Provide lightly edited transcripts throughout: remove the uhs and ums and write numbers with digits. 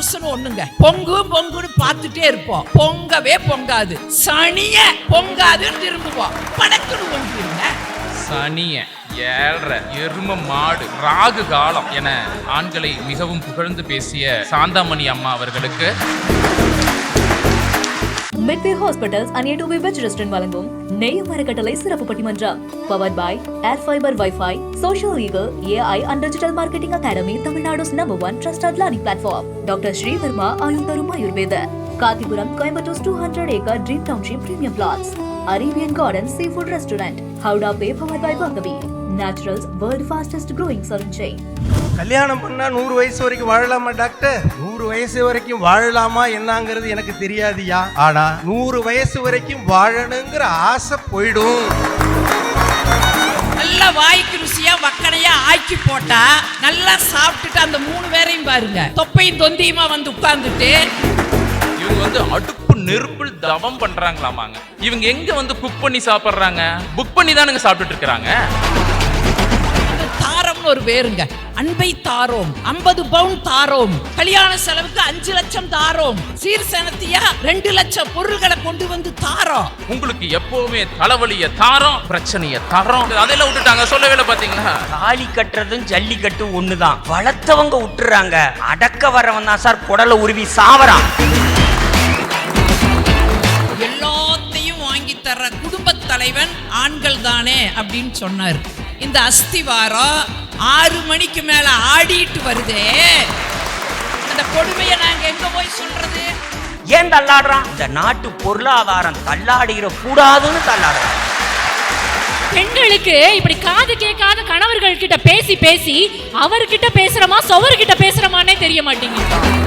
அமாவாசைன்னு ஒண்ணுங்க. பொங்குன்னு பார்த்துட்டே இருப்போம், பொங்கவே பொங்காது. சனிய பொங்காதுன்னு திரும்புவோம், படக்குன்னு ஒன்றுங்க. சனிய, ஏழரை, எரும மாடு, ராகு காலம் என ஆண்களை மிகவும் புகழ்ந்து பேசிய சாந்தாமணி அம்மா அவர்களுக்கு Midway Hospitals and A2B Veg Restaurant வழங்கும் நெய்யும் அறக்கட்டளை சிறப்பு பட்டிமன்றம். Powered by Air Fiber Wi-Fi, Social Legal, AI and Digital Marketing Academy, Tamil Nadu's #1 trusted learning platform. Dr. Sri Verma Ayurtharum Ayurveda. Kathipuram, Coimbatore 200-acre Dream Township Premium Plots. Arabian Garden Seafood Restaurant. Howrah Bay, powered by Bhagavi. Naturals, world fastest growing salon chain. கல்யாணம் பண்ணா 100 வயசு வரைக்கும் வாழலாமா doctor? 100 வயசு வரைக்கும் வாழலாமா என்னங்கிறது எனக்கு தெரியாதுயா. ஆனா 100 வயசு வரைக்கும் வாழணுங்கிற ஆசை போயிடும். நல்லா வாய்க்கு ருசியா வக்கனையா ஆக்கி போட்டா நல்லா சாப்பிட்டுட்டு அந்த 3 பேரையும் பாருங்க, தொப்பையும் தொந்தியுமா வந்து உட்கார்ந்துட்டு இவங்க அடுப்பு நெருப்பில் தவம் பண்றாங்களாமாங்க. இவங்க எங்க குக் பண்ணி சாப்பிடுறாங்க? புக் பண்ணி தானுங்க சாப்பிட்டுட்டு இருக்கிறாங்க. தாரம்னு ஒரு பேருங்க. அன்பை தாரோம், 50 பவுண்ட் தாரோம், கல்யாண செலவுக்கு 5 லட்சம் தாரோம், சீர்சனத்தியா 2 லட்சம் பொருள்களை கொண்டு வந்து தாரோம். உங்களுக்கு எப்பவுமே தலைவலிய தாரோம், பிரச்சனைய தாரோம். அதெல்லாம் விட்டுட்டாங்க, சொல்லவே பாத்தீங்களா? தாலி கட்டுறதும் ஜல்லிக்கட்டு ஒண்ணுதான். வளர்த்தவங்க விட்டுறாங்க, அடக்க வரவன் தான் சார் குடலை உருவி சாவறான். எல்லாத்தையும் வாங்கி தர்ற குடும்ப தலைவன் ஆண்கள் தானே அப்படின்னு சொன்னார். இந்த அஸ்திவாரம் 6 மணிக்கு மேல ஆடிட்டு வருதே, அந்த கொடுமையை நாங்க எங்க போய் சொல்றது? ஏன் தள்ளாடுறான்? இந்த நாட்டு பொருளாதாரம் தள்ளாடிற கூடாதுன்னு தள்ளாடுறான். பெண்களுக்கு இப்படி காது கேட்காத கணவர்கள் கிட்ட பேசி பேசி அவர்கிட்ட பேசுறமா சவர்கிட்ட பேசுறமானே தெரிய மாட்டேங்குது.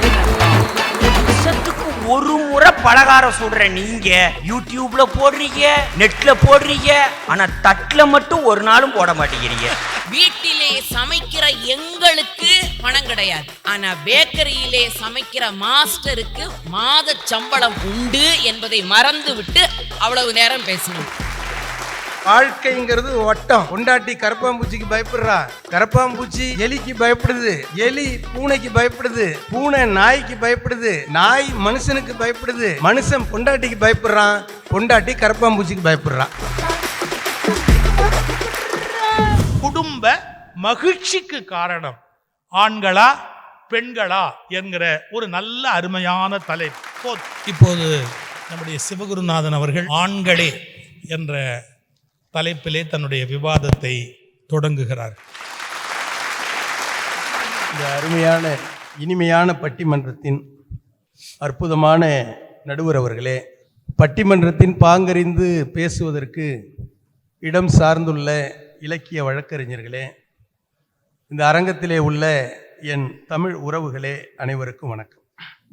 ஒரு முறை பலகாரம் சுடுற நீங்க யூடியூப்ல போடுறீங்க, நெட்ல போடுறீங்க, ஆனா தட்டுல மட்டும் ஒரு நாளும் போட மாட்டேங்கிறீங்க. வீட்டிலே சமைக்கிற எங்களுக்கு பணம் கிடையாது, ஆனா பேக்கரியிலே சமைக்கிற மாஸ்டருக்கு மாத சம்பளம் உண்டு என்பதை மறந்து விட்டு அவ்வளவு நேரம் பேசணும். வாழ்க்கைங்கிறது வட்டம். பொண்டாட்டி கரப்பாம்பூச்சிக்கு பயப்படுறா, கரப்பாம்பூச்சி எலிக்கு பயப்படுது, எலி பூனைக்கு பயப்படுது, பூனை நாய்க்கு பயப்படுது, நாய் மனுஷனுக்கு பயப்படுது, மனுஷன் பொண்டாட்டிக்கு பயப்படுறான், பொண்டாட்டி கரப்பாம்பூச்சிக்கு பயப்படுறான். குடும்ப மகிழ்ச்சிக்கு காரணம் ஆண்களா பெண்களா என்கிற ஒரு நல்ல அருமையான தலைப்பு. இப்போது நம்முடைய சிவகுருநாதன் அவர்கள் ஆண்களே என்ற தலைப்பிலே தன்னுடைய விவாதத்தை தொடங்குகிறார். இந்த அருமையான இனிமையான பட்டிமன்றத்தின் அற்புதமான நடுவர் அவர்களே, பட்டிமன்றத்தின் பாங்கறிந்து பேசுவதற்கு இடம் சார்ந்துள்ள இலக்கிய வழக்கறிஞர்களே, இந்த அரங்கத்திலே உள்ள என் தமிழ் உறவுகளே, அனைவருக்கும் வணக்கம்.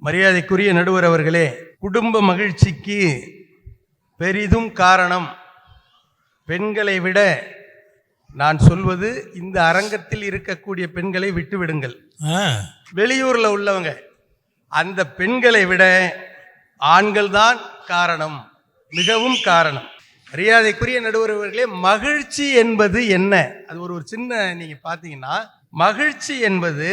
மரியாதைக்குரிய நடுவர் அவர்களே, குடும்ப மகிழ்ச்சிக்கு பெரிதும் காரணம் பெண்களை விட, நான் சொல்வது இந்த அரங்கத்தில் இருக்கக்கூடிய பெண்களை விட்டுவிடுங்கள், வெளியூரில் உள்ளவங்க, அந்த பெண்களை விட ஆண்கள் தான் காரணம், மிகவும் காரணம். மரியாதைக்குரிய நடுவர் அவர்களே, மகிழ்ச்சி என்பது என்ன? அது ஒரு சின்ன நீங்க பார்த்தீங்கன்னா, மகிழ்ச்சி என்பது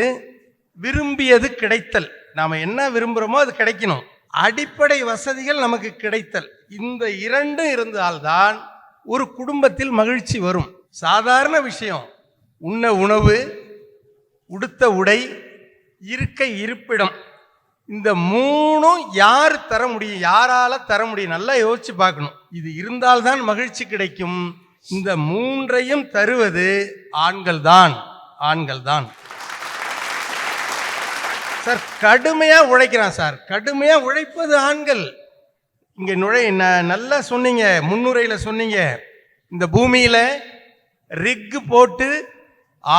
விரும்பியது கிடைத்தல். நாம என்ன விரும்புகிறோமோ அது கிடைக்கணும், அடிப்படை வசதிகள் நமக்கு கிடைத்தல். இந்த இரண்டும் இருந்தால்தான் ஒரு குடும்பத்தில் மகிழ்ச்சி வரும். சாதாரண விஷயம், உண்ண உணவு, உடுத்த உடை, இருக்க இருப்பிடம், இந்த 3ம் யார் தர முடியும்? யாரால தர முடியும்? நல்லா யோசிச்சு பார்க்கணும். இது இருந்தால்தான் மகிழ்ச்சி கிடைக்கும். இந்த 3ஐயும் தருவது ஆண்கள் தான், ஆண்கள் தான். சார் கடுமையா உழைக்கிறான் சார், கடுமையா உழைப்பது ஆண்கள். இங்க நல்லா சொன்னீங்க, முன்னுரையில் சொன்னீங்க, இந்த பூமியில ரிக்கு போட்டு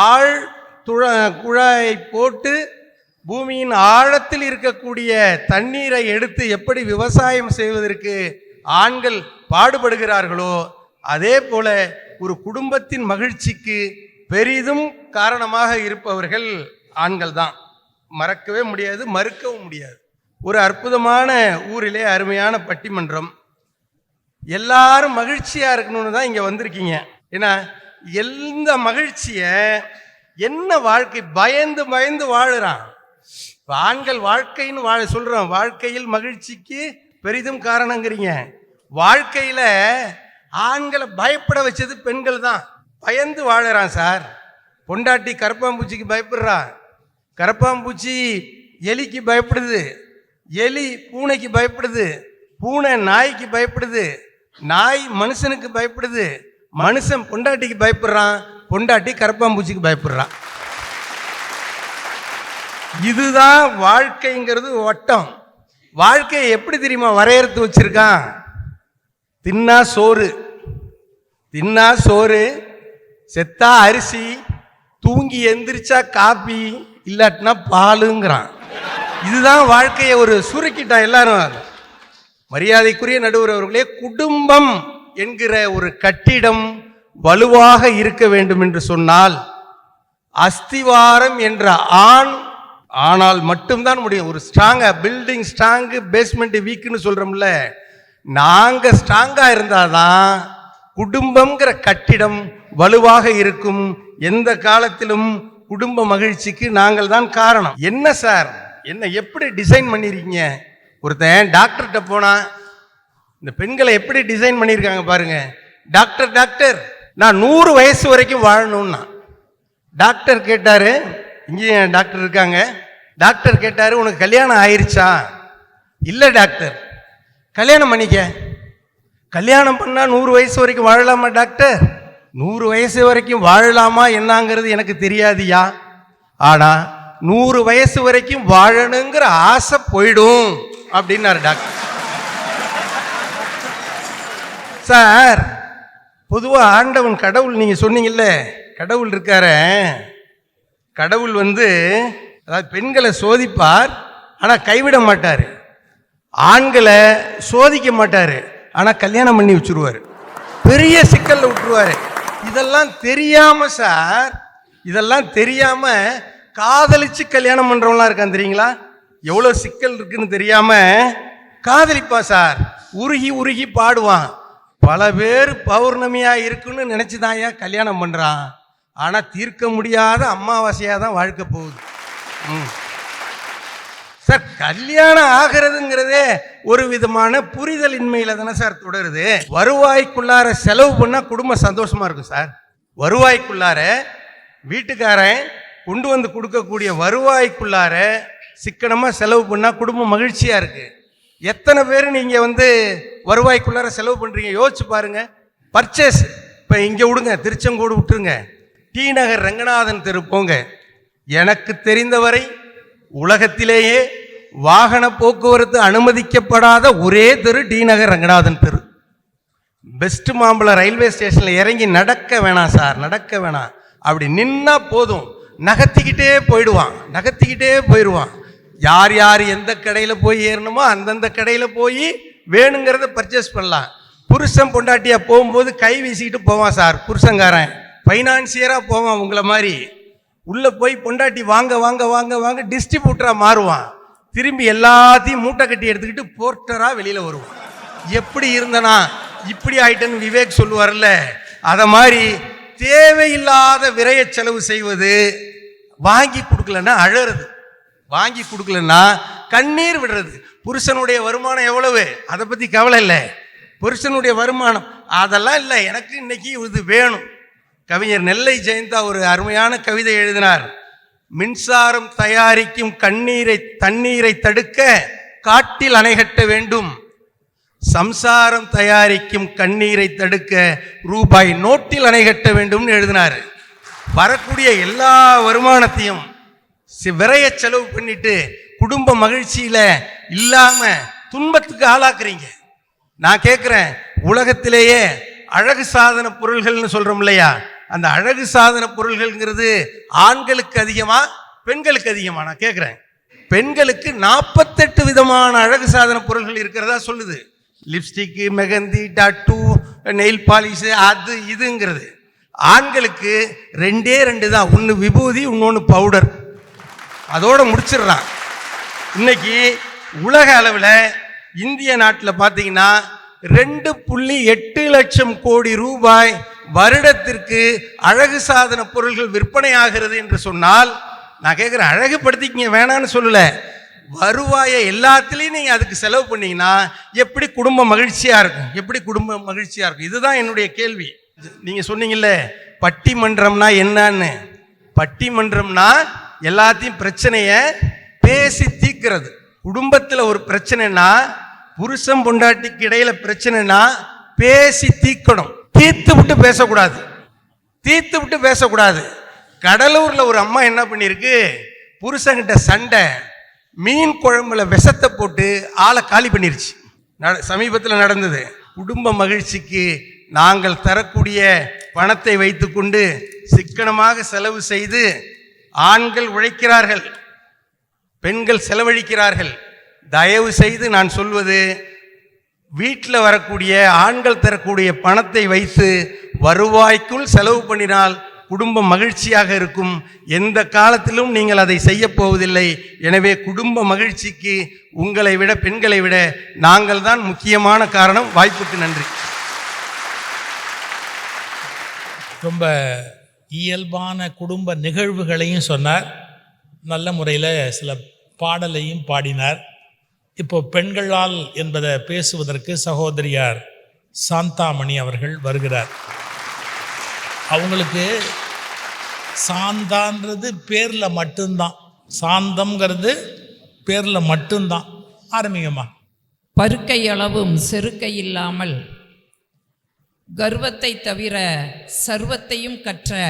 ஆழ் குழாயை போட்டு பூமியின் ஆழத்தில் இருக்கக்கூடிய தண்ணீரை எடுத்து எப்படி விவசாயம் செய்வதற்கு ஆண்கள் பாடுபடுகிறார்களோ, அதே போல ஒரு குடும்பத்தின் மகிழ்ச்சிக்கு பெரிதும் காரணமாக இருப்பவர்கள் ஆண்கள் தான். மறக்கவே முடியாது, மறுக்கவும் முடியாது. ஒரு அற்புதமான ஊரிலே அருமையான பட்டிமன்றம். எல்லாரும் மகிழ்ச்சியா இருக்கணும்னு தான் இங்க வந்திருக்கீங்க. ஏன்னா எந்த மகிழ்ச்சிய என்ன வாழ்க்கை பயந்து பயந்து வாழுறான். இப்போ ஆண்கள் வாழ்க்கைன்னு சொல்கிறோம், வாழ்க்கையில் மகிழ்ச்சிக்கு பெரிதும் காரணங்கிறீங்க. வாழ்க்கையில் ஆண்களை பயப்பட வச்சது பெண்கள் தான். பயந்து வாழறான் சார். பொண்டாட்டி கரப்பாம்பூச்சிக்கு பயப்படுறா, கரப்பாம்பூச்சி எலிக்கு பயப்படுது, எலி பூனைக்கு பயப்படுது, பூனை நாய்க்கு பயப்படுது, நாய் மனுஷனுக்கு பயப்படுது, மனுஷன் பொண்டாட்டிக்கு பயப்படுறான், பொண்டாட்டி கரப்பாம்பூச்சிக்கு பயப்படுறான். இதுதான் வாழ்க்கைங்கிறது வட்டம். வாழ்க்கையை எப்படி தெரியுமா வரையறுத்து வச்சிருக்கான்? தின்னா சோறு, தின்னா சோறு, செத்தா அரிசி, தூங்கி எந்திரிச்சா காப்பி, இல்லாட்டினா பாலுங்கிறான். இதுதான் வாழ்க்கையை ஒரு சுருக்கிட்டான் எல்லாரும். மரியாதைக்குரிய நடுவர் அவர்களே, குடும்பம் என்கிற ஒரு கட்டிடம் வலுவாக இருக்க வேண்டும் என்று சொன்னால் அஸ்திவாரம் என்ற ஆனால் மட்டும்தான் முடியும். ஒரு ஸ்ட்ராங்கா பில்டிங் ஸ்ட்ராங்கு, பேஸ்மெண்ட் வீக்குன்னு சொல்றோம்ல, நாங்க ஸ்ட்ராங்கா இருந்தாதான் குடும்பம்ங்கிற கட்டிடம் வலுவாக இருக்கும். எந்த காலத்திலும் குடும்ப மகிழ்ச்சிக்கு நாங்கள் தான் காரணம். என்ன சார், என்ன எப்படி டிசைன் பண்ணிருக்கீங்க? ஒருத்தன் டாக்டர்கிட்ட போனா இந்த பெண்களை எப்படி டிசைன் பண்ணியிருக்காங்க பாருங்க. டாக்டர் டாக்டர் நான் 100 வயசு வரைக்கும் வாழணும்னா. டாக்டர் கேட்டாரு, இங்கேயும் டாக்டர் இருக்காங்க, டாக்டர் கேட்டாரு உனக்கு கல்யாணம் ஆயிருச்சா? இல்லை டாக்டர். கல்யாணம் பண்ணிக்க. கல்யாணம் பண்ணா 100 வயசு வரைக்கும் வாழலாமா டாக்டர்? 100 வயசு வரைக்கும் வாழலாமா என்னங்கிறது எனக்கு தெரியாதியா, ஆனா 100 வயசு வரைக்கும் வாழணுங்கிற ஆசை போயிடும் அப்படின்னாரு டாக்டர். சார், பொதுவா ஆண்டவன் கடவுள், நீங்க சொன்னீங்கல்ல கடவுள் இருக்கார, கடவுள் அதாவது பெண்களை சோதிப்பார் ஆனா கைவிட மாட்டார், ஆண்களை சோதிக்க மாட்டாரு ஆனா கல்யாணம் பண்ணி வச்சிருவாரு, பெரிய சிக்கல்ல விட்டுருவாரு. இதெல்லாம் தெரியாம சார், இதெல்லாம் தெரியாம காதலிச்சு கல்யாணம் பண்றவங்களாம் இருக்கான் தெரியுங்களா? எவ்வளவு சிக்கல் இருக்குன்னு தெரியாம காதலிப்பா சார், உருகி உருகி பாடுவான். பல பேர் பௌர்ணமியா இருக்குன்னு நினைச்சுதான் ஏன் கல்யாணம் பண்றான், ஆனா தீர்க்க முடியாத அமாவாசையா தான் வாழ்க்கை போகுது. சார், கல்யாணம் ஆகிறதுங்கிறதே ஒரு விதமான புரிதல் இன்மையில தானே சார் தொடருது. வருவாய்க்குள்ளார செலவு பண்ணா குடும்பம் சந்தோஷமா இருக்கும் சார். வருவாய்க்குள்ளார வீட்டுக்காரன் கொண்டு வந்து கொடுக்கக்கூடிய வருவாய்க்குள்ளார சிக்கனமா செலவு பண்ணா குடும்பம் மகிழ்ச்சியா இருக்கு. எத்தனை பேர் நீங்க வருவாய்க்குள்ளார செலவு பண்றீங்க யோசிச்சு பாருங்க. பர்ச்சேஸ் இப்ப இங்க விடுங்க, திருச்செங்கோடு விட்டுருங்க, டி நகர் ரங்கநாதன் தெரு போங்க. எனக்கு தெரிந்தவரை உலகத்திலேயே வாகன போக்குவரத்து அனுமதிக்கப்படாத ஒரே தெரு டி நகர் ரங்கநாதன் தெரு. பெஸ்ட் மாம்பழம் ரயில்வே ஸ்டேஷன்ல இறங்கி நடக்க வேணாம் சார், நடக்க வேணாம், அப்படி நின்னா போதும் நகர்த்திக்கிட்டே போயிடுவான். யார் யார் எந்த கடையில் போய் ஏறணுமோ அந்தந்த கடையில் போய் வேணுங்கிறத பர்ச்சேஸ் பண்ணலாம். புருஷன் பொண்டாட்டியா போகும்போது கை வீசிக்கிட்டு போவான் சார், புருஷங்காரன் ஃபைனான்சியராக போவான். உங்களை மாதிரி உள்ளே போய் பொண்டாட்டி வாங்க வாங்க வாங்க வாங்க டிஸ்ட்ரிபியூட்டராக மாறுவான். திரும்பி எல்லாத்தையும் மூட்டை கட்டி எடுத்துக்கிட்டு போர்ட்டராக வெளியில் வருவான். எப்படி இருந்தனா இப்படி ஆயிட்டேன்னு விவேக் சொல்லுவார்ல, அதை மாதிரி தேவையில்லாத விரைய செலவு செய்வது, வாங்கி கொடுக்கலன்னா அழறது, வாங்கி கொடுக்கலன்னா கண்ணீர் விடுறது. புருஷனுடைய வருமானம் எவ்வளவு அதை பற்றி கவலை இல்லை, புருஷனுடைய வருமானம் அதெல்லாம் இல்லை, எனக்கு இன்னைக்கு இது வேணும். கவிஞர் நெல்லை ஜெயந்தா ஒரு அருமையான கவிதை எழுதினார். மின்சாரம் தயாரிக்கும் தண்ணீரை தடுக்க காட்டில் அணை கட்ட வேண்டும், சம்சாரம் தயாரிக்கும் கண்ணீரை தடுக்க ரூபாய் நோட்டில் அணை கட்ட வேண்டும் எழுதினார். வரக்கூடிய எல்லா வருமானத்தையும் விரைய செலவு பண்ணிட்டு குடும்ப மகிழ்ச்சியில இல்லாம துன்பத்துக்கு ஆளாக்குறீங்க. நான் கேட்கிறேன், உலகத்திலேயே அழகு சாதன பொருள்கள்னு சொல்றோம் இல்லையா, அந்த அழகு சாதன பொருள்கள்ங்கிறது ஆண்களுக்கு அதிகமா பெண்களுக்கு அதிகமா? நான் கேட்கிறேன். பெண்களுக்கு 48 விதமான அழகு சாதன பொருள்கள் இருக்கிறதா சொல்லுது. Lipstick, mehndi, tattoo, nail polish, அது இதுங்கிறது. ஆண்களுக்கு 2 தான், ஒன்று விபூதி, இன்னொன்று பவுடர், அதோட முடிச்சிடுறான். இன்னைக்கு உலக அளவில் இந்திய நாட்டில் பார்த்தீங்கன்னா 2.8 லட்சம் கோடி ரூபாய் வருடத்திற்கு அழகு சாதன பொருள்கள் விற்பனை ஆகிறது என்று சொன்னால் நான் கேட்குறேன், அழகுபடுத்திக்கிங்க, வேணான்னு சொல்லல. வருவாயை எல்லாத்துலேயும் நீங்கள் அதுக்கு செலவு பண்ணீங்கன்னா எப்படி குடும்ப மகிழ்ச்சியாக இருக்கும்? எப்படி குடும்ப மகிழ்ச்சியாக இருக்கும்? இதுதான் என்னுடைய கேள்வி. நீங்கள் சொன்னீங்கல்ல பட்டிமன்றம்னா என்னன்னு. பட்டிமன்றம்னா எல்லாத்தையும் பிரச்சனையை பேசி தீர்க்கிறது. குடும்பத்தில் ஒரு பிரச்சனைனா, புருஷன் பொண்டாட்டிக்கு இடையில பிரச்சனைனா பேசி தீர்க்கணும். தீர்த்து விட்டு பேசக்கூடாது, தீர்த்து விட்டு பேசக்கூடாது. கடலூர்ல ஒரு அம்மா என்ன பண்ணிருக்கு, புருஷங்கிட்ட சண்டை, மீன் குழம்புல விஷத்தை போட்டு ஆளை காலி பண்ணிருச்சு. சமீபத்தில் நடந்தது. குடும்ப மகிழ்ச்சிக்கு நாங்கள் தரக்கூடிய பணத்தை வைத்துக்கொண்டு சிக்கனமாக செலவு செய்து ஆண்கள் உழைக்கிறார்கள், பெண்கள் செலவழிக்கிறார்கள். தயவு செய்து நான் சொல்வது, வீட்டில் வரக்கூடிய ஆண்கள் தரக்கூடிய பணத்தை வைத்து வருவாய்க்குள் செலவு பண்ணினால் குடும்பம் மகிழ்ச்சியாக இருக்கும். எந்த காலத்திலும் நீங்கள் அதை செய்ய போவதில்லை. எனவே குடும்ப மகிழ்ச்சிக்கு உங்களை விட, பெண்களை விட நாங்கள் தான் முக்கியமான காரணம். வாய்ப்புக்கு நன்றி. ரொம்ப இயல்பான குடும்ப நிகழ்வுகளையும் சொன்னார், நல்ல முறையில் சில பாடலையும் பாடினார். இப்போ பெண்களால் என்பதை பேசுவதற்கு சகோதரியார் சாந்தாமணி அவர்கள் வருகிறார். அவங்களுக்கு சாந்தான்றது பேரில் மட்டும்தான், சாந்தம்ங்கிறது பேரில் மட்டும்தான். ஆரம்பிங்கம்மா. பருக்கை அளவும் செருக்கை இல்லாமல் கர்வத்தை தவிர சர்வத்தையும் கற்ற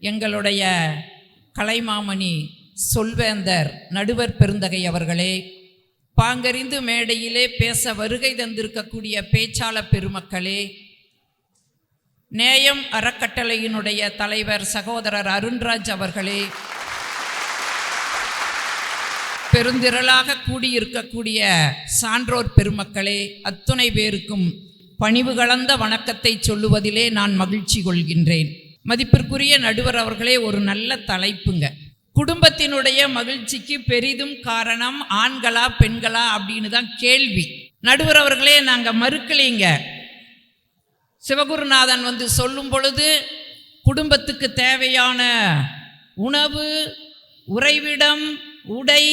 எங்களுடைய கலைமாமணி சொல்வேந்தர் நடுவர் பெருந்தகை அவர்களே, பாங்கறிந்து மேடையிலே பேச வருகை தந்திருக்கக்கூடிய பேச்சாளர் பெருமக்களே, நேயம் அறக்கட்டளையினுடைய தலைவர் சகோதரர் அருண்ராஜ் அவர்களே, பெருந்திரளாக கூடியிருக்கக்கூடிய சான்றோர் பெருமக்களே, அத்துணை பேருக்கும் பணிவு கலந்த வணக்கத்தை சொல்லுவதிலே நான் மகிழ்ச்சி கொள்கின்றேன். மதிப்பிற்குரிய நடுவர் அவர்களே, ஒரு நல்ல தலைப்புங்க. குடும்பத்தினுடைய மகிழ்ச்சிக்கு பெரிதும் காரணம் ஆண்களா பெண்களா அப்படின்னு தான் கேள்வி. நடுவர் அவர்களே, நாங்கள் மறுக்கலைங்க. சிவகுருநாதன் வந்து சொல்லும் பொழுது குடும்பத்துக்கு தேவையான உணவு, உறைவிடம், உடை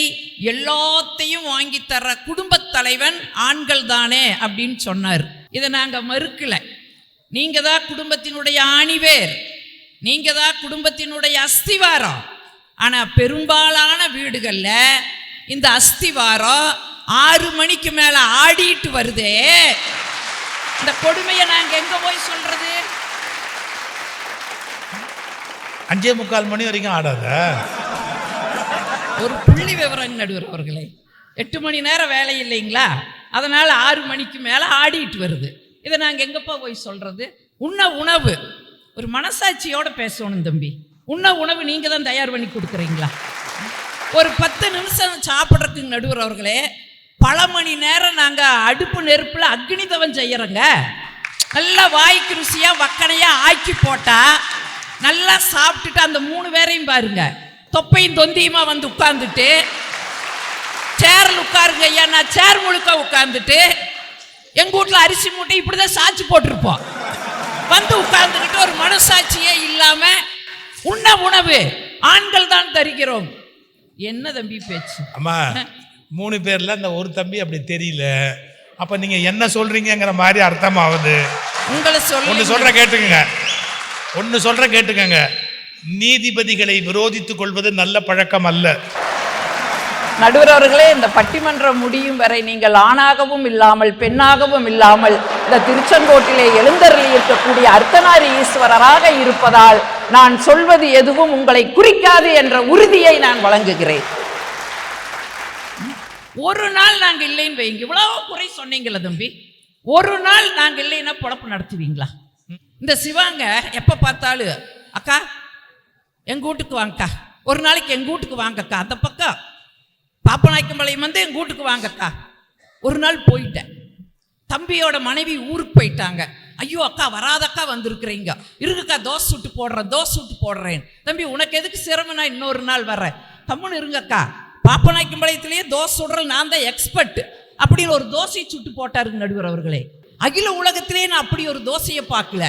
எல்லாத்தையும் வாங்கி தர குடும்பத் தலைவன் ஆண்கள் தானே அப்படின்னு சொன்னார். இதை நாங்கள் மறுக்கலை. நீங்கள் தான் குடும்பத்தினுடைய ஆணிவேர், நீங்கள் தான் குடும்பத்தினுடைய அஸ்திவாரம். ஆனால் பெரும்பாலான வீடுகளில் இந்த அஸ்திவாரம் 6 மணிக்கு மேலே ஆடிட்டு வருதே. இந்த கொடுமையை நாங்கள் எங்கே போய் சொல்றது? 5:45 மணி வரைக்கும் ஆடாத. ஒரு புள்ளி விவரம் நடுவர் அவர்களே, 8 மணி நேரம் வேலை இல்லைங்களா, அதனால் 6 மணிக்கு மேலே ஆடிட்டு வருது. இதை நாங்கள் எங்கப்பா போய் சொல்றது? உண்ண உணவு ஒரு மனசாட்சியோடு பேசணும் தம்பி. உண்ண உணவு நீங்கள் தான் தயார் பண்ணி கொடுக்குறீங்களா? ஒரு 10 நிமிஷம் சாப்பிட்றதுக்கு நடுவர் அவர்களே, பல மணி நேரம் நாங்கள் அடுப்பு நெருப்பில் அக்னி தவம் செய்யறோங்க. நல்லா வாய்க்கு ருசியாக வக்கனையாக ஆக்கி போட்டால் நல்லா சாப்பிட்டுட்டு அந்த 3 பேரையும் பாருங்க, தொப்பையும் தொந்தியுமா வந்து உட்கார்ந்துட்டு, சேரில் உட்காருங்க ஐயா, நான் சேர் முழுக்க உட்கார்ந்துட்டு, எங்கள் வீட்டில் அரிசி மூட்டை இப்படி தான் சாட்சி போட்டிருப்போம், வந்து உட்கார்ந்துக்கிட்டு ஒரு மனசாட்சியே இல்லாமல் உண்ண உணவு ஆண்கள் தான் தருகிறோம். என்ன தம்பி பேச்சு? அம்மா 3 பேர்ல அந்த ஒரு தம்பி அப்படி தெரியல. அப்ப நீங்க என்ன சொல்றீங்கிற மாதிரி அர்த்தம் ஆகுது. உங்களை ஒன்னு சொல்ற கேட்டுக்கங்க. நீதிபதிகளை விரோதித்துக் கொள்வது நல்ல பழக்கம் அல்ல. நடுவர் அவர்களே, இந்த பட்டிமன்றம் முடியும் வரை நீங்கள் ஆணாகவும் இல்லாமல் பெண்ணாகவும் இல்லாமல் இந்த திருச்செங்கோட்டிலே எழுந்தருளி இருக்கக்கூடிய அர்த்தநாரி ஈஸ்வரராக இருப்பதால் நான் சொல்வது எதுவும் உங்களை குறிக்காது என்ற உறுதியை நான் வழங்குகிறேன். ஒரு நாள் நாங்கள் இல்லைன்னு வைங்க, இவ்வளவு குறை சொன்னீங்களா தம்பி, ஒரு நாள் நாங்கள் இல்லைன்னா பொழப்பு நடத்துவீங்களா? இந்த சிவாங்க எப்போ பார்த்தாலும் அக்கா எங்கள் வீட்டுக்கு வாங்கக்கா, ஒரு நாளைக்கு எங்கள் வீட்டுக்கு வாங்கக்கா, அந்த பக்கம் பாப்பநாயக்கம்பாளையம் வந்து எங்கள் வீட்டுக்கு வாங்கக்கா. ஒரு நாள் போயிட்டேன், தம்பியோட மனைவி ஊருக்கு போயிட்டாங்க. ஐயோ அக்கா வராதக்கா வந்திருக்கிறீங்க, இருக்குக்கா தோசை சுட்டு போடுறேன். தம்பி உனக்கு எதுக்கு சிரமம், நான் இன்னொரு நாள் வர்றேன், கம்முன்னு இருங்கக்கா. பாப்பநாயக்கம்பாளையத்திலேயே தோசை சுடுறது நான் தான் எக்ஸ்பர்ட் அப்படின்னு ஒரு தோசையை சுட்டு போட்டாருங்க நடுவர் அவர்களே. அகில உலகத்திலே நான் அப்படி ஒரு தோசையை பார்க்கல.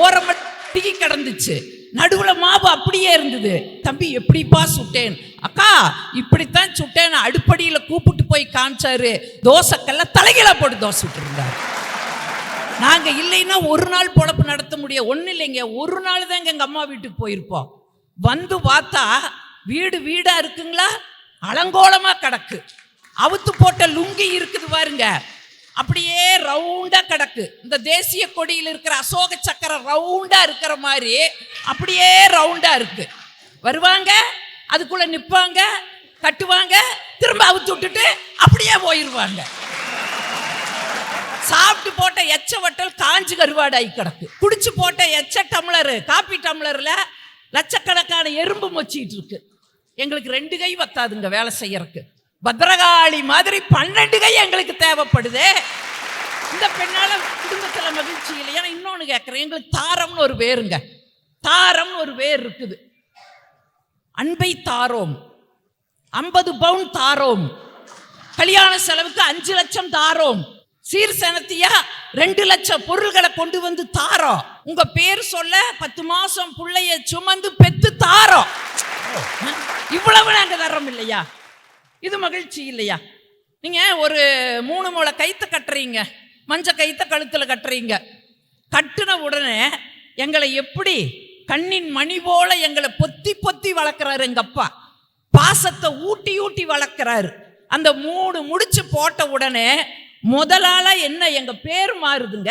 ஓரமட்டிக்கு கிடந்துச்சு. நடுவுல மாவு அப்படியே இருந்தது. தம்பி எப்படிப்பா சுட்டேன்? அக்கா இப்படித்தான் சுட்டேன். அடுப்படியில கூப்பிட்டு போய் காமிச்சாரு. தோசைக்கல்ல தலைகீழ போட்டு தோசை சுட்டு இருந்தாரு. நாங்க இல்லைன்னா ஒரு நாள் பொழப்பு நடத்த முடியாது. ஒன்றும் இல்லைங்க, ஒரு நாள் தாங்க எங்க அம்மா வீட்டுக்கு போயிருப்போம். வந்து பார்த்தா வீடு வீடா இருக்குங்களா, அலங்கோலமா கிடக்கு. அவுத்து போட்ட லுங்கி இருக்குது பாருங்க, அப்படியே ரவுண்டா கிடக்கு. இந்த தேசிய கொடியில் இருக்கிற அசோக சக்கரம் ரவுண்டா இருக்கிற மாதிரி அப்படியே ரவுண்டா இருக்கு. வருவாங்க, அதுக்குள்ள நிப்பாங்க, கட்டுவாங்க, திரும்ப அவுத்து விட்டுட்டு அப்படியே போயிருவாங்க. சாப்பிட்டு போட்ட எச்ச வட்டல் காஞ்சு கருவாடாய் கிடக்கு. குடிச்சு போட்ட எச்ச டம்ளரு, காப்பி டம்ளர்ல லட்சக்கணக்கான எறும்பு மொச்சிட்டு இருக்கு. எங்களுக்கு 2 கை வத்தாதுங்க வேலை செய்யறதுக்கு. பத்ரகாளி மாதிரி 12 கை எங்களுக்கு தேவைப்படுது. இந்த பெண்ணால குடும்பத்துல மகிழ்ச்சி இல்லையா? இன்னொன்னு கேட்கிறேன், எங்களுக்கு தாரம்னு ஒரு பேருங்க, தாரம்னு ஒரு பேர் இருக்குது. அன்பை தாரோம், 50 பவுன் தாரோம், கல்யாண செலவுக்கு 5 லட்சம் தாரோம், சீர்சனத்தியா 2 லட்சம் பொருள்களை கொண்டு வந்து தாரோம். உங்க பேர் சொல்ல 10 மாசம் பிள்ளைய சுமந்து பெத்து தாரோம். இவ்வளவு நாங்க தரோம் இல்லையா? இது மகிழ்ச்சி இல்லையா? நீங்க ஒரு 3 முழ கைத்த கட்டுறீங்க, மஞ்ச கைத்த கழுத்துல கட்டுறீங்க. கட்டுன உடனே எங்களை எப்படி கண்ணின் மணி போல எங்களை பொத்தி பொத்தி வளர்க்கிறாரு எங்க அப்பா. பாசத்தை ஊட்டி ஊட்டி வளர்க்கிறாரு. அந்த 3 முடிச்சு போட்ட உடனே முதலால என்ன எங்க பேர் மாறுதுங்க,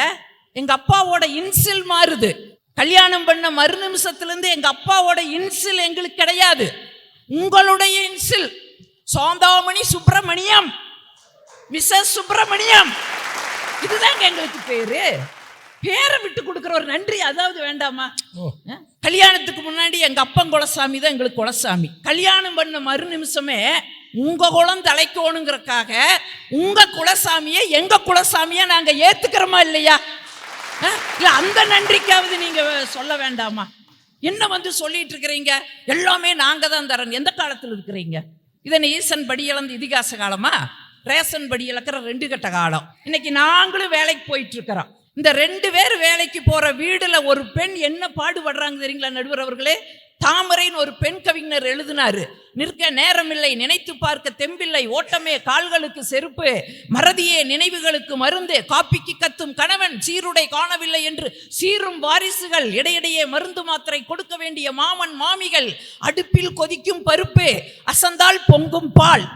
எங்க அப்பாவோட இன்சில் மாறுது. கல்யாணம் பண்ண மறு நிமிஷத்திலிருந்து எங்க அப்பாவோட இன்சில் எங்களுக்கு கிடையாது, உங்களுடைய இன்சில். சோந்தாமணி சுப்பிரமணியம், மிஸ்ஸஸ் சுப்பிரமணியம், இதுதாங்க எங்களுக்கு பேரு. பேரை விட்டு கொடுக்குற ஒரு நன்றி அதாவது வேண்டாமா? கல்யாணத்துக்கு முன்னாடி எங்க அப்பன் குலசாமி தான் எங்களுக்கு குலசாமி. கல்யாணம் பண்ண மறு நிமிஷமே உங்க குலம் தலைக்கோணுங்கிறக்காக உங்க குலசாமியை எங்க குலசாமியா நாங்க ஏத்துக்கிறோமா இல்லையா? இல்ல அந்த நன்றிக்காவது நீங்க சொல்ல வேண்டாமா? என்ன வந்து சொல்லிட்டு இருக்கிறீங்க, எல்லாமே நாங்க தான் தரோம். எந்த காலத்தில் இருக்கிறீங்க? இதனை ஈசன் படி இழந்து இதிகாச காலமா, ரேசன் படி இழக்கிற 2 கட்ட காலம். இன்னைக்கு நாங்களும் வேலைக்கு போயிட்டு இருக்கிறோம். இந்த 2 பேர் வேலைக்கு போற வீடுல ஒரு பெண் என்ன பாடுபடுறாங்க தெரியுங்களா நடுவர் அவர்களே? தாமரைன்னு ஒரு பெண் கவிஞர் எழுதினாரு. நிற்க நேரமில்லை, நினைத்து பார்க்க தெம்பில்லை, ஓட்டமே கால்களுக்கு செருப்பு, மறதியே நினைவுகளுக்கு மருந்து, காப்பிக்கு கத்தும் கணவன், சீருடை காணவில்லை என்று சீரும் வாரிசுகள், இடையிடையே மருந்து மாத்திரை கொடுக்க வேண்டிய மாமன் மாமிகள், அடுப்பில் கொதிக்கும் பருப்பு, அசந்தால் பொங்கும் பால்.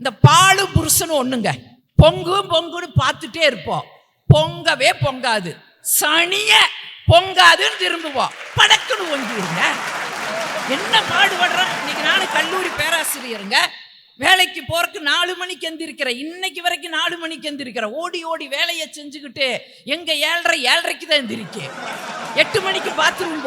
இந்த பாலு புருஷனும் ஒண்ணுங்க, பொங்கும் பொங்குன்னு பார்த்துட்டே இருப்போம், பொங்கவே பொங்காது, சனிய பொங்காதுன்னு திரும்புவோம், படக்குன்னு ஒங்கிருங்க. என்ன பாடுபடுறோம். இன்னைக்கு நானும் கல்லூரி பேராசிரியருங்க, வேலைக்கு போறதுக்கு 4 மணிக்கு எந்திரிக்கிறேன். இன்னைக்கு வரைக்கும் 4 மணிக்கு எந்திரிக்கிறேன். ஓடி ஓடி வேலையை செஞ்சுக்கிட்டு எங்க 7:30 தான் எந்திரிக்கேன். 8 மணிக்கு பாத்ரூம்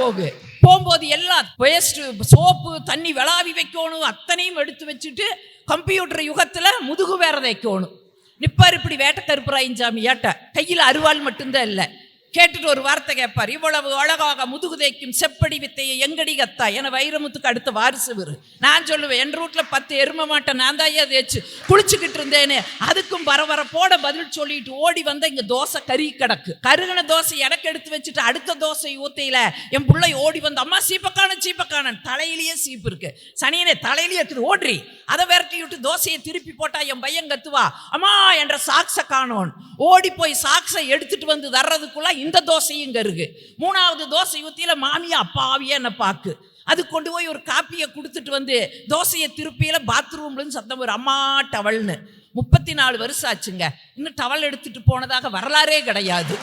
போகும்போது எல்லாம் பேஸ்ட் சோப்பு தண்ணி விளாவி வைக்கணும், அத்தனையும் எடுத்து வச்சுட்டு கம்ப்யூட்டர் யுகத்துல முதுகு வேற வைக்கணும். நிப்பார் இப்படி வேட்ட கருப்புராயிஞ்சாமி ஏட்ட, கையில் அருவாள் மட்டும்தான் இல்லை. கேட்டுட்டு ஒரு வார்த்தை கேட்பார், இவ்வளவு அழகாக முதுகு தேய்க்கும் செப்படி வித்தையை எங்கடி கத்தா என வைரமுத்துக்கு அடுத்த வாரிசு வரு. நான் சொல்லுவேன், என் ரூட்ல 10 எரும மாட்டை நான் தான் தேய்ச்சி குளிச்சுக்கிட்டு இருந்தேன்னு. அதுக்கும் பரபரப்போட பதில் சொல்லிட்டு ஓடி வந்த இங்க தோசை கறி கிடக்கு. கருகின தோசை எனக்கு எடுத்து வச்சுட்டு அடுத்த தோசை ஊத்தையில என் பிள்ளை ஓடி வந்து, அம்மா சீப்பக்கான தலையிலேயே சீப்பு இருக்கு, சனியனே தலையிலேயே இருக்குது, ஓடுறி. அதை விரட்டி விட்டு தோசையை திருப்பி போட்டா என் பையன் கத்துவா, அம்மா என்ற சாக்ஸை காணோன். ஓடி போய் சாக்ஸை எடுத்துட்டு வந்து தர்றதுக்குள்ள இந்த தோசையும் கருகு. 3வது தோசை ஊத்தியில மாமியா அப்பாவியா என்ன பாக்கு. அது கொண்டு போய் ஒரு காப்பியை கொடுத்துட்டு வந்து தோசையை திருப்பியில பாத்ரூம்ல சத்தம் ஒரு அம்மா டவல்னு. 34 வருஷம் ஆச்சுங்க, இன்னும் டவல் எடுத்துட்டு போனதாக வரலாறே கிடையாது.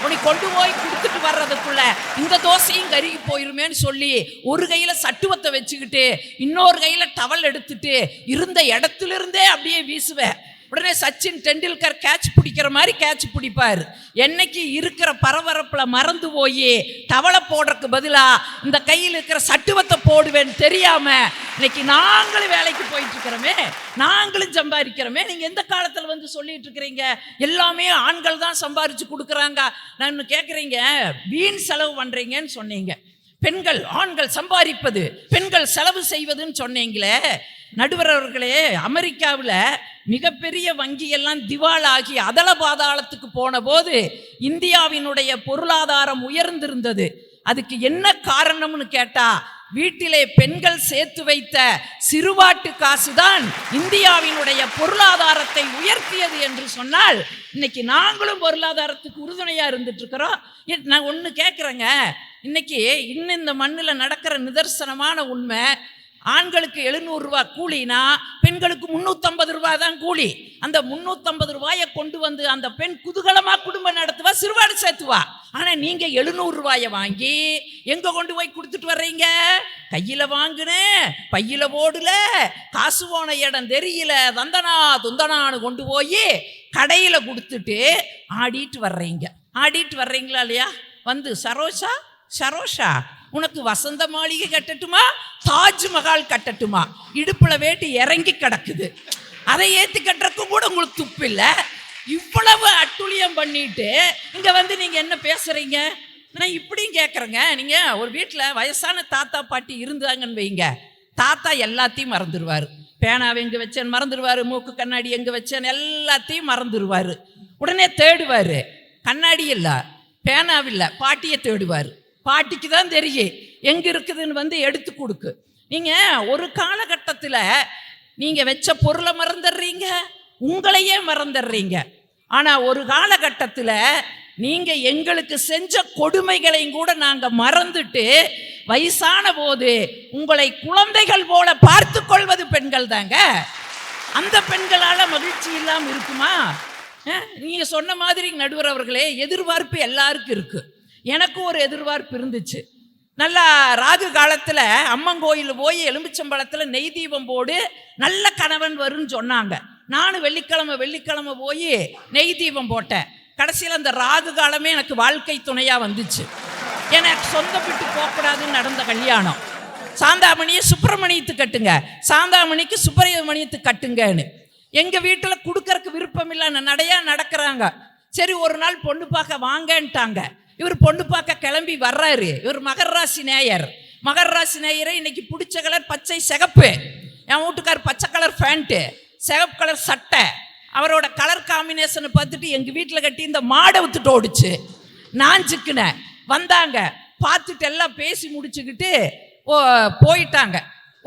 உனக்கு கொண்டு போய் கொடுத்துட்டு வர்றதுக்குள்ள இந்த தோசையும் கருகி போயிருமேன்னு சொல்லி ஒரு கையில சட்டுவத்தை வச்சுக்கிட்டு இன்னொரு கையில டவல் எடுத்துட்டு இருந்த இடத்துல இருந்தே அப்படியே வீசுவேன். உடனே சச்சின் டெண்டுல்கர் கேட்ச் பிடிக்கிற மாதிரி கேட்ச் பிடிப்பார். என்னைக்கு இருக்கிற பரபரப்புல மறந்து போய் டவலை போடுறதுக்கு பதிலா இந்த கையில் இருக்கிற சட்டுவத்தை போடுவேன்னு தெரியாம இன்னைக்கு நாங்களும் வேலைக்கு போயிட்டு இருக்கிறோமே, நாங்களும் சம்பாதிக்கிறோமே. நீங்க எந்த காலத்துல வந்து சொல்லிட்டு இருக்கிறீங்க எல்லாமே ஆண்கள் தான் சம்பாதிச்சு கொடுக்குறாங்க. நான் கேட்குறீங்க, வீண் செலவு பண்றீங்கன்னு சொன்னீங்க. பெண்கள் ஆண்கள் சம்பாதிப்பது, பெண்கள் செலவு செய்வதுன்னு சொன்னீங்களே நடுவர் அவர்களே. அமெரிக்காவில் மிகப்பெரிய வங்கியெல்லாம் திவாலாகி அதல பாதாளத்துக்கு போன போது இந்தியாவினுடைய பொருளாதாரம் உயர்ந்திருந்தது. அதுக்கு என்ன காரணம்னு கேட்டா, வீட்டிலே பெண்கள் சேர்த்து வைத்த சிறுவாட்டு காசுதான் இந்தியாவினுடைய பொருளாதாரத்தை உயர்த்தியது என்று சொன்னால், இன்னைக்கு நாங்களும் பொருளாதாரத்துக்கு உறுதுணையா இருந்துட்டு இருக்கிறோம். நான் ஒன்று கேட்குறேங்க, இன்னைக்கு இன்னும் இந்த மண்ணில் நடக்கிற நிதர்சனமான உண்மை, ஆண்களுக்கு 700 ரூபாய் கூலினா பெண்களுக்கு 350 ரூபாய் தான் கூலி. அந்த 350 ரூபாயை கொண்டு வந்து அந்த பெண் குதூகலமா குடும்பம் நடத்துவா, சிறுவாடு சேர்த்துவா. ஆனா நீங்க 700 ரூபாயை வாங்கி எங்க கொண்டு போய் கொடுத்துட்டு வர்றீங்க? கையில வாங்குனேன், பையில போடல, காசு போன இடம் தெரியல, தந்தனா துந்தனான்னு கொண்டு போய் கடையில கொடுத்துட்டு ஆடிட்டு வர்றீங்களா இல்லையா? வந்து சரோஷா சரோஷா, உனக்கு வசந்த மாளிகை கட்டட்டுமா, தாஜ்மஹால் கட்டட்டுமா? இடுப்புல வேட்டு இறங்கி கிடக்குது, அதை ஏத்து கட்டுறதுக்கும் கூட உங்களுக்கு துப்பு இல்லை. இவ்வளவு அட்டுழியம் பண்ணிட்டு இங்க வந்து நீங்க என்ன பேசுறீங்க? நான் இப்படியும் கேட்குறேங்க, நீங்க ஒரு வீட்டில் வயசான தாத்தா பாட்டி இருந்தாங்கன்னு வைங்க, தாத்தா எல்லாத்தையும் மறந்துடுவார். பேனாவை எங்கே வச்சேன்னு மறந்துடுவார், மூக்கு கண்ணாடி எங்கே வச்சேன்னு எல்லாத்தையும் மறந்துடுவார். உடனே தேடுவார், கண்ணாடி இல்லை, பேனாவில்லை, பாட்டியை தேடுவார். பாட்டிக்கு தான் தெரியும் எங்கே இருக்குதுன்னு வந்து எடுத்து கொடுக்கு. நீங்கள் ஒரு காலகட்டத்தில் நீங்கள் வச்ச பொருளை மறந்துடுறீங்க, உங்களையே மறந்துடுறீங்க. ஆனால் ஒரு காலகட்டத்தில் நீங்கள் எங்களுக்கு செஞ்ச கொடுமைகளையும் கூட நாங்கள் மறந்துட்டு வயசான போது உங்களை குழந்தைகள் போல பார்த்து கொள்வது பெண்கள் தாங்க. அந்த பெண்களால் மகிழ்ச்சி இல்லாமல் இருக்குமா? நீங்கள் சொன்ன மாதிரி நடுவர் அவர்களே, எதிர்பார்ப்பு எல்லாருக்கும் இருக்குது. எனக்கும் ஒரு எதிர்பார்ப்பு இருந்துச்சு. நல்லா ராகு காலத்தில் அம்மன் கோயில் போய் எலும்பிச்சம்பழத்தில் நெய் தீபம் போடு, நல்ல கணவன் வரும்னு சொன்னாங்க. நானும் வெள்ளிக்கிழமை போய் நெய் தீபம் போட்டேன். கடைசியில் அந்த ராகு காலமே எனக்கு வாழ்க்கை துணையாக வந்துச்சு. எனக்கு சொந்த விட்டு போகக்கூடாதுன்னு நடந்த கல்யாணம். சாந்தாமணியை சுப்பிரமணியத்துக்கு கட்டுங்க, சாந்தாமணிக்கு சுப்பிரமணியத்துக்கு கட்டுங்கன்னு எங்கள் வீட்டில் கொடுக்கறக்கு விருப்பம் இல்லை, நடையா நடக்கிறாங்க. சரி, ஒரு நாள் பொண்ணு பார்க்க வாங்கன்ட்டாங்க. இவர் பொண்ணு பார்க்க கிளம்பி வர்றாரு. இவர் மகர ராசி நேயரை இன்னைக்கு பிடிச்ச கலர் பச்சை சிகப்பு. என் வீட்டுக்கார் பச்சை கலர் பேண்ட்டு, சிகப்பு கலர் சட்டை. அவரோட கலர் காம்பினேஷனை பார்த்துட்டு எங்கள் வீட்டில் கட்டி இந்த மாடை வித்துட்டு ஓடிச்சு. நான் சிக்கினேன். வந்தாங்க, பார்த்துட்டு எல்லாம் பேசி முடிச்சுக்கிட்டு போயிட்டாங்க.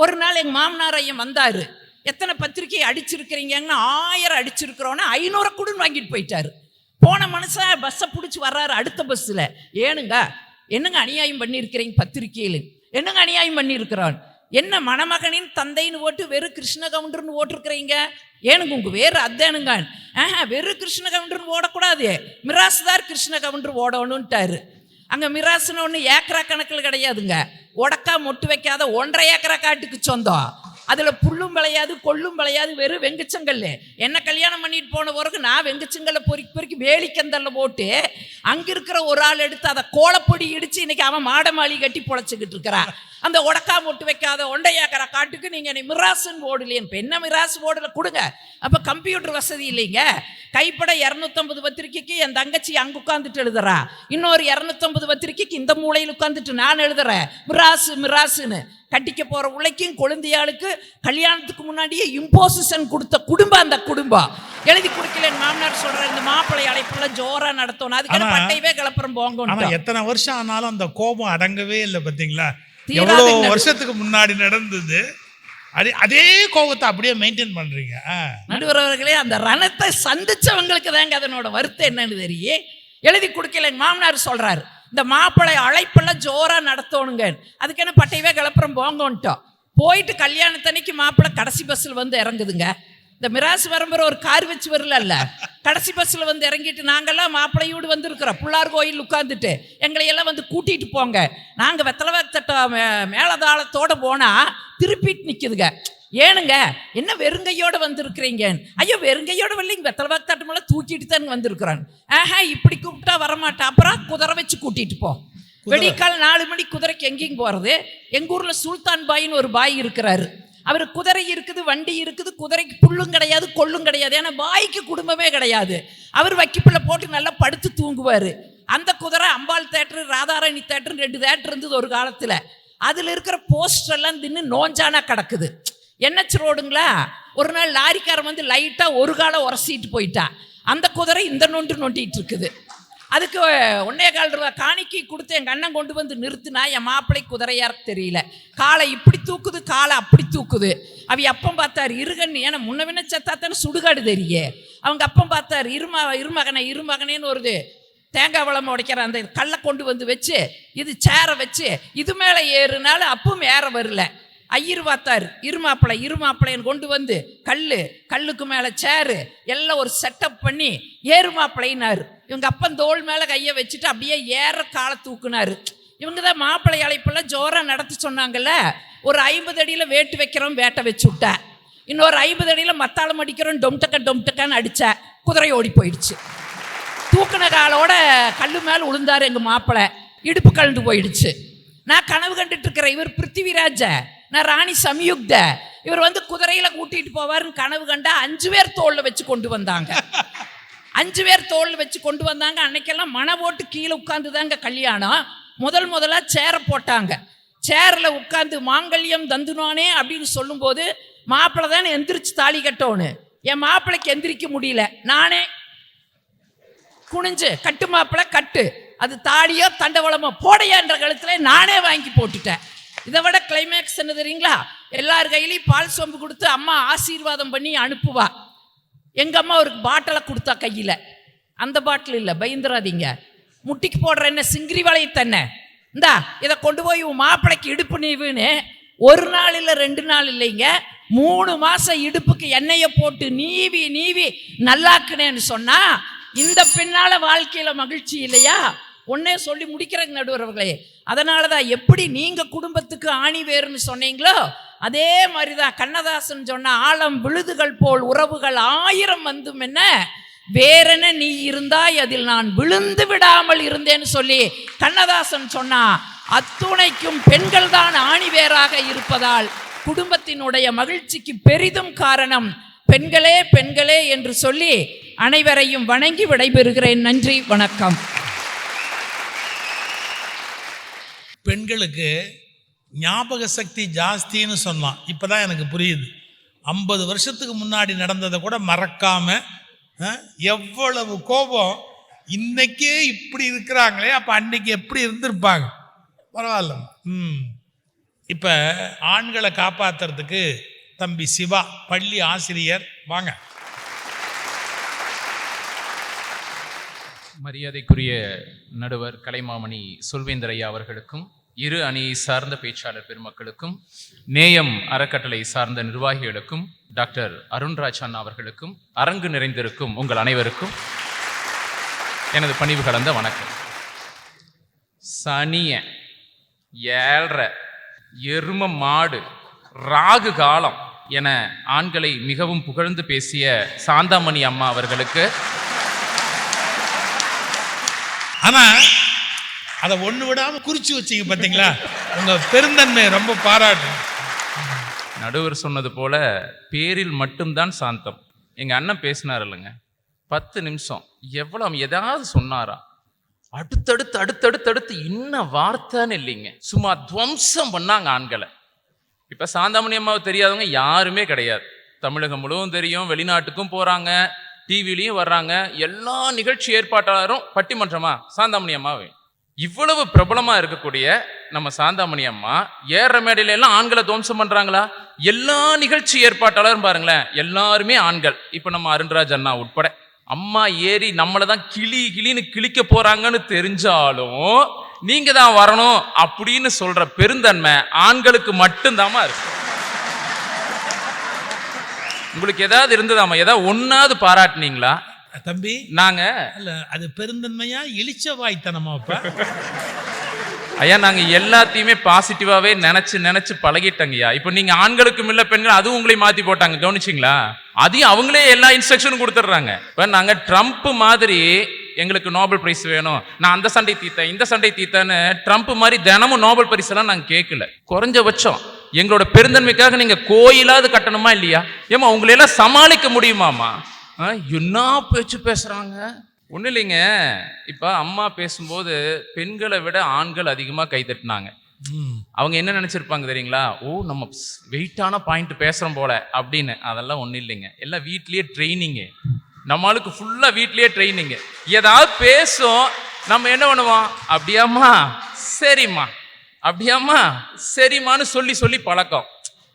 ஒரு நாள் எங்கள் மாமனார் ஐயன் வந்தார். எத்தனை பத்திரிக்கை அடிச்சிருக்கிறீங்கன்னா 1000 அடிச்சிருக்கிறோன்னா 500 கூட வாங்கிட்டு போயிட்டாரு. போன மனுஷன் பஸ்ஸை பிடிச்சி வர்றாரு. அடுத்த பஸ்ஸில் என்னங்க அநியாயம் பண்ணியிருக்கிறீங்க, பத்திரிக்கையில் என்னங்க அநியாயம் பண்ணியிருக்கிறான், என்ன மணமகனின் தந்தைன்னு ஓட்டு வெறும் கிருஷ்ண கவுண்டர்னு ஓட்டிருக்கிறீங்க, ஏனுங்க உங்க வேறு அத்தேனுங்க? வெறும் கிருஷ்ண கவுண்டர்னு ஓடக்கூடாது, மிராசுதார் கிருஷ்ண கவுண்டர் ஓடணுன்ட்டாரு. அங்கே மிராசுன்னு ஒன்று ஏக்கரா கணக்கில் கிடையாதுங்க, உடக்கா மொட்டு வைக்காத 1.5 ஏக்கரா காட்டுக்கு சொந்தம். அதில் புல்லும் விளையாது கொள்ளும் விளையாது, வெறும் வெங்குச்சங்கல். என்ன கல்யாணம் பண்ணிட்டு போன பிறகு நான் வெங்குச்சங்கல்ல பொறுக்கி வேலிக்கந்தல்ல போட்டு அங்கே இருக்கிற ஒரு ஆள் எடுத்து அதை கோலப்பொடி இடித்து இன்னைக்கு அவன் மாட மாளி கட்டி பொழைச்சிக்கிட்டு இருக்கிறான். அந்த உடக்கா மொட்டு வைக்காத 1.5 ஏக்கரா காட்டுக்கு நீங்கள் என்னை மிராசுன்னு போடலையேன்னு. இப்போ என்ன மிராசு போடல கொடுங்க. அப்போ கம்ப்யூட்டர் வசதி இல்லைங்க. கைப்பட 250 பத்திரிக்கைக்கு என் தங்கச்சி அங்கே உட்காந்துட்டு எழுதுறா, இன்னொரு 250 பத்திரிக்கைக்கு இந்த மூலையில் உட்காந்துட்டு நான் எழுதுறேன் மிராசுன்னு. கட்டிக்க போற உழைக்கும் கொழுந்தியாளுக்கு கல்யாணத்துக்கு முன்னாடியே இம்போசிஷன் கொடுத்த குடும்பம் அந்த குடும்பம். எழுதி கொடுக்கல மாமனார் சொல்ற இந்த மாப்பிள்ளை அழைப்புலாம் ஜோரா நடத்தணும், அதுக்கு பட்டையவே கிளப்புறம் போங்க. எத்தனை வருஷம் ஆனாலும் அந்த கோபம் அடங்கவே இல்லை. பார்த்தீங்களா, எவ்வளவு வருஷத்துக்கு முன்னாடி நடந்தது, அதே கோபத்தை அப்படியே மெயின்டைன் பண்றீங்க. நடுவர்களே, அந்த ரணத்தை சந்திச்சவங்களுக்கு தாங்க அதனோட வருத்தம் என்னன்னு தெரியும். எழுதி கொடுக்கல மாமனார் சொல்றாரு இந்த மாப்பிள்ளை அழைப்பெல்லாம் ஜோரா நடத்தணுங்க, அதுக்கு என்ன பட்டையவே கிளப்புறம் போங்கன்ட்டோம். போயிட்டு கல்யாணத்தன்னைக்கு மாப்பிள்ளை கடைசி பஸ்ஸில் வந்து இறங்குதுங்க. இந்த மிராசு வரம்புற ஒரு கார் வச்சு வரல, கடைசி பஸ்ஸில் வந்து இறங்கிட்டு நாங்கள்லாம் மாப்பிள்ளையோடு வந்துருக்குறோம். பிள்ளார் கோயில் உட்காந்துட்டு எங்களையெல்லாம் வந்து கூட்டிகிட்டு போங்க. நாங்கள் வெத்தலை மேலதாளத்தோடு போனால் திருப்பிட்டு நிற்குதுங்க. ஏனுங்க என்ன வெறுங்கையோடு வந்திருக்கிறீங்க? ஐயோ வெறுங்கையோடு வரலைங்க, வெத்தலை வாக்குத்தாட்டமெல்லாம் தூக்கிட்டு தான் வந்திருக்கிறான். இப்படி கூப்பிட்டா வரமாட்டேன், அப்புறம் குதிரை வச்சு கூட்டிகிட்டு போ. வெடிக்கால் 4 மணி குதிரைக்கு எங்கேயும் போகிறது. எங்கள் ஊரில் சுல்தான் பாயின்னு ஒரு பாய் இருக்கிறாரு. அவர் குதிரை இருக்குது, வண்டி இருக்குது, குதிரைக்கு புல்லும் கிடையாது கொள்ளும் கிடையாது. ஏன்னா பாய்க்கு குடும்பமே கிடையாது. அவர் வக்கிப்பிள்ளை போட்டு நல்லா படுத்து தூங்குவார். அந்த குதிரை அம்பாள் தேட்டரு, ராதாராணி தேட்டரு 2 தேட்டர் இருந்தது ஒரு காலத்தில். அதில் இருக்கிற போஸ்டர்லாம் தின்னு நோஞ்சானா கிடக்குது. என்ஹெச் ரோடுங்களா, ஒரு நாள் லாரிக்காரன் வந்து லைட்டாக ஒரு காலை உரசிட்டு போயிட்டான். அந்த குதிரை இந்த நொண்டிட்டு இருக்குது. அதுக்கு 1.25 ரூபா காணிக்கை கொடுத்து எங்கள் அண்ணன் கொண்டு வந்து நிறுத்தினா என் மாப்பிள்ளை குதிரையார் தெரியல. காலை இப்படி தூக்குது, காலை அப்படி தூக்குது. அவ அப்பம் பார்த்தார் இருகன்னு, ஏன்னா முன்ன வின செத்தாத்தானே சுடுகாடு தெரிய. அவங்க அப்பம் பார்த்தார் இருமகனேன்னு வருது. தேங்காய் வளம் உடைக்கிற அந்த கல்லை கொண்டு வந்து வச்சு இது சேரை வச்சு இது மேலே ஏறுனாலும் அப்பவும் ஏற வரல. ஐயர் பார்த்தார் இருமாப்பிள்ளைன்னு கொண்டு வந்து கல்லுக்கு மேலே சேரு எல்லாம் ஒரு செட்டப் பண்ணி ஏறுமாப்பிள்ளைனாரு. இவங்க அப்பன் தோள் மேலே கையை வச்சுட்டு அப்படியே ஏற காலை தூக்குனாரு. இவங்க தான் மாப்பிள்ளை அழைப்பெல்லாம் ஜோராக நடத்தி சொன்னாங்கல்ல. ஒரு 50 அடியில் வேட்டு வைக்கிறோம், வேட்டை வச்சு விட்டேன். இன்னொரு 50 அடியில் மத்தாளம் அடிக்கிறோம், டொம்டக்கான்னு அடித்த குதிரை ஓடி போயிடுச்சு. தூக்குன காலோட கல்லு மேலே விழுந்தார் எங்கள் மாப்பிள்ளை, இடுப்பு கலந்து போயிடுச்சு. நான் கனவு கண்டுட்டு இருக்கிறேன், இவர் பிருத்திவிராஜ, நான் ராணி சம்யுக்த. இவர் வந்து குதிரையில கூட்டிட்டு போவாருன்னு கனவு கண்டா 5 பேர் தோல்ல வச்சு கொண்டு வந்தாங்க. 5 பேர் தோல்ல வச்சு கொண்டு வந்தாங்க. அன்னைக்கெல்லாம் மண போட்டு கீழே உட்காந்துதாங்க கல்யாணம். முதலா சேரை போட்டாங்க. சேர்ல உட்காந்து மாங்கல்யம் தந்துனானே அப்படின்னு சொல்லும்போது மாப்பிள்ளை தானே எந்திரிச்சு தாலி கட்டோன்னு. என் மாப்பிள்ளைக்கு எந்திரிக்க முடியல. நானே குனிஞ்சு கட்டு மாப்பிள்ளை கட்டு, அது தாலியோ தண்டவளமோ போடையான்ற கழுத்துல நானே வாங்கி போட்டுட்டேன். இதை விட கிளைமேக்ஸ் என்ன தெரியுங்களா? எல்லார் கையிலையும் பால் சோம்பு கொடுத்து அம்மா ஆசீர்வாதம் பண்ணி அனுப்புவா. எங்க அம்மா ஒரு பாட்டிலை கொடுத்தா கையில. அந்த பாட்டில் இல்லை, பயந்துராதீங்க. முட்டிக்கு போடுற என்ன சிங்கிரி வளையத்தண்ணே, இந்தா இதை கொண்டு போய் உன் மாப்பிள்ளைக்கு இடுப்பு நீவுன்னு 1 நாள் இல்லை 2 நாள் இல்லைங்க, 3 மாசம் இடுப்புக்கு எண்ணெயை போட்டு நீவி நல்லாக்குனேன்னு சொன்னா இந்த பின்னால வாழ்க்கையில மகிழ்ச்சி இல்லையா? ஒன்னே சொல்லி முடிக்கிறேங்க நடுவர்களே. அதனாலதான் எப்படி நீங்க குடும்பத்துக்கு ஆணி வேறுன்னு சொன்னீங்களோ அதே மாதிரிதான் கண்ணதாசன் சொன்ன ஆழம் விழுதுகள் போல் உறவுகள் 1000 வந்தும் என்ன வேறென நீ இருந்தாய் அதில் நான் விழுந்து விடாமல் இருந்தேன்னு சொல்லி கண்ணதாசன் சொன்னா. அத்துணைக்கும் பெண்கள் தான் ஆணி வேறாக இருப்பதால் குடும்பத்தினுடைய மகிழ்ச்சிக்கு பெரிதும் காரணம் பெண்களே என்று சொல்லி அனைவரையும் வணங்கி விடைபெறுகிறேன். நன்றி, வணக்கம். பெண்களுக்கு ஞாபக சக்தி ஜாஸ்தின்னு சொன்னான். இப்போதான் எனக்கு புரியுது. 50 வருஷத்துக்கு முன்னாடி நடந்ததை கூட மறக்காம எவ்வளவு கோபம். இன்னைக்கே இப்படி இருக்கிறாங்களே, அப்போ அன்னைக்கு எப்படி இருந்திருப்பாங்க? பரவாயில்ல. இப்போ ஆண்களை காப்பாற்றுறதுக்கு தம்பி சிவா பள்ளி ஆசிரியர் வாங்க. மரியாதைக்குரிய நடுவர் கலைமாமணி சொல்வேந்தர் ஐயா அவர்களுக்கும், இரு அணியை சார்ந்த பேச்சாளர் பெருமக்களுக்கும், நேயம் அறக்கட்டளை சார்ந்த நிர்வாகிகளுக்கும், டாக்டர் அருண்ராஜ் அண்ணா அவர்களுக்கும், அரங்கு நிறைந்திருக்கும் உங்கள் அனைவருக்கும் எனது பணிவு கலந்த வணக்கம். சனிய 7:30 எரும மாடு ராகு காலம் என ஆண்களை மிகவும் புகழ்ந்து பேசிய சாந்தாமணி அம்மா அவர்களுக்கு, ஆனா அதை ஒண்ணு விடாம குறிச்சு வச்சீங்க பாத்தீங்களா? உங்க பெருந்தன்மை ரொம்ப பாராட்டு. நடுவர் சொன்னது போல பேரில் மட்டும்தான் சாந்தம். எங்க அண்ணன் பேசினார் இல்லைங்க, 10 நிமிஷம் எவ்வளவு ஏதாவது சொன்னாரா? அடுத்தடுத்து இன்ன வார்த்தைன்னு இல்லைங்க, சும்மா துவம்சம் பண்ணாங்க ஆண்களை. இப்ப சாந்தாமணி அம்மாவை தெரியாதவங்க யாருமே கிடையாது. தமிழகம் முழுவதும் தெரியும், வெளிநாட்டுக்கும் போறாங்க, டிவிலையும் வர்றாங்க. எல்லா நிகழ்ச்சி ஏற்பாட்டாளரும் பட்டிமன்றமா சாந்தாமணி அம்மாவே. இவ்வளவு பிரபலமா இருக்கக்கூடிய நம்ம சாந்தாமணி அம்மா ஏற மேடையில எல்லாம் ஆண்களை துவம்சம் பண்றாங்களா? எல்லா நிகழ்ச்சி ஏற்பாட்டாளரும் பாருங்களேன், எல்லாருமே ஆண்கள். இப்ப நம்ம அருண்ராஜ் அண்ணா உட்பட அம்மா ஏறி நம்மளை தான் கிளின்னு கிழிக்க போறாங்கன்னு தெரிஞ்சாலும் நீங்க தான் வரணும் அப்படின்னு சொல்ற பெருந்தன்மை ஆண்களுக்கு மட்டும்தாமா இருக்கு. உங்களுக்கு ஏதாவது இருந்ததாமா? ஏதாவது ஒன்னாவது பாராட்டினீங்களா? தம்பி நாங்க இல்ல அது பெருந்தன்மையா இழிச்ச வாய்த்தனமா? ஐயா நாங்க எல்லாத்தையுமே பாசிட்டிவாவே நினைச்சு பழகிட்டங்கய்யா. இப்ப நீங்க ஆண்களுக்கும் இல்ல பெண்கள் அதுவும் உங்களை மாத்தி போட்டாங்க, கவனிச்சிங்களா? அதையும் அவங்களே எல்லா இன்ஸ்ட்ரக்ஷனும் கொடுத்துட்றாங்க. இப்ப நாங்க ட்ரம்ப் மாதிரி எங்களுக்கு நோபல் பிரைஸ் வேணும், நான் அந்த சண்டை தீத்தேன் இந்த சண்டை தீத்தேன்னு ட்ரம்ப் மாதிரி தினமும் நோபல் பரிசு எல்லாம் நாங்க கேட்கல. குறைஞ்சபட்சம் எங்களோட பெருந்தன்மைக்காக நீங்க கோயிலாவது கட்டணுமா இல்லையா? ஏமா உங்களையெல்லாம் சமாளிக்க முடியுமாமா? என்ன பேச்சு பேசுறாங்க? ஒன்றும் இல்லைங்க. இப்போ அம்மா பேசும்போது பெண்களை விட ஆண்கள் அதிகமாக கை தட்டினாங்க. அவங்க என்ன நினச்சிருப்பாங்க தெரியுங்களா? ஓ நம்ம வெயிட்டான பாயிண்ட் பேசுகிறோம் போல அப்படின்னு. அதெல்லாம் ஒன்றும் இல்லைங்க, எல்லாம் வீட்லேயே ட்ரைனிங்கு. நம்மளுக்கு ஃபுல்லா வீட்லயே ட்ரைனிங். ஏதாவது பேசும், நம்ம என்ன பண்ணுவோம், அப்படியாம்மா சரிம்மா, அப்படியாம்மா சரிம்மான்னு சொல்லி சொல்லி பழக்கம்.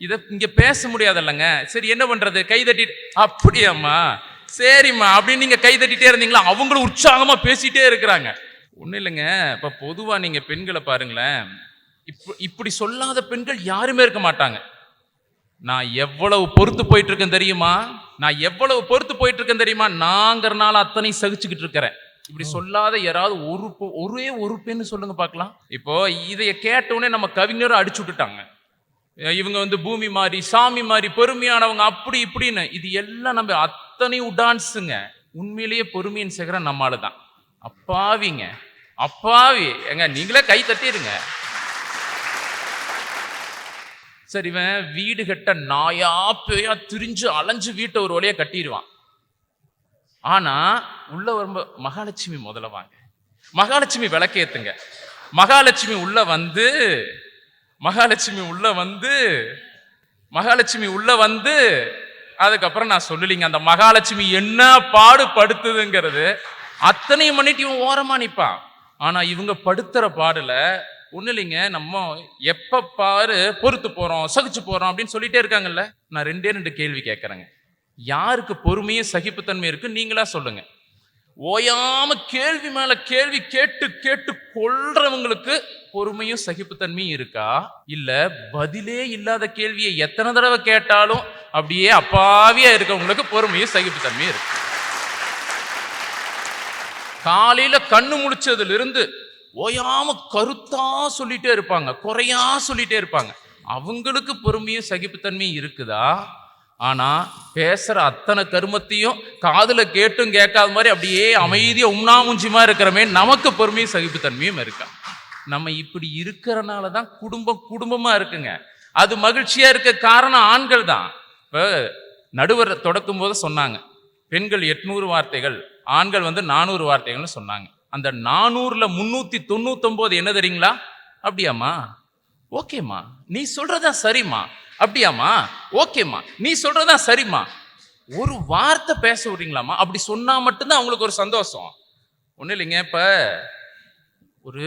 இதை இங்க பேச முடியாதல்லங்க. சரி என்ன பண்றது, கை தட்டிட்டு அப்படியாம்மா சரிம்மா அப்படின்னு நீங்க கை தட்டிட்டே இருந்தீங்களா, அவங்களும் உற்சாகமா பேசிட்டே இருக்கிறாங்க. ஒன்றும் இல்லைங்க. இப்போ பொதுவாக நீங்கள் பெண்களை பாருங்களேன், இப்படி சொல்லாத பெண்கள் யாருமே இருக்க மாட்டாங்க. நான் எவ்வளவு பொறுத்து போயிட்டு இருக்கேன் தெரியுமா, நான் எவ்வளவு பொறுத்து போயிட்டு இருக்கேன் தெரியுமா, நாங்கிறனால அத்தனை சகிச்சுக்கிட்டு இருக்கிறேன். இப்படி சொல்லாத யாராவது ஒரே ஒரு பெண்ணு சொல்லுங்க பார்க்கலாம். இப்போ இதைய கேட்டவுடனே நம்ம கவிஞரும் அடிச்சு விட்டுட்டாங்க. இவங்க பூமி மாதிரி சாமி மாதிரி பெருமையானவங்க அப்படி இப்படின்னு. இது எல்லாம் நம்ம அத்தனை உடான்ஸுங்க. உண்மையிலேயே பொறுமையின் சேகரம் நம்மால தான். அப்பாவிங்க, அப்பாவி எங்க, நீங்களே கை தட்டிடுங்க. சரி, இவன் வீடு கட்ட நாயா பேயா திரிஞ்சு அலைஞ்சு வீட்டை ஒரு வழியா கட்டிடுவான். ஆனா உள்ள வரும்ப மகாலட்சுமி முதல்ல வாங்க, மகாலட்சுமி விளக்கேத்துங்க. மகாலட்சுமி உள்ள வந்து அதுக்கப்புறம் நான் சொல்லலிங்க அந்த மகாலட்சுமி என்ன பாடுபடுத்துதுங்கிறது. அத்தனையும் பண்ணிட்டு இவன் ஓரமா நிற்பான். ஆனா இவங்க படுத்துற பாடுல ஒண்ணு இல்லைங்க. நம்ம எப்ப பாரு பொறுத்து போறோம் சகிச்சு போறோம் அப்படின்னு சொல்லிட்டே இருக்காங்கல்ல. நான் ரெண்டு கேள்வி கேட்கறேங்க. யாருக்கு பொறுமையும் சகிப்புத்தன்மை இருக்கு நீங்களா சொல்லுங்க. ஓயாம கேள்வி மேல கேள்வி கேட்டு கேட்டு கொள்றவங்களுக்கு பொறுமையும் சகிப்புத்தன்மையும் இருக்கா, இல்ல பதிலே இல்லாத கேள்வியை எத்தனை தடவை கேட்டாலும் அப்படியே அப்பாவியா இருக்கவங்களுக்கு பொறுமையும் சகிப்புத்தன்மையும் இருக்கு? காலையில கண்ணு முழிச்சதுல இருந்து ஓயாம கருத்தா சொல்லிட்டே இருப்பாங்க, குறையா சொல்லிட்டே இருப்பாங்க. அவங்களுக்கு பொறுமையும் சகிப்புத்தன்மையும் இருக்குதா? ஆனா பேசுற அத்தனை கருமத்தையும் காதுல கேட்டும் கேட்காத மாதிரி அப்படியே அமைதியா உண்ணாமுஞ்சிமா இருக்கிறமே நமக்கு பொறுமையும் சகிப்புத்தன்மையும் இருக்கா? நம்ம இப்படி இருக்கிறனாலதான் குடும்பமா இருக்குங்க. அது மகிழ்ச்சியா இருக்க காரணம் ஆண்கள் தான். இப்ப நடுவர் தொடக்கும் போது சொன்னாங்க, பெண்கள் 800 வார்த்தைகள், ஆண்கள் 400 வார்த்தைகள்னு சொன்னாங்க. அந்த 400ல 399 என்ன தெரியுங்களா? அப்படியாம்மா, ஓகேம்மா நீ சொல்றதா சரிம்மா, அப்படியாம்மா ஓகேம்மா நீ சொல்றதா சரிம்மா. ஒரு வார்த்தை பேச விடுறீங்களாம்மா, அப்படி சொன்னா மட்டும்தான் அவங்களுக்கு ஒரு சந்தோஷம். ஒன்றும் இல்லைங்க. இப்ப ஒரு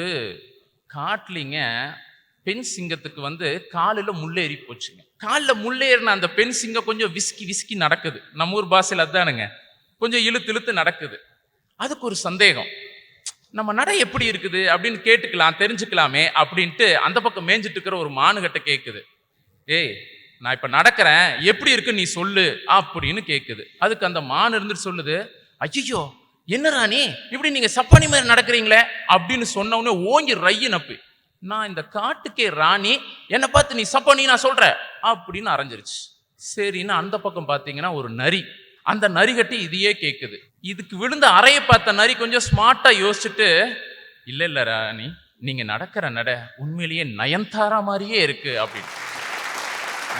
காட்டுலிங்க பெண் சிங்கத்துக்கு காலில் முள்ளேறி போச்சுங்க. காலில் முள்ளேறின அந்த பெண் சிங்கம் கொஞ்சம் விஸ்கி நடக்குது. நம்ம ஊர் பாஷையில் அதானுங்க, கொஞ்சம் இழுத்து நடக்குது. அதுக்கு ஒரு சந்தேகம், நம்ம நடை எப்படி இருக்குது அப்படின்னு கேட்டுக்கலாம், தெரிஞ்சுக்கலாமே அப்படின்ட்டு அந்த பக்கம் மேய்ஞ்சிட்டு இருக்கிற ஒரு மானுகிட்ட கேட்குது. ஏய் நான் இப்ப நடக்கிறேன், எப்படி இருக்கு நீ சொல்லு அப்படின்னு கேட்குது. அதுக்கு அந்த மான் இருந்துட்டு சொல்லுது, ஐயோ என்ன ராணி இப்படி நீங்க சப்பானி மாதிரி நடக்கிறீங்களே அப்படின்னு சொன்ன உடனே ஓங்கி ரைய நப்பி, நான் இந்த காட்டுக்கே ராணி, என்னை பார்த்து நீ சப்பானி நான் சொல்ற அப்படின்னு அரைஞ்சிருச்சு. சரின்னு அந்த பக்கம் பார்த்தீங்கன்னா ஒரு நரி, அந்த நரிகட்டி இதையே கேட்குது. இதுக்கு விழுந்த அறையை பார்த்த நரி கொஞ்சம் ஸ்மார்ட்டா யோசிச்சுட்டு, இல்ல ராணி நீங்க நடக்கிற நட உண்மையிலேயே நயன்தாரா மாதிரியே இருக்கு அப்படின்னு.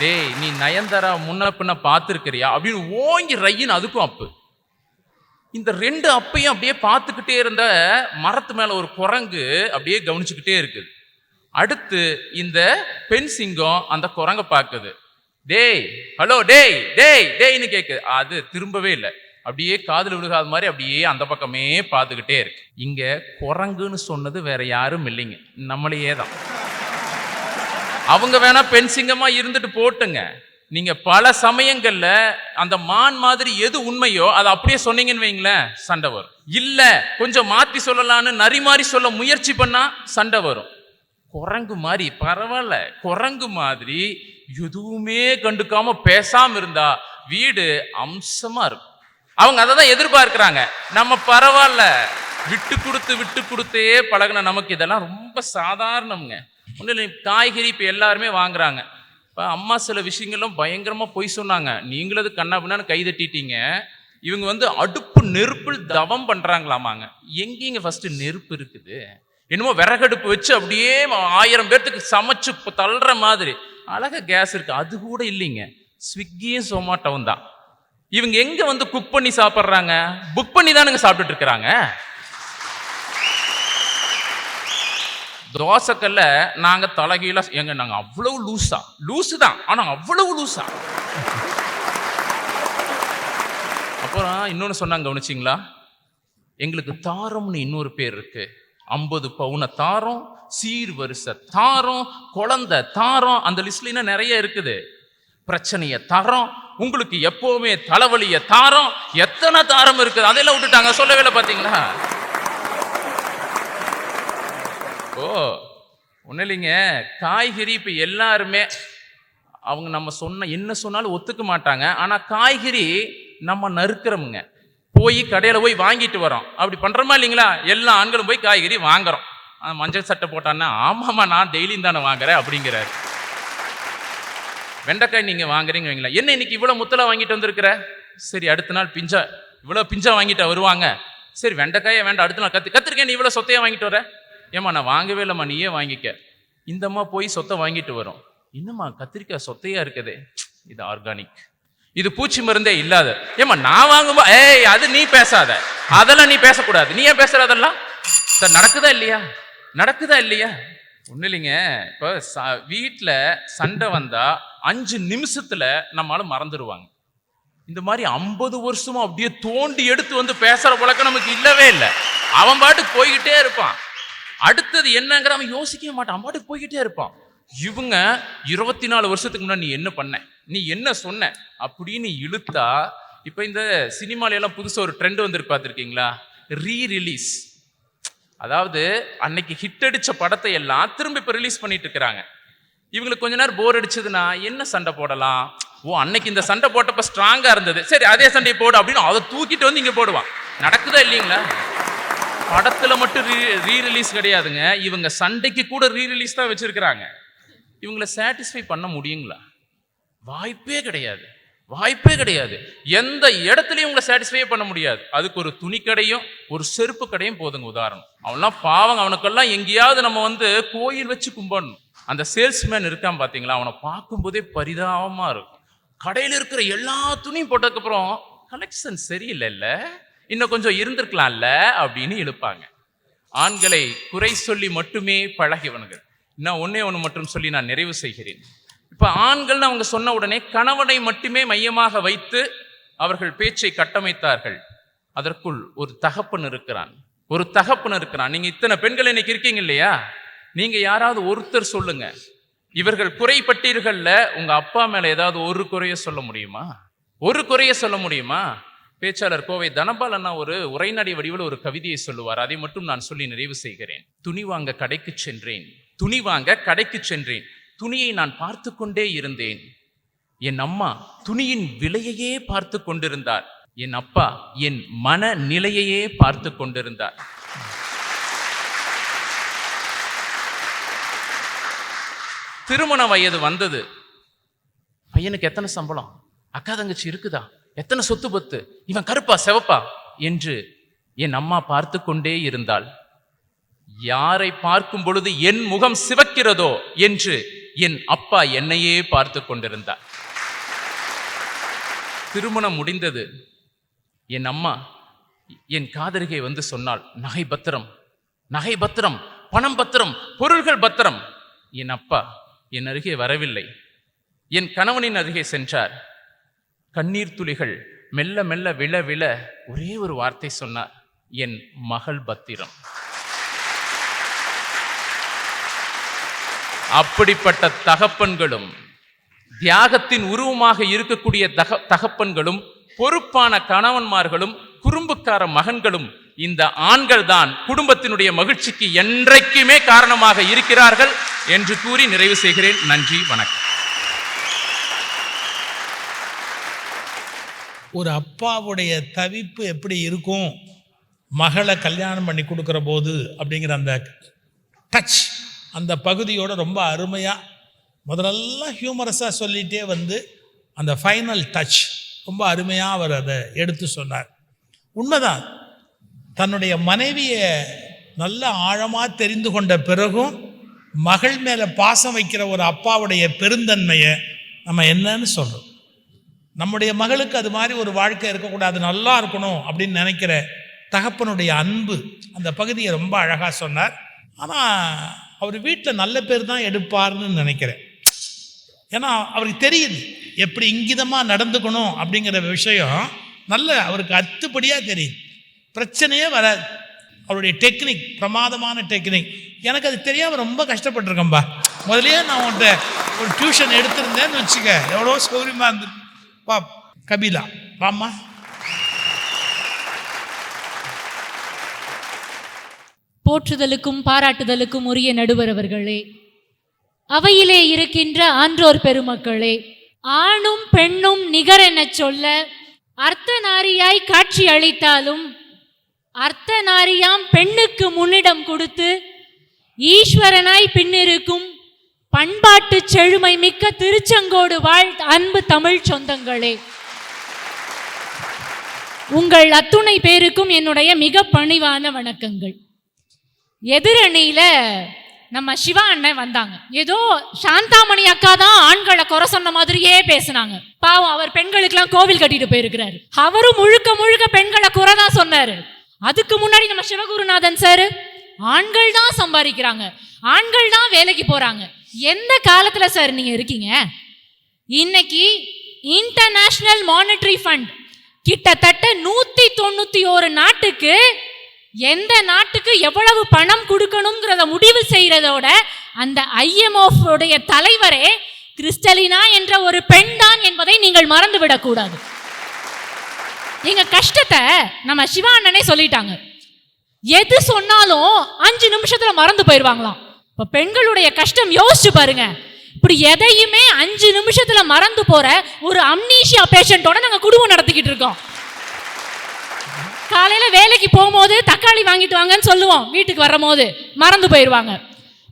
டேய் நீ நயன்தாரா முன்ன பின்ன பார்த்துருக்கிறியா அப்படின்னு ஓங்கி ரையின்னு அதுக்கும் அப்பு. இந்த 2 அப்பையும் அப்படியே பார்த்துக்கிட்டே இருந்த மரத்து மேல ஒரு குரங்கு அப்படியே கவனிச்சுக்கிட்டே இருக்குது. அடுத்து இந்த பெண் சிங்கம் அந்த குரங்க பார்க்குது. டேய் ஹலோ டேய் டேய் டேய்னு கேட்குது. அது திரும்பவே இல்லை, அப்படியே காதுல விழுகாத மாதிரி அப்படியே அந்த பக்கமே பார்த்துக்கிட்டே இருக்கு. இங்க குரங்குன்னு சொன்னது வேற யாரும் இல்லைங்க, நம்மளையே தான். அவங்க வேணா பெண் சிங்கமா இருந்துட்டு போட்டுங்க. நீங்க பல சமயங்கள்ல அந்த மான் மாதிரி எது உண்மையோ அதை அப்படியே சொன்னீங்கன்னு வைங்களேன், சண்டை வரும். இல்ல கொஞ்சம் மாத்தி சொல்லலான்னு நரி மாதிரி சொல்ல முயற்சி பண்ணா சண்டை வரும். குரங்கு மாதிரி பரவாயில்ல, குரங்கு மாதிரி எதுவுமே கண்டுக்காம பேசாம இருந்தா வீடு அம்சமா இருக்கும். அவங்க அதை தான் எதிர்பார்க்கிறாங்க. நம்ம பரவாயில்ல விட்டு கொடுத்தே பழகின நமக்கு இதெல்லாம் ரொம்ப சாதாரணம்ங்க. ஒன்றும் இல்லை, காய்கறி இப்போ எல்லாருமே வாங்குறாங்க. இப்போ அம்மா சில விஷயங்களும் பயங்கரமாக பொய் சொன்னாங்க, நீங்களது கண்ணா பின்னான்னு கை தட்டிட்டீங்க. இவங்க அடுப்பு நெருப்பில் தவம் பண்ணுறாங்களாமாங்க. எங்கேங்க ஃபஸ்ட்டு நெருப்பு இருக்குது? என்னமோ விறகடுப்பு வச்சு அப்படியே 1000 பேர்த்துக்கு சமைச்சு தள்ளுற மாதிரி அழகா கேஸ் இருக்கு, அது கூட இல்லைங்க. ஸ்விக்கியும் சொமாட்டோவும் தான். இவங்க எங்க குக் பண்ணி சாப்பிட்றாங்க? புக் பண்ணி தானுங்க சாப்பிட்டுட்டு இருக்கிறாங்க. தோசைக்கல்ல நாங்க தலைகீழ நாங்க அவ்வளவு லூஸு தான், ஆனா அவ்வளவு லூஸா அப்புறம் இன்னொன்று சொன்னாங்க, கவனிச்சிங்களா? எங்களுக்கு தாரம்னு இன்னொரு பேர் இருக்கு. 50 பவுன தாரம், சீர் வரிசை தாரம், குழந்தை தாரம், அந்த லிஸ்ட்ல இன்னும் நிறைய இருக்குது. பிரச்சனைய தாரம், உங்களுக்கு எப்பவுமே தலைவலிய தாரம், எத்தனை தாரம் இருக்குது, அதெல்லாம் விட்டுட்டாங்க, சொல்லவே இல்லை. பார்த்தீங்களா? ஓ ஒன்றும் இல்லைங்க. காய்கறி இப்போ எல்லாருமே அவங்க நம்ம என்ன சொன்னாலும் ஒத்துக்க மாட்டாங்க. ஆனால் காய்கறி நம்ம நறுக்கிறோமுங்க. போய் கடையில் போய் வாங்கிட்டு வரோம். அப்படி பண்ணுறோமா இல்லைங்களா? எல்லா ஆண்களும் போய் காய்கறி வாங்குறோம். மஞ்சள் சட்டை போட்டான்னா, ஆமாம்மா நான் டெய்லியும் தானே வாங்குறேன் அப்படிங்கிறாரு. வெண்டைக்காய் நீங்கள் வாங்குறீங்க வைங்களா, என்ன இன்னைக்கு இவ்வளோ முத்தலா வாங்கிட்டு வந்திருக்கிற? சரி, அடுத்த நாள் பிஞ்சா, இவ்வளோ பிஞ்சா வாங்கிட்டு வருவாங்க. சரி, வெண்டைக்காயை வேண்டாம், அடுத்த நாள் கத்திரிக்காய் நீ இவ்வளோ சொத்தையா வாங்கிட்டு வர? ஏம்மா நான் வாங்கவே இல்லைம்மா, நீயே வாங்கிக்க. இந்தம்மா போய் சொத்தை வாங்கிட்டு வரும். என்னம்மா கத்திரிக்காய் சொத்தையா இருக்குது, இது ஆர்கானிக், இது பூச்சி மருந்தே இல்லாத. ஏம்மா நான் வாங்கும்போது, ஏய் அது நீ பேசாத, அதெல்லாம் நீ பேசக்கூடாது, நீ ஏன் பேசுற? அதெல்லாம் சார் நடக்குதா இல்லையா? நடக்குதா இல்லையா? ஒன்றும் இல்லைங்க. இப்போ வீட்டில் சண்டை வந்தா 5 நிமிஷத்துல நம்மளால மறந்துடுவாங்க. இந்த மாதிரி 50 வருஷமா அப்படியே தோண்டி எடுத்து வந்து பேசுற பழக்கம் நமக்கு இல்லவே இல்லை. அவன் பாட்டுக்கு போய்கிட்டே இருப்பான். அடுத்தது என்னங்கிற அவன் யோசிக்கவே மாட்டான், அவன் பாட்டுக்கு போய்கிட்டே இருப்பான். இவங்க 24 வருஷத்துக்கு முன்னாடி நீ என்ன பண்ண, நீ என்ன சொன்ன அப்படின்னு இழுத்தா. இப்போ இந்த சினிமால எல்லாம் புதுசாக ஒரு ட்ரெண்ட் வந்துருக்கு, பார்த்துருக்கீங்களா? ரீரிலீஸ். அதாவது அன்னைக்கு ஹிட் அடிச்ச படத்தை எல்லாம் திரும்ப இப்போ ரிலீஸ் பண்ணிட்டு இருக்கிறாங்க. இவங்களுக்கு கொஞ்ச நேரம் போர் அடிச்சதுன்னா என்ன சண்டை போடலாம், ஓ அன்னைக்கு இந்த சண்டை போட்டப்ப ஸ்ட்ராங்கா இருந்தது, சரி அதே சண்டையை போடு அப்படின்னு அதை தூக்கிட்டு வந்து இங்க போடுவான். நடக்குதா இல்லைங்களா? படத்துல மட்டும் ரீரிலீஸ் கிடையாதுங்க, இவங்க சண்டைக்கு கூட ரீரிலீஸ் தான் வச்சிருக்கிறாங்க. இவங்களை சாட்டிஸ்ஃபை பண்ண முடியுங்களா? வாய்ப்பே கிடையாது, வாய்ப்பே கிடையாது. எந்த இடத்துலையும் உங்களை சாட்டிஸ்ஃபை பண்ண முடியாது. அதுக்கு ஒரு துணி கடையும் ஒரு செருப்பு கடையும் போதுங்க உதாரணம். அவன்லாம் பாவங்க, அவனுக்கெல்லாம் எங்கேயாவது நம்ம வந்து கோயில் வச்சு கும்பிடணும். அந்த சேல்ஸ்மேன் இருக்கான் பார்த்தீங்களா, அவனை பார்க்கும்போதே பரிதாபமா இருக்கும். கடையில் இருக்கிற எல்லா துணியும் போட்டதுக்கப்புறம் கலெக்ஷன் சரியில்லைல்ல, இன்னும் கொஞ்சம் இருந்திருக்கலாம்ல அப்படின்னு இழுப்பாங்க. ஆண்களை குறை சொல்லி மட்டுமே பழகியவனுங்கள். நான் ஒன்னே ஒன்று மட்டும் சொல்லி நான் நிறைவு செய்கிறேன். இப்போ ஆண்கள்னு அவங்க சொன்ன உடனே கணவனை மட்டுமே மையமாக வைத்து அவர்கள் பேச்சை கட்டமைத்தார்கள். அதற்குள் ஒரு தகப்பன் இருக்கிறான், ஒரு தகப்பன் இருக்கிறான். நீங்க இத்தனை பெண்கள் இன்னைக்கு இருக்கீங்க இல்லையா, நீங்க யாராவது ஒருத்தர் சொல்லுங்க, இவர்கள் குறைப்பட்டீர்கள்ல உங்க அப்பா மேல ஏதாவது ஒரு குறைய சொல்ல முடியுமா? ஒரு குறைய சொல்ல முடியுமா? பேச்சாளர் கோவை தனபால் அண்ணா ஒரு உரைநடை வடிவில் ஒரு கவிதையை சொல்லுவார். அதை மட்டும் நான் சொல்லி நிறைவு செய்கிறேன். துணி வாங்க கடைக்கு சென்றேன், துணி வாங்க கடைக்கு சென்றேன், துணியை நான் பார்த்து கொண்டே இருந்தேன். என் அம்மா துணியின் விலையையே பார்த்து கொண்டிருந்தார், என் அப்பா என் மன நிலையையே பார்த்து கொண்டிருந்தார். திருமண வயது வந்தது. பையனுக்கு எத்தனை சம்பளம், அக்கா தங்கச்சி இருக்குதா, எத்தனை சொத்து பத்து, இவன் கருப்பா செவப்பா என்று என் அம்மா பார்த்து கொண்டே இருந்தாள். யாரை பார்க்கும் பொழுது என் முகம் சிவக்கிறதோ என்று என் அப்பா என்னையே பார்த்து கொண்டிருந்தார். திருமணம் முடிந்தது. என் அம்மா என் காதலிகை வந்து சொன்னாள், நகை பத்திரம், நகை பத்திரம், பணம் பத்திரம், பொருள்கள் பத்திரம். என் அப்பா என் அருகே வரவில்லை, என் கணவனின் அருகே சென்றார். கண்ணீர் துளிகள் மெல்ல மெல்ல விழ விழ ஒரே ஒரு வார்த்தை சொன்னார், என் மகள் பத்திரம். அப்படிப்பட்ட தகப்பன்களும் தியாகத்தின் உருவமாக இருக்கக்கூடிய தகப்பன்களும் பொறுப்பான கணவன்மார்களும் குறும்புக்கார மகன்களும் இந்த ஆண்கள் தான் குடும்பத்தினுடைய மகிழ்ச்சிக்கு என்றைக்குமே காரணமாக இருக்கிறார்கள் என்று கூறி நிறைவு செய்கிறேன். நன்றி, வணக்கம். ஒரு அப்பாவுடைய தவிப்பு எப்படி இருக்கும் மகளை கல்யாணம் பண்ணி கொடுக்குற போது அப்படிங்கிற அந்த டச், அந்த பகுதியோட ரொம்ப அருமையாக முதலெல்லாம் ஹியூமரஸாக சொல்லிகிட்டே வந்து அந்த ஃபைனல் டச் ரொம்ப அருமையாக அவர் அதை எடுத்து சொன்னார். உண்மைதான், தன்னுடைய மனைவியை நல்ல ஆழமாக தெரிந்து கொண்ட பிறகும் மகள் மேலே பாசம் வைக்கிற ஒரு அப்பாவுடைய பெருந்தன்மையை நம்ம என்னன்னு சொல்கிறோம். நம்முடைய மகளுக்கு அது மாதிரி ஒரு வாழ்க்கை இருக்கக்கூடாது, நல்லா இருக்கணும் அப்படின்னு நினைக்கிற தகப்பனுடைய அன்பு, அந்த பகுதியை ரொம்ப அழகாக சொன்னார். ஆனால் அவர் வீட்டில் நல்ல பேர் தான் எடுப்பார்னு நினைக்கிறேன். ஏன்னா அவருக்கு தெரியுது எப்படி இங்கிதமாக நடந்துக்கணும் அப்படிங்கிற விஷயம் நல்ல அவருக்கு அத்துப்படியாக தெரியும், பிரச்சனையே வராது. அவருடைய டெக்னிக் பிரமாதமான டெக்னிக். எனக்கு அது தெரியாமல் ரொம்ப கஷ்டப்பட்டிருக்கேன்பா. முதலே நான் உன்கிட்ட ஒரு டியூஷன் எடுத்திருந்தேன்னு வச்சுக்க, எவ்வளோ சௌரியமாக இருந்தது. பா கபிலா வாம்மா. போற்றுதலுக்கும் பாராட்டுதலுக்கும் உரிய நடுவர் அவர்களே, அவையிலே இருக்கின்ற ஆன்றோர் பெருமக்களே, ஆணும் பெண்ணும் நிகர் எனச் சொல்ல அர்த்தநாரியாய் காட்சி அளித்தாலும் அர்த்தநாரியாம் பெண்ணுக்கு முன்னிடம் கொடுத்து ஈஸ்வரனாய் பின்னிருக்கும் பண்பாட்டு செழுமை மிக்க திருச்செங்கோடு வாழ் அன்பு தமிழ் சொந்தங்களே, உங்கள் அத்துணை பேருக்கும் என்னுடைய மிக பணிவான வணக்கங்கள். எதிரணியில நம்ம சிவா அண்ணன் வந்தாங்க. ஏதோ சாந்தாமணி அக்கா தான் ஆண்களை குறை சொன்ன மாதிரியே பேசினாங்க. பாவம், அவர் பெண்களுக்கெல்லாம் கோவில் கட்டிட்டு போயிருக்கிறாரு. அவரும் முழுக்க முழுக்க பெண்களை குறை தான் சொன்னாரு. அதுக்கு முன்னாடி நம்ம சிவகுருநாதன் சார் ஆண்கள் தான் சம்பாதிக்கிறாங்க, ஆண்கள் தான் வேலைக்கு போறாங்க. எந்த காலத்துல சார் நீங்க இருக்கீங்க? இன்னைக்கு இன்டர்நேஷனல் மானிட்டரி ஃபண்ட் கிட்டத்தட்ட 191 நாட்டுக்கு எந்த நாட்டுக்கு எவ்வளவு பணம் கொடுக்கணுங்கிறத முடிவு செய்யறதோட அந்த IMF உடைய தலைவரே கிறிஸ்டலினா என்ற ஒரு பெண் தான் என்பதை நீங்கள் மறந்துவிடக் கூடாது. எங்க கஷ்டத்தை நம்ம சிவா அண்ணனே சொல்லிட்டாங்க. எது சொன்னாலும் 5 நிமிஷத்துல மறந்து போயிடுவாங்களாம். இப்ப பெண்களுடைய கஷ்டம் யோசிச்சு பாருங்க. இப்படி எதையுமே 5 நிமிஷத்துல மறந்து போற ஒரு அம்னீஷியா பேஷண்டோட நாங்க குடும்பம் நடத்திக்கிட்டு இருக்கோம். காலையில வேலைக்கு போகும்போது தக்காளி வாங்கிட்டு வாங்கன்னு சொல்லுவோம், வீட்டுக்கு வரும்போது மறந்து போயிடுவாங்க.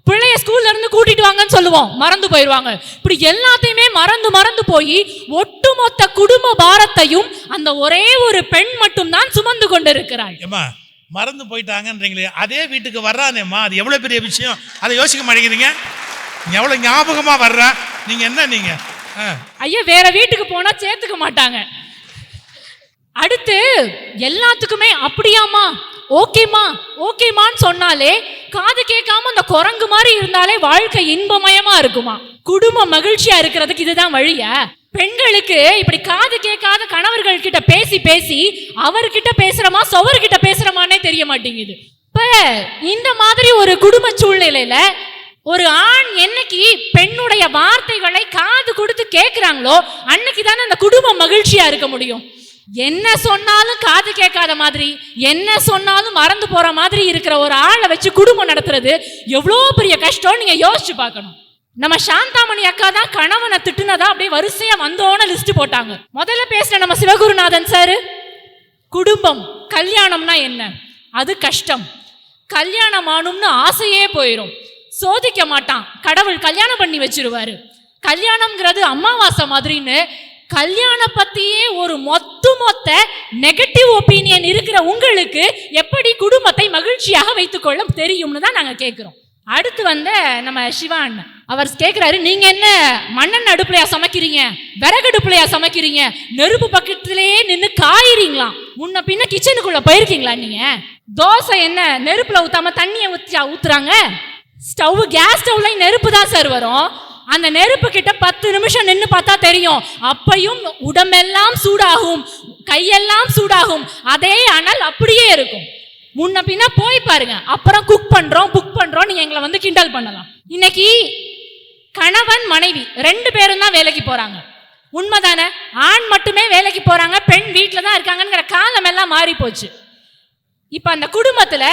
பிள்ளைய ஸ்கூல்ல இருந்து கூட்டிட்டு வாங்கன்னு சொல்லுவோம், மறந்து போயிடுவாங்க. இப்படி எல்லாத்தையுமே மறந்து போய் ஒட்டுமொத்த குடும்ப பாரத்தையும் அந்த ஒரே ஒரு பெண் மட்டும் தான் சுமந்து கொண்டு இருக்கிறாள். மறந்து போயிட்டாங்கன்றீங்களே, அதே வீட்டுக்கு வர்றானேம்மா, அது எவ்வளவு பெரிய விஷயம், அதை யோசிக்க மாட்டேங்கிறீங்க. எவ்வளவு ஞாபகமா வர்றா நீங்க. என்ன நீங்க ஐயா வேற வீட்டுக்கு போனா சேர்த்துக்க மாட்டாங்க. அடுத்து எல்லாத்துக்குமே அப்படியாமா ஓகேமான்னு சொன்னாலே காது கேட்காம அந்த குரங்கு மாதிரி இருந்தாலே வாழ்க்கை இன்பமயமா இருக்குமா? குடும்ப மகிழ்ச்சியா இருக்கிறதுக்கு இதுதான் வழியா? பெண்களுக்கு இப்படி காது கேட்காத கணவர்கள் கிட்ட பேசி அவர்கிட்ட பேசுறமா சவர்கிட்ட பேசுறமானே தெரிய மாட்டேங்குது. இப்ப இந்த மாதிரி ஒரு குடும்ப சூழ்நிலையில ஒரு ஆண் என்னைக்கு பெண்ணுடைய வார்த்தைகளை காது கொடுத்து கேட்கிறாங்களோ அன்னைக்கு தானே அந்த குடும்பம் மகிழ்ச்சியா இருக்க முடியும். என்ன சொன்னாலும் காது கேட்காத மாதிரி, என்ன சொன்னாலும் மறந்து போற மாதிரி இருக்கிற ஒரு ஆளை வச்சு குடும்பம் நடத்துறது எவ்வளோ பெரிய கஷ்டம் நீங்க யோசிச்சு பார்க்கணும். நம்ம சாந்தாமணி அக்கா தான் கணவனை திட்டுனதா அப்படியே வரிசையா வந்தோன்னு லிஸ்ட் போட்டாங்க. முதல்ல பேசின நம்ம சிவகுருநாதன் சார், குடும்பம் கல்யாணம்னா என்ன, அது கஷ்டம், கல்யாணம் ஆனும்னு ஆசையே போயிடும், சோதிக்க மாட்டான் கடவுள், கல்யாணம் பண்ணி வச்சிருவாரு, கல்யாணம்ங்கிறது அமாவாசை மாதிரின்னு கல்யாண பத்தியே ஒரு மொத்த நெகட்டிவ் ஒப்பீனியன் இருக்கிற உங்களுக்கு எப்படி குடும்பத்தை மகிழ்ச்சியாக வைத்துக் கொள்ள தெரியும்னு தான் நாங்க கேட்கிறோம். அடுத்து வந்த நம்ம சிவா அண்ணன் அவர் கேட்கிறாரு, நீங்க என்ன மண்ணெண்ண அடுப்புலையா சமைக்கிறீங்க, விறகடுப்புலையா சமைக்கிறீங்க, நெருப்பு பக்கத்திலேயே நின்று காயிறீங்களாம், முன்ன பின்ன கிச்சனுக்குள்ள போயிருக்கீங்களா? நீங்க தோசை என்ன நெருப்புல ஊத்தாம தண்ணியை ஊத்துறாங்க? ஸ்டவ் கேஸ் ஸ்டவ்ல நெருப்பு தான் சார் வரும். அந்த நெருப்பு கிட்ட 10 நிமிஷம் நின்று பார்த்தா தெரியும், அப்பையும் உடம்பெல்லாம் சூடாகும், கையெல்லாம் சூடாகும், அதே அனல் அப்படியே இருக்கும். முன்ன பின்ன போய் பாருங்க. அப்புறம் புக் பண்றோம் நீங்க எங்களை வந்து கிண்டல் பண்ணலாம். இன்னைக்கு கணவன் மனைவி 2 பேரும் தான் வேலைக்கு போறாங்க, உண்மைதானே? ஆண் மட்டுமே வேலைக்கு போறாங்க, பெண் வீட்டில தான் இருக்காங்கிற காலம் எல்லாம் மாறி போச்சு. இப்ப அந்த குடும்பத்துல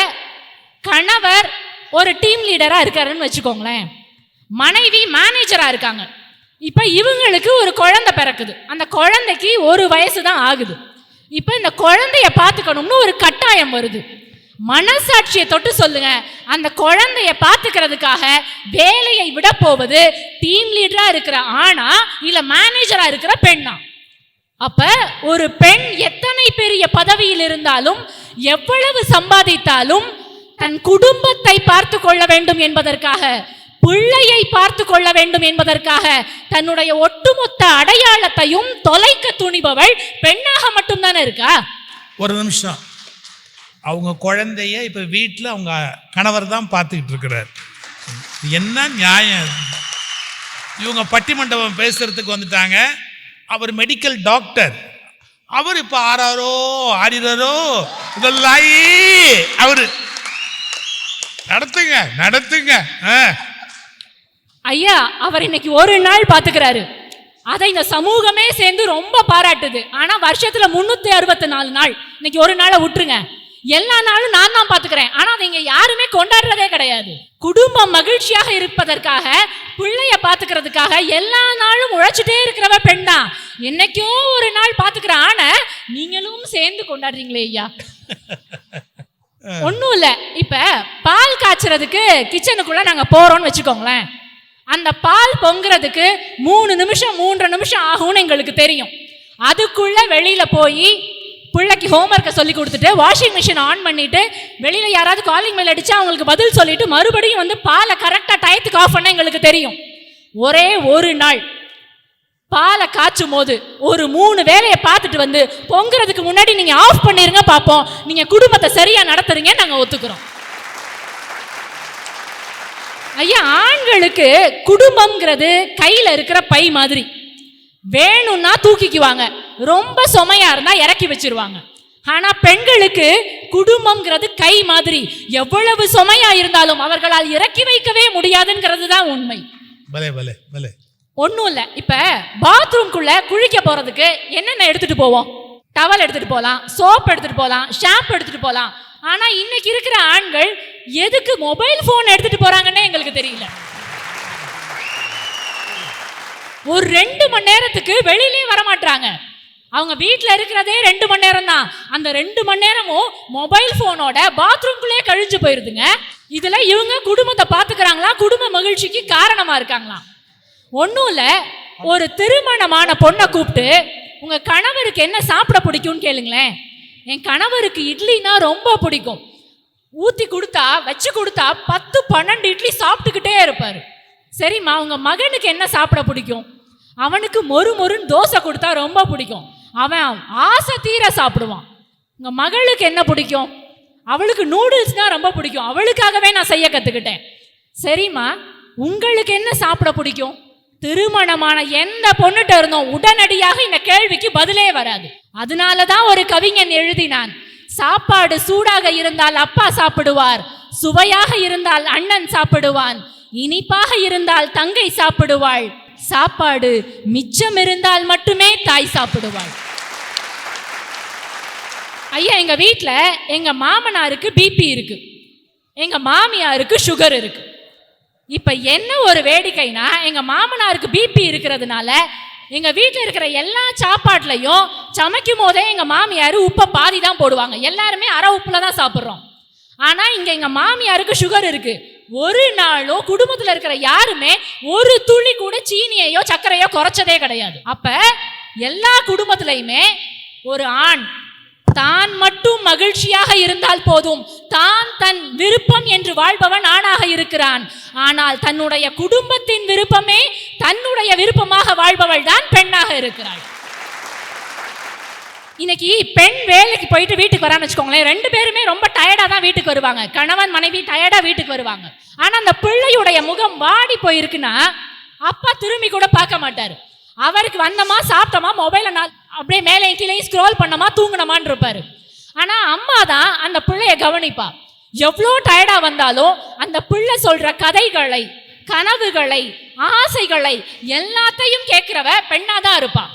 கணவர் ஒரு டீம் லீடரா இருக்காருன்னு வச்சுக்கோங்களேன், மனைவி மேனேஜரா இருக்காங்க. இப்ப இவங்களுக்கு ஒரு குழந்தை பிறக்குது, அந்த குழந்தைக்கு 1 வயசு தான் ஆகுது. இப்ப இந்த குழந்தைய பார்த்துக்கணும்னு ஒரு கட்டாயம் வருது. மனசாட்சியை தொட்டு சொல்லுங்க, அந்த குழந்தைய பார்த்துக்கிறதுக்காக வேலையை விட போவது டீம் லீடரா இருக்கிற ஆணா இல்ல மேனேஜரா இருக்கிற பெண்ணா? அப்ப ஒரு பெண் எத்தனை பெரிய பதவியில் இருந்தாலும் எவ்வளவு சம்பாதித்தாலும் தன் குடும்பத்தை பார்த்து கொள்ள வேண்டும் என்பதற்காக, பிள்ளையை பார்த்து கொள்ள வேண்டும் என்பதற்காக தன்னுடைய ஒட்டுமொத்த அடையாளத்தையும் தொலைக்க துணிபவள் பெண்ணாக மட்டும்தானே இருக்கா? ஒரு நிமிஷம், அவங்க குழந்தைய இப்ப வீட்டில் அவங்க கணவர் தான் பார்த்துக்கிட்டு இருக்கிறார். என்ன நியாயம்? இவங்க பட்டிமண்டபம் பேசுறதுக்கு வந்துட்டாங்க. அவர் மெடிக்கல் டாக்டர், அவர் இப்ப ஆறாரோ ஆடிறாரோ இதெல்லாம் அவரு நடத்துங்க நடத்துங்க. ஐயா அவர் இன்னைக்கு ஒரு நாள் பாத்துக்கிறாரு, அதை இந்த சமூகமே சேர்ந்து ரொம்ப பாராட்டுது. ஆனா வருஷத்துல 364 நாள், இன்னைக்கு ஒரு நாளை விட்டுருங்க, எல்லா நாளும் நான் தான் பாத்துக்கிறேன். ஆனா அதை இங்க யாருமே கொண்டாடுறதே கிடையாது. குடும்பம் மகிழ்ச்சியாக இருப்பதற்காக, பிள்ளைய பாத்துக்கிறதுக்காக எல்லா நாளும் உழைச்சிட்டே இருக்கிறவ பெண் தான். என்னைக்கோ ஒரு நாள் பாத்துக்கிற ஆனா நீங்களும் சேர்ந்து கொண்டாடுறீங்களே ஐயா. ஒன்றும் இல்லை, இப்போ பால் காய்ச்சறதுக்கு கிச்சனுக்குள்ளே நாங்கள் போகிறோன்னு வச்சுக்கோங்களேன். அந்த பால் பொங்குறதுக்கு 3 நிமிஷம் 3.5 நிமிஷம் ஆகும்னு எங்களுக்கு தெரியும். அதுக்குள்ளே வெளியில் போய் பிள்ளைக்கு ஹோம்ஒர்க்கை சொல்லி கொடுத்துட்டு வாஷிங் மிஷின் ஆன் பண்ணிவிட்டு வெளியில் யாராவது காலிங் மேல் அடித்தா அவங்களுக்கு பதில் சொல்லிவிட்டு மறுபடியும் வந்து பாலை கரெக்டாக டயத்துக்கு ஆஃப் பண்ண எங்களுக்கு தெரியும். ஒரே ஒரு நாள் பாலை காய்ச்சும் போது ஒரு 3 வேலையை பார்த்துட்டு வந்து பொங்குறதுக்கு முன்னாடி நீங்க ஆஃப் பண்ணிருங்க பாப்போம், நீங்க குடும்பத்தை சரியா நடத்துறீங்க, நாங்க ஒத்துக்கிறோம். ஐயா, ஆண்களுக்கு குடும்பம்ங்கிறது கையில இருக்கிற பை மாதிரி, வேணும்னா தூக்கிக்குவாங்க, ரொம்ப சுமையா இருந்தா இறக்கி வச்சிருவாங்க. ஆனா பெண்களுக்கு குடும்பம்ங்கிறது கை மாதிரி, எவ்வளவு சுமையா இருந்தாலும் அவர்களால் இறக்கி வைக்கவே முடியாதுங்கிறது தான் உண்மை. ஒன்றும் இல்லை, இப்போ பாத்ரூம்குள்ளே குளிக்க போகிறதுக்கு என்னென்ன எடுத்துகிட்டு போவோம்? டவல் எடுத்துகிட்டு போகலாம், சோப் எடுத்துகிட்டு போகலாம், ஷாம்பு எடுத்துகிட்டு போகலாம். ஆனால் இன்னைக்கு இருக்கிற ஆண்கள் எதுக்கு மொபைல் ஃபோன் எடுத்துகிட்டு போகிறாங்கன்னே எங்களுக்கு தெரியல. ஒரு 2 மணி நேரத்துக்கு வெளியிலே வரமாட்டாங்க. அவங்க வீட்டில் இருக்கிறதே 2 மணி நேரம் தான். அந்த 2 மணி நேரமும் மொபைல் ஃபோனோட பாத்ரூம்குள்ளே கழிஞ்சு போயிருதுங்க. இதில் இவங்க குடும்பத்தை பார்த்துக்கிறாங்களா, குடும்ப மகிழ்ச்சிக்கு காரணமாக இருக்காங்களா? ஒன்றும் இல்லை, ஒரு திருமணமான பொண்ணை கூப்பிட்டு உங்கள் கணவருக்கு என்ன சாப்பிட பிடிக்கும்னு கேளுங்களேன். என் கணவருக்கு இட்லினா ரொம்ப பிடிக்கும், ஊற்றி கொடுத்தா வச்சு கொடுத்தா 10-12 இட்லி சாப்பிட்டுக்கிட்டே இருப்பார். சரிம்மா, உங்கள் மகனுக்கு என்ன சாப்பிட பிடிக்கும்? அவனுக்கு மொறுன்னு தோசை கொடுத்தா ரொம்ப பிடிக்கும், அவன் ஆசை தீர சாப்பிடுவான். உங்கள் மகளுக்கு என்ன பிடிக்கும்? அவளுக்கு நூடுல்ஸ்னால் ரொம்ப பிடிக்கும், அவளுக்காகவே நான் செய்ய கற்றுக்கிட்டேன். சரிம்மா, உங்களுக்கு என்ன சாப்பிட பிடிக்கும்? திருமணமான எந்த பொண்ணுகிட்ட இருந்தோம் உடனடியாக இந்த கேள்விக்கு பதிலே வராது. அதனால தான் ஒரு கவிஞன் எழுதினான், சாப்பாடு சூடாக இருந்தால் அப்பா சாப்பிடுவார், சுவையாக இருந்தால் அண்ணன் சாப்பிடுவான், இனிப்பாக இருந்தால் தங்கை சாப்பிடுவாள், சாப்பாடு மிச்சம் இருந்தால் மட்டுமே தாய் சாப்பிடுவாள். ஐயா, எங்க வீட்டில் எங்க மாமனாருக்கு பிபி இருக்கு, எங்க மாமியாருக்கு சுகர் இருக்கு. இப்ப என்ன ஒரு வேடிக்கைனா, எங்க மாமனாருக்கு பிபி இருக்கிறதுனால எங்க வீட்டில் இருக்கிற எல்லா சாப்பாட்டுலையும் சமைக்கும் போதே எங்க மாமியார் உப்பை பாதி தான் போடுவாங்க, எல்லாருமே அரை உப்புல தான் சாப்பிட்றோம். ஆனா இங்க எங்க மாமியாருக்கு சுகர் இருக்கு, ஒரு நாளும் குடும்பத்தில் இருக்கிற யாருமே ஒரு துளி கூட சீனியையோ சர்க்கரையோ குறைச்சதே கிடையாது. அப்ப எல்லா குடும்பத்திலையுமே ஒரு ஆண் தான் மட்டும் மகிழ்ச்சியாக இருந்தால் போதும், தான் தன் விருப்பம் என்று வாழ்பவன் ஆணாக இருக்கிறான். ஆனால் தன்னுடைய குடும்பத்தின் விருப்பமே தன்னுடைய விருப்பமாக வாழ்பவள் தான் பெண்ணாக இருக்கிறாள். இன்னைக்கு பெண் வேலைக்கு போயிட்டு வீட்டுக்கு வரான்னு வச்சுக்கோங்களேன், 2 பேருமே ரொம்ப டயர்டா தான் வீட்டுக்கு வருவாங்க, கணவன் மனைவி டயர்டா வீட்டுக்கு வருவாங்க. ஆனா அந்த பிள்ளையுடைய முகம் வாடி போயிருக்குன்னா அப்பா திரும்பி கூட பார்க்க மாட்டாரு. அவருக்கு வந்தமா சாப்பிட்டோமா மொபைலை அப்படியே மேலே கீழே ஸ்க்ரோல் பண்ணமா தூங்கினமான் இருப்பாரு. ஆனா அம்மா தான் அந்த பிள்ளைய கவனிப்பா. எவ்வளோ டயர்டா வந்தாலும் அந்த பிள்ளை சொல்ற கதைகளை, கனவுகளை, ஆசைகளை எல்லாத்தையும் கேட்கிறவ பெண்ணா தான் இருப்பா.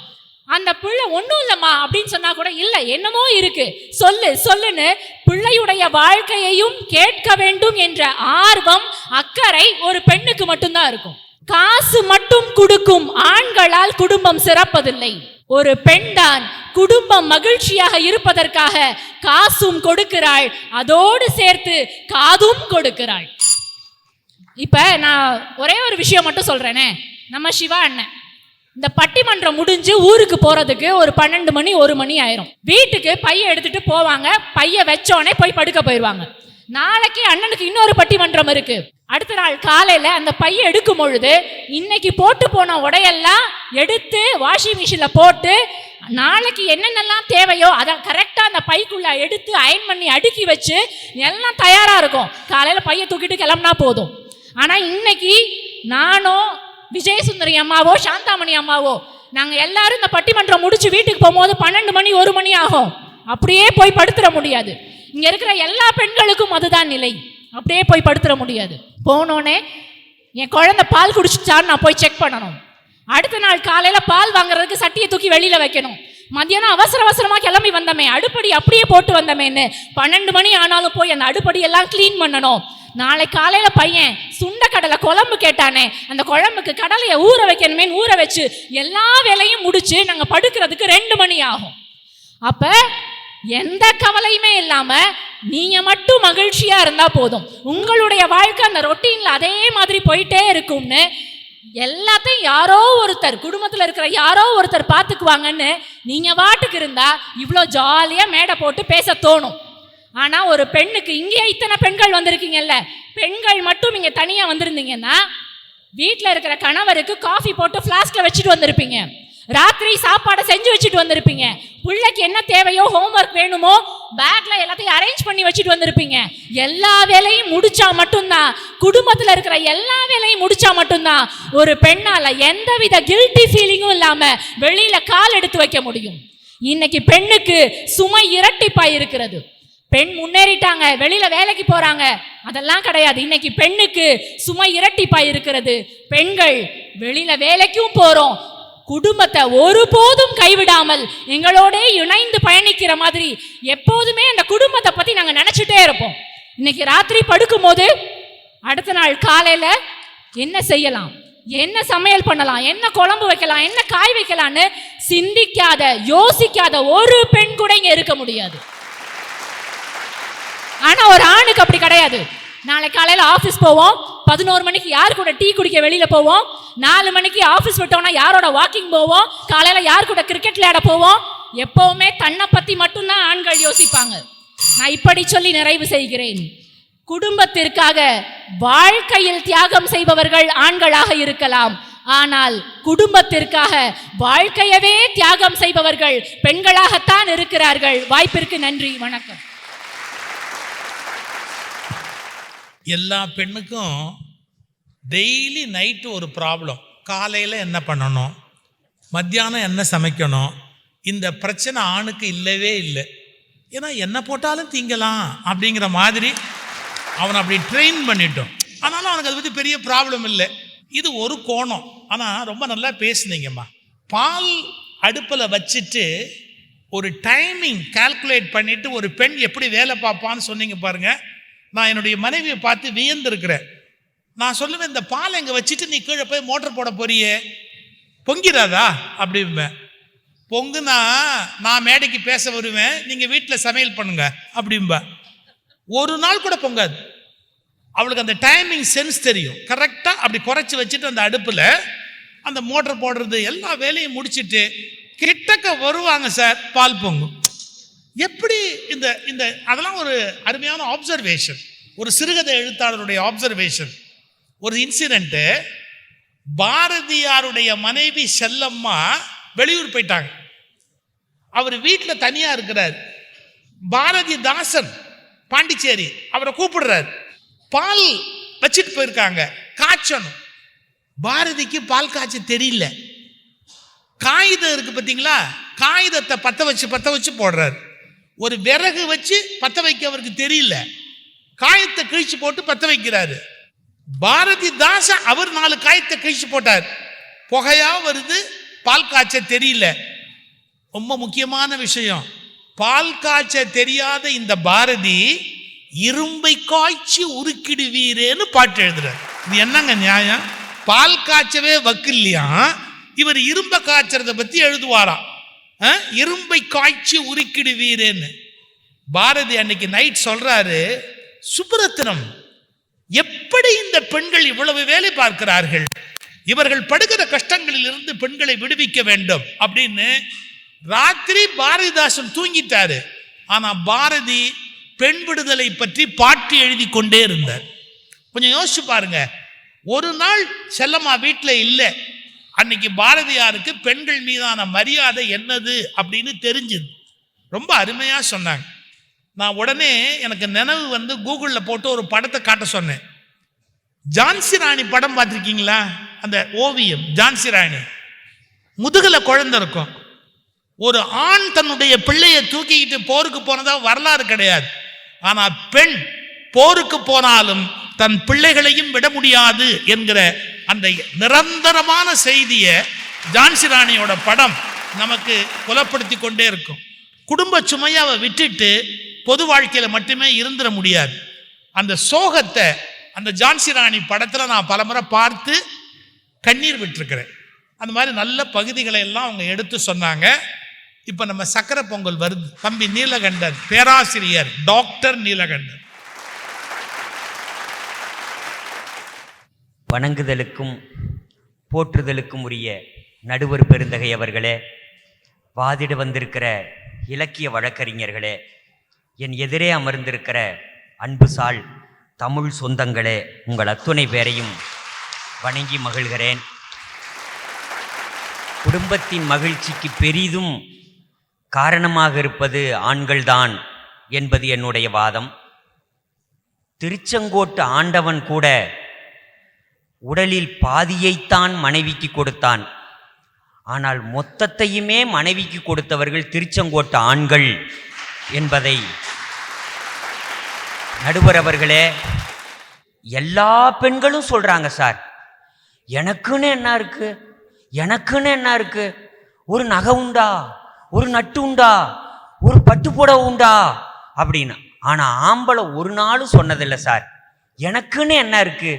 அந்த பிள்ளை ஒன்றும் இல்லைம்மா அப்படின்னு சொன்னா கூட இல்லை என்னமோ இருக்கு சொல்லுன்னு பிள்ளையுடைய வாழ்க்கையையும் கேட்க வேண்டும் என்ற ஆர்வம், அக்கறை ஒரு பெண்ணுக்கு மட்டும்தான் இருக்கும். காசு மட்டும் கொடுக்கும் ஆண்களால் குடும்பம் சிறப்பதில்லை. ஒரு பெண் தான் குடும்பம் மகிழ்ச்சியாக இருப்பதற்காக காசும் கொடுக்கிறாள், அதோடு சேர்த்து காதும் கொடுக்கிறாள். இப்ப நான் ஒரே ஒரு விஷயம் மட்டும் சொல்றேனே, நம்ம சிவா அண்ணன் இந்த பட்டிமன்றம் முடிஞ்சு ஊருக்கு போறதுக்கு ஒரு 12 மணி 1 மணி ஆயிரும். வீட்டுக்கு பைய எடுத்துட்டு போவாங்க, பைய வச்சோடனே போய் படுக்க போயிடுவாங்க. நாளைக்கு அண்ணனுக்கு இன்னொரு பட்டிமன்றம் இருக்கு. அடுத்த நாள் காலையில அந்த பைய எடுக்கும் பொழுது இன்னைக்கு போட்டு போன உடையெல்லாம் எடுத்து வாஷிங் மிஷின்ல போட்டு நாளைக்கு என்னென்னலாம் தேவையோ அதை கரெக்டா அந்த பைக்குள்ள எடுத்து அயன் பண்ணி அடுக்கி வச்சு எல்லாம் தயாரா இருக்கும். காலையில பைய தூக்கிட்டு கிளம்புனா போதும். ஆனா இன்னைக்கு நானோ விஜயசுந்தரி அம்மாவோ சாந்தாமணி அம்மாவோ நாங்க எல்லாரும் இந்த பட்டிமன்றம் முடிச்சு வீட்டுக்கு போகும்போது 12 மணி 1 மணி ஆகும். அப்படியே போய் படுத்துற முடியாது. இங்க இருக்கிற எல்லா பெண்களுக்கும் அதுதான் நிலை. அப்படியே போய் படுத்துற முடியாது. போனோடனே என் குழந்தை பால் குடிச்சிட்டான்னு நான் போய் செக் பண்ணணும். அடுத்த நாள் காலையில பால் வாங்குறதுக்கு சட்டியை தூக்கி வெளியில வைக்கணும். மத்தியானம் அவசரமா கிளம்பி வந்தமே, அடுப்படி அப்படியே போட்டு வந்தமேன்னு 12 மணி ஆனாலும் போய் அந்த அடுப்படி எல்லாம் கிளீன் பண்ணணும். நாளை காலையில பையன் சுண்டக்கடலை குழம்பு கேட்டானே, அந்த குழம்புக்கு கடலையை ஊற வைக்கணுமே, ஊற வச்சு எல்லா வேலையும் முடிச்சு நாங்க படுக்கிறதுக்கு 2 மணி ஆகும். அப்ப எந்த கவலையுமே இல்லாம நீங்க மட்டும் மகிழ்ச்சியா இருந்தா போதும். உங்களுடைய வாழ்க்கை அந்த ரொட்டீன்ல அதே மாதிரி போயிட்டே இருக்கும்னு எல்லாத்தையும் யாரோ ஒருத்தர், குடும்பத்தில் இருக்கிற யாரோ ஒருத்தர் பார்த்துக்குவாங்கன்னு நீங்க வாட்டுக்கு இருந்தா இவ்வளோ ஜாலியா மேடை போட்டு பேச தோணும். ஆனா ஒரு பெண்ணுக்கு, இங்கே இத்தனை பெண்கள் வந்திருக்கீங்கல்ல, பெண்கள் மட்டும் இங்க தனியா வந்திருந்தீங்கன்னா வீட்டில் இருக்கிற கணவருக்கு காஃபி போட்டு ஃப்ளாஸ்க்ல வச்சுட்டு வந்திருப்பீங்க, ராத்திரி சாப்பாடை செஞ்சு வச்சுட்டு வந்திருப்பீங்க, பிள்ளைக்கு என்ன தேவையோ ஹோம்ஒர்க் வேணுமோ பேக்ல எல்லாத்தையும் அரேஞ்ச் பண்ணி வச்சுட்டு வந்திருப்பீங்க. எல்லா வேலையும் முடிச்சா மட்டும்தான், குடும்பத்தில் இருக்கிற எல்லா வேலையும் முடிச்சா மட்டும்தான் ஒரு பெண்ணால எந்தவித கில்ட்டி ஃபீலிங்கும் இல்லாம வெளியில கால் எடுத்து வைக்க முடியும். இன்னைக்கு பெண்ணுக்கு சுமை இரட்டிப்பாய் இருக்கிறது. பெண் முன்னேறிட்டாங்க, வெளியில வேலைக்கு போறாங்க, அதெல்லாம் கிடையாது. இன்னைக்கு பெண்ணுக்கு சுமை இரட்டிப்பாய் இருக்கிறது. பெண்கள் வெளியில வேலைக்கும் போறோம், குடும்பத்தை ஒருபோதும் கைவிடாமல் எங்களோட இணைந்து பயணிக்கிற மாதிரி எப்போதுமே அந்த குடும்பத்தை பத்தி நாங்க நினைச்சிட்டே இருப்போம். இன்னைக்கு ராத்திரி படுக்கும் போது அடுத்த நாள் காலையில என்ன செய்யலாம், என்ன சமையல் பண்ணலாம், என்ன குழம்பு வைக்கலாம், என்ன காய் வைக்கலான்னு சிந்திக்காத யோசிக்காத ஒரு பெண் கூட இங்க இருக்க முடியாது. ஆனா ஒரு ஆணுக்கு அப்படி கிடையாது. நாளை காலையில ஆபீஸ் போவோம், 11 மணிக்கு யார் கூட டீ குடிக்க வெளியில போவோம், 4 மணிக்கு ஆபீஸ் விட்டோம்னா யாரோட வாக்கிங் போவோம், காலையில யார் கூட கிரிக்கெட் விளையாட போவோம். எப்பவுமே தன்னை பத்தி மட்டும்தான் ஆண்கள் யோசிப்பாங்க. நான் இப்படி சொல்லி நிறைவு செய்கிறேன். குடும்பத்திற்காக வாழ்க்கையில் தியாகம் செய்பவர்கள் ஆண்களாக இருக்கலாம், ஆனால் குடும்பத்திற்காக வாழ்க்கையவே தியாகம் செய்பவர்கள் பெண்களாகத்தான் இருக்கிறார்கள். வாய்ப்பிற்கு நன்றி, வணக்கம். எல்லா பெண்ணுக்கும் டெய்லி நைட்டு ஒரு ப்ராப்ளம். காலையில் என்ன பண்ணணும், மத்தியானம் என்ன சமைக்கணும், இந்த பிரச்சனை ஆணுக்கு இல்லவே இல்லை. ஏன்னா என்ன போட்டாலும் திங்கலாம் அப்படிங்கிற மாதிரி அவனை அப்படி ட்ரெயின் பண்ணிட்டோம். ஆனாலும் அவனுக்கு அதை பற்றி பெரிய ப்ராப்ளம் இல்லை. இது ஒரு கோணம். ஆனால் ரொம்ப நல்லா பேசுனீங்கம்மா. பால் அடுப்பில் வச்சுட்டு ஒரு டைமிங் கால்குலேட் பண்ணிவிட்டு ஒரு பெண் எப்படி வேலை பார்ப்பான்னு சொன்னீங்க பாருங்க. நான் என்னுடைய மனைவியை பார்த்து வியந்திருக்கிறேன். நான் சொல்லுவேன், இந்த பால் எங்கே வச்சுட்டு நீ கீழே போய் மோட்டர் போட போறியே, பொங்கிறாதா அப்படிம்பேன். பொங்குனா நான் மேடைக்கு பேச வருவேன், நீங்கள் வீட்டில் சமையல் பண்ணுங்க அப்படிம்பா. ஒரு நாள் கூட பொங்காது. அவளுக்கு அந்த டைமிங் சென்ஸ் தெரியும். கரெக்டாக அப்படி குறைச்சி வச்சுட்டு அந்த அடுப்பில் அந்த மோட்டர் போடுறது எல்லா வேலையும் முடிச்சுட்டு கிட்டக்க வருவாங்க, சார் பால் பொங்கும். எப்படி இந்த இந்த அதெல்லாம் ஒரு அருமையான ஆப்சர்வேஷன், ஒரு சிறுகதை எழுத்தாளருடைய ஆப்சர்வேஷன். ஒரு இன்சிடென்ட்டு, பாரதியாருடைய மனைவி செல்லம்மா வெளியூர் போயிட்டாங்க. அவர் வீட்டில் தனியாக இருக்கிறார். பாரதிதாசன் பாண்டிச்சேரி அவரை கூப்பிடுறாரு. பால் வச்சுட்டு போயிருக்காங்க, காய்ச்சணும். பாரதிக்கு பால் காய்ச்ச தெரியல. காகிதம் இருக்கு பார்த்தீங்களா, காகிதத்தை பற்ற வச்சு போடுறாரு. ஒரு விறகு வச்சு பற்ற வைக்க அவருக்கு தெரியல, காயத்தை கிழிச்சு போட்டு பற்ற வைக்கிறாரு. பாரதிதாசன் அவர் 4 காயத்தை கிழிச்சு போட்டார், புகையா வருது, பால் காய்ச்ச தெரியல. ரொம்ப முக்கியமான விஷயம், பால் காய்ச்ச தெரியாத இந்த பாரதி இரும்பை காய்ச்சி உருக்கிடுவீரேன்னு பாட்டு எழுதுறாரு. இது என்னங்க நியாயம்? பால் காய்ச்சவே வக்கு இல்லையா, இவர் இரும்பை காய்ச்சறத பத்தி எழுதுவாராம். இரும்பை காய்ச்சி உருக்கிடுவீரேன்னு. பாரதி அன்னைக்கு நைட் சொல்றாரு, சுப்ரத்னம் எப்படி இந்த பெண்கள் இவ்வளவு வேலை பார்க்கிறார்கள், இவர்கள் படுகிற கஷ்டங்களில் இருந்து பெண்களை விடுவிக்க வேண்டும் அப்படின்னு. ராத்திரி பாரதிதாசன் தூங்கிட்டாரு, ஆனா பாரதி பெண் விடுதலை பற்றி பாட்டு எழுதி கொண்டே இருந்தார். கொஞ்சம் யோசிச்சு பாருங்க. ஒரு நாள் செல்லம்மா வீட்டில் இல்லை, அன்னைக்கு பாரதியாருக்கு பெண்கள் மீதான மரியாதை என்னது அப்படின்னு தெரிஞ்சுது. ரொம்ப அருமையா சொன்னாங்க. நான் உடனே எனக்கு நினைவு வந்து கூகுளில் போட்டு ஒரு படத்தை காட்ட சொன்னேன். ஜான்சி ராணி படம் பார்த்துருக்கீங்களா? அந்த ஓவியம் ஜான்சி ராணி. முதுகுல குழந்தை இருக்கும். ஒரு ஆண் தன்னுடைய பிள்ளையை தூக்கிக்கிட்டு போருக்கு போனதா வரலாறு கிடையாது. ஆனா பெண் போருக்கு போனாலும் தன் பிள்ளைகளையும் விட முடியாது என்கிற அந்த நிரந்தரமான செய்தியை ஜான்சி ராணியோட படம் நமக்கு புலப்படுத்தி கொண்டே இருக்கும். குடும்ப சுமையை அவ விட்டுட்டு பொது வாழ்க்கையில மட்டுமே இருந்துட முடியாது. அந்த சோகத்தை அந்த ஜான்சி ராணி படத்துல நான் பலமுறை பார்த்து கண்ணீர் விட்டுருக்கிறேன். அந்த மாதிரி நல்ல பகுதிகளை எல்லாம் அவங்க எடுத்து சொன்னாங்க. இப்ப நம்ம சக்கரை பொங்கல் வருது. தம்பி நீலகண்டன், பேராசிரியர் டாக்டர் நீலகண்டன். வணங்குதலுக்கும் போற்றுதலுக்கும் உரிய நடுவர் பெருந்தகை அவர்களே, வாதிட வந்திருக்கிற இலக்கிய வழக்கறிஞர்களே, என் எதிரே அமர்ந்திருக்கிற அன்புசால் தமிழ் சொந்தங்களே, உங்கள் அத்துணை பேரையும் வணங்கி மகிழ்கிறேன். குடும்பத்தின் மகிழ்ச்சிக்கு பெரிதும் காரணமாக இருப்பது ஆண்கள்தான் என்பது என்னுடைய வாதம். திருச்செங்கோட்டு ஆண்டவன் கூட உடலில் பாதியைத்தான் மனைவிக்கு கொடுத்தான். ஆனால் மொத்தத்தையுமே மனைவிக்கு கொடுத்தவர்கள் திருச்செங்கோட்டு ஆண்கள் என்பதை நடுவர் அவர்களே, எல்லா பெண்களும் சொல்றாங்க சார், எனக்குன்னு என்ன இருக்கு, எனக்குன்னு என்ன இருக்கு, ஒரு நகை உண்டா, ஒரு நட்டு உண்டா, ஒரு பட்டு புடவை உண்டா அப்படின்னு. ஆனா ஆம்பளை ஒரு நாளும் சொன்னதில்லை சார், எனக்குன்னு என்ன இருக்கு,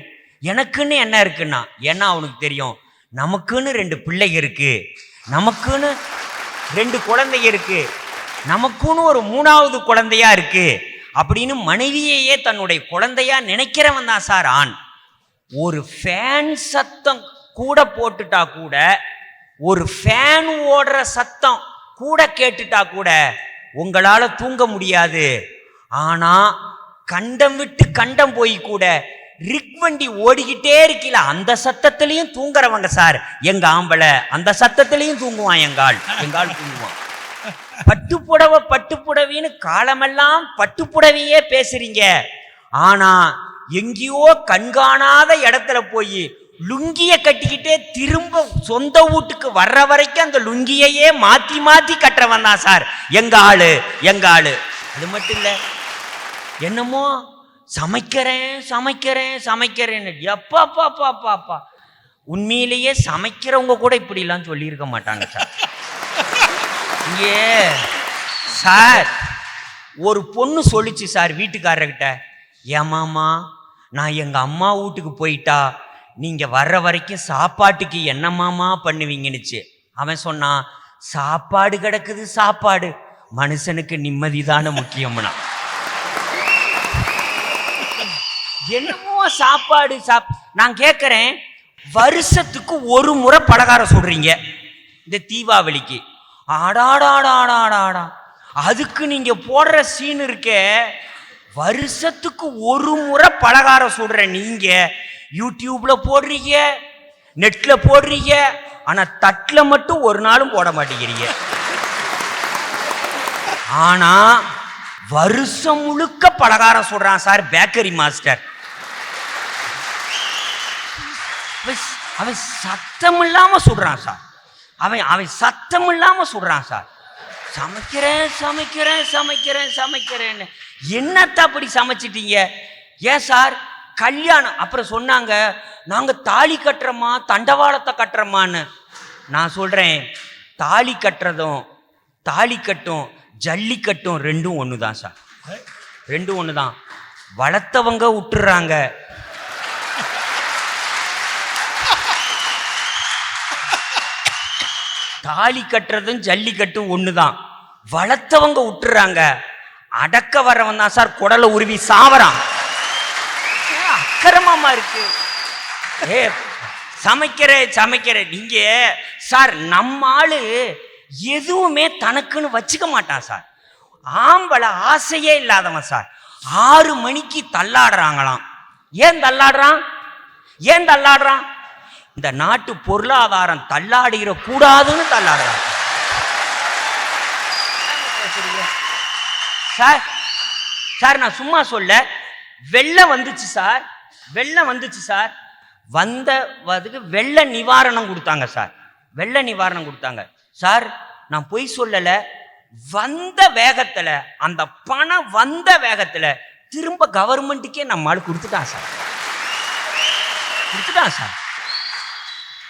எனக்குன்னு என்ன இருக்குன்னா. ஏன்னா அவனுக்கு தெரியும், நமக்குன்னு 2 பிள்ளைங்க இருக்கு, நமக்குன்னு 2 குழந்தைங்க இருக்கு, நமக்குன்னு ஒரு 3வது குழந்தையா இருக்கு அப்படின்னு மனைவியையே தன்னுடைய குழந்தையா நினைக்கிறவன் தான் சார் ஆண். ஒரு ஃபேன் சத்தம் கூட போட்டுட்டா கூட, ஒரு ஃபேன் ஓடுற சத்தம் கூட கேட்டுட்டா கூட உங்களால தூங்க முடியாது. ஆனா கண்டம் விட்டு கண்டம் போய் கூட ரிக் வண்டி ஓடிக்கிட்டே இருக்கல, அந்த சத்தத்திலையும் தூங்குறவங்க சார் எங்க ஆம்பளை. அந்த சத்தத்திலையும் தூங்குவான் எங்காள் தூங்குவான். பட்டுப்புடவை பட்டுப்புடவின்னு காலமெல்லாம் பட்டுப்புடவையே பேசுறீங்க. ஆனா எங்கேயோ கண்காணாத இடத்துல போய் லுங்கிய கட்டிக்கிட்டே திரும்ப சொந்த வீட்டுக்கு வர்ற வரைக்கும் அந்த லுங்கியையே மாத்தி மாத்தி கட்டுறவன் தான் சார் எங்க ஆளு. அது மட்டும் இல்ல, என்னமோ சமைக்கிறேன்னு எப்பா உண்மையிலேயே சமைக்கிறவங்க கூட இப்படிலாம் சொல்லியிருக்க மாட்டாங்க சார். இங்கே சார் ஒரு பொண்ணு சொல்லிச்சு சார் வீட்டுக்காரர்கிட்ட, ஏமாமா நான் எங்க அம்மா வீட்டுக்கு போயிட்டா நீங்க வர்ற வரைக்கும் சாப்பாட்டுக்கு என்னமாமா பண்ணுவீங்கன்னுச்சு. அவன் சொன்னான், சாப்பாடு கிடக்குது சாப்பாடு, மனுஷனுக்கு நிம்மதிதான முக்கியம்னா. என்னமோ சாப்பாடு நான் கேட்கிறேன், வருஷத்துக்கு ஒரு முறை பலகாரம் சுடுறீங்க இந்த தீபாவளிக்கு. ஆடாடாடாடாடாடா, அதுக்கு நீங்க போடுற சீன் இருக்கே, வருஷத்துக்கு ஒரு முறை பலகாரம் சுடுற நீங்க யூடியூப்ல போடுறீங்க, நெட்ல போடுறீங்க, ஆனா தட்டுல மட்டும் ஒரு நாளும் போட மாட்டேங்கிறீங்க. ஆனா வருஷம் முழுக்க பலகாரம் சுடுறான் சார் பேக்கரி மாஸ்டர். அவன் சத்தம் இல்லாம சுடுறான் சார். அவன் சத்தம் இல்லாம சுடுறான் சார். சமைக்கிறேன்னு என்னத்த அப்படி சமைச்சிட்டீங்க? ஏன் சார் கல்யாணம் அப்புறம் சொன்னாங்க, நாங்க தாலி கட்டுறோமா தண்டவாளத்தை கட்டுறோமான்னு. நான் சொல்றேன், தாலி கட்டும் ஜல்லிக்கட்டும் ரெண்டும் ஒண்ணுதான் சார், ரெண்டும் ஒண்ணுதான். வளர்த்தவங்க விட்டுறாங்க, தாலி கட்டுறதும் ஜல்லிக்கட்டும் ஒண்ணுதான். வளர்த்தவங்க விட்டுறாங்க, அடக்க வர்றவன் தான் சார் குடலை உருவி சாவறான். அக்கிரமமா இருக்கு. சமைக்கிறேன் நீங்க சார். நம்ம ஆளு எதுவுமே தனக்குன்னு வச்சுக்க மாட்டான் சார். ஆம்பளை ஆசையே இல்லாதவன் சார். 6 மணிக்கு தள்ளாடுறாங்களாம். ஏன் தள்ளாடுறான்? இந்த நாட்டு பொருளாதாரம் தள்ளாடுகிற கூடாதுன்னு தள்ளாடுறாங்க சார். நான் சும்மா சொல்ல, வெள்ளம் வந்துச்சு சார். வந்ததுக்கு வெள்ள நிவாரணம் கொடுத்தாங்க சார். வெள்ள நிவாரணம் கொடுத்தாங்க சார். நான் பொய் சொல்லல, வந்த வேகத்துல, அந்த பணம் வந்த வேகத்துல திரும்ப கவர்மெண்ட்டுக்கே நம்மால் கொடுத்துட்டான் சார்.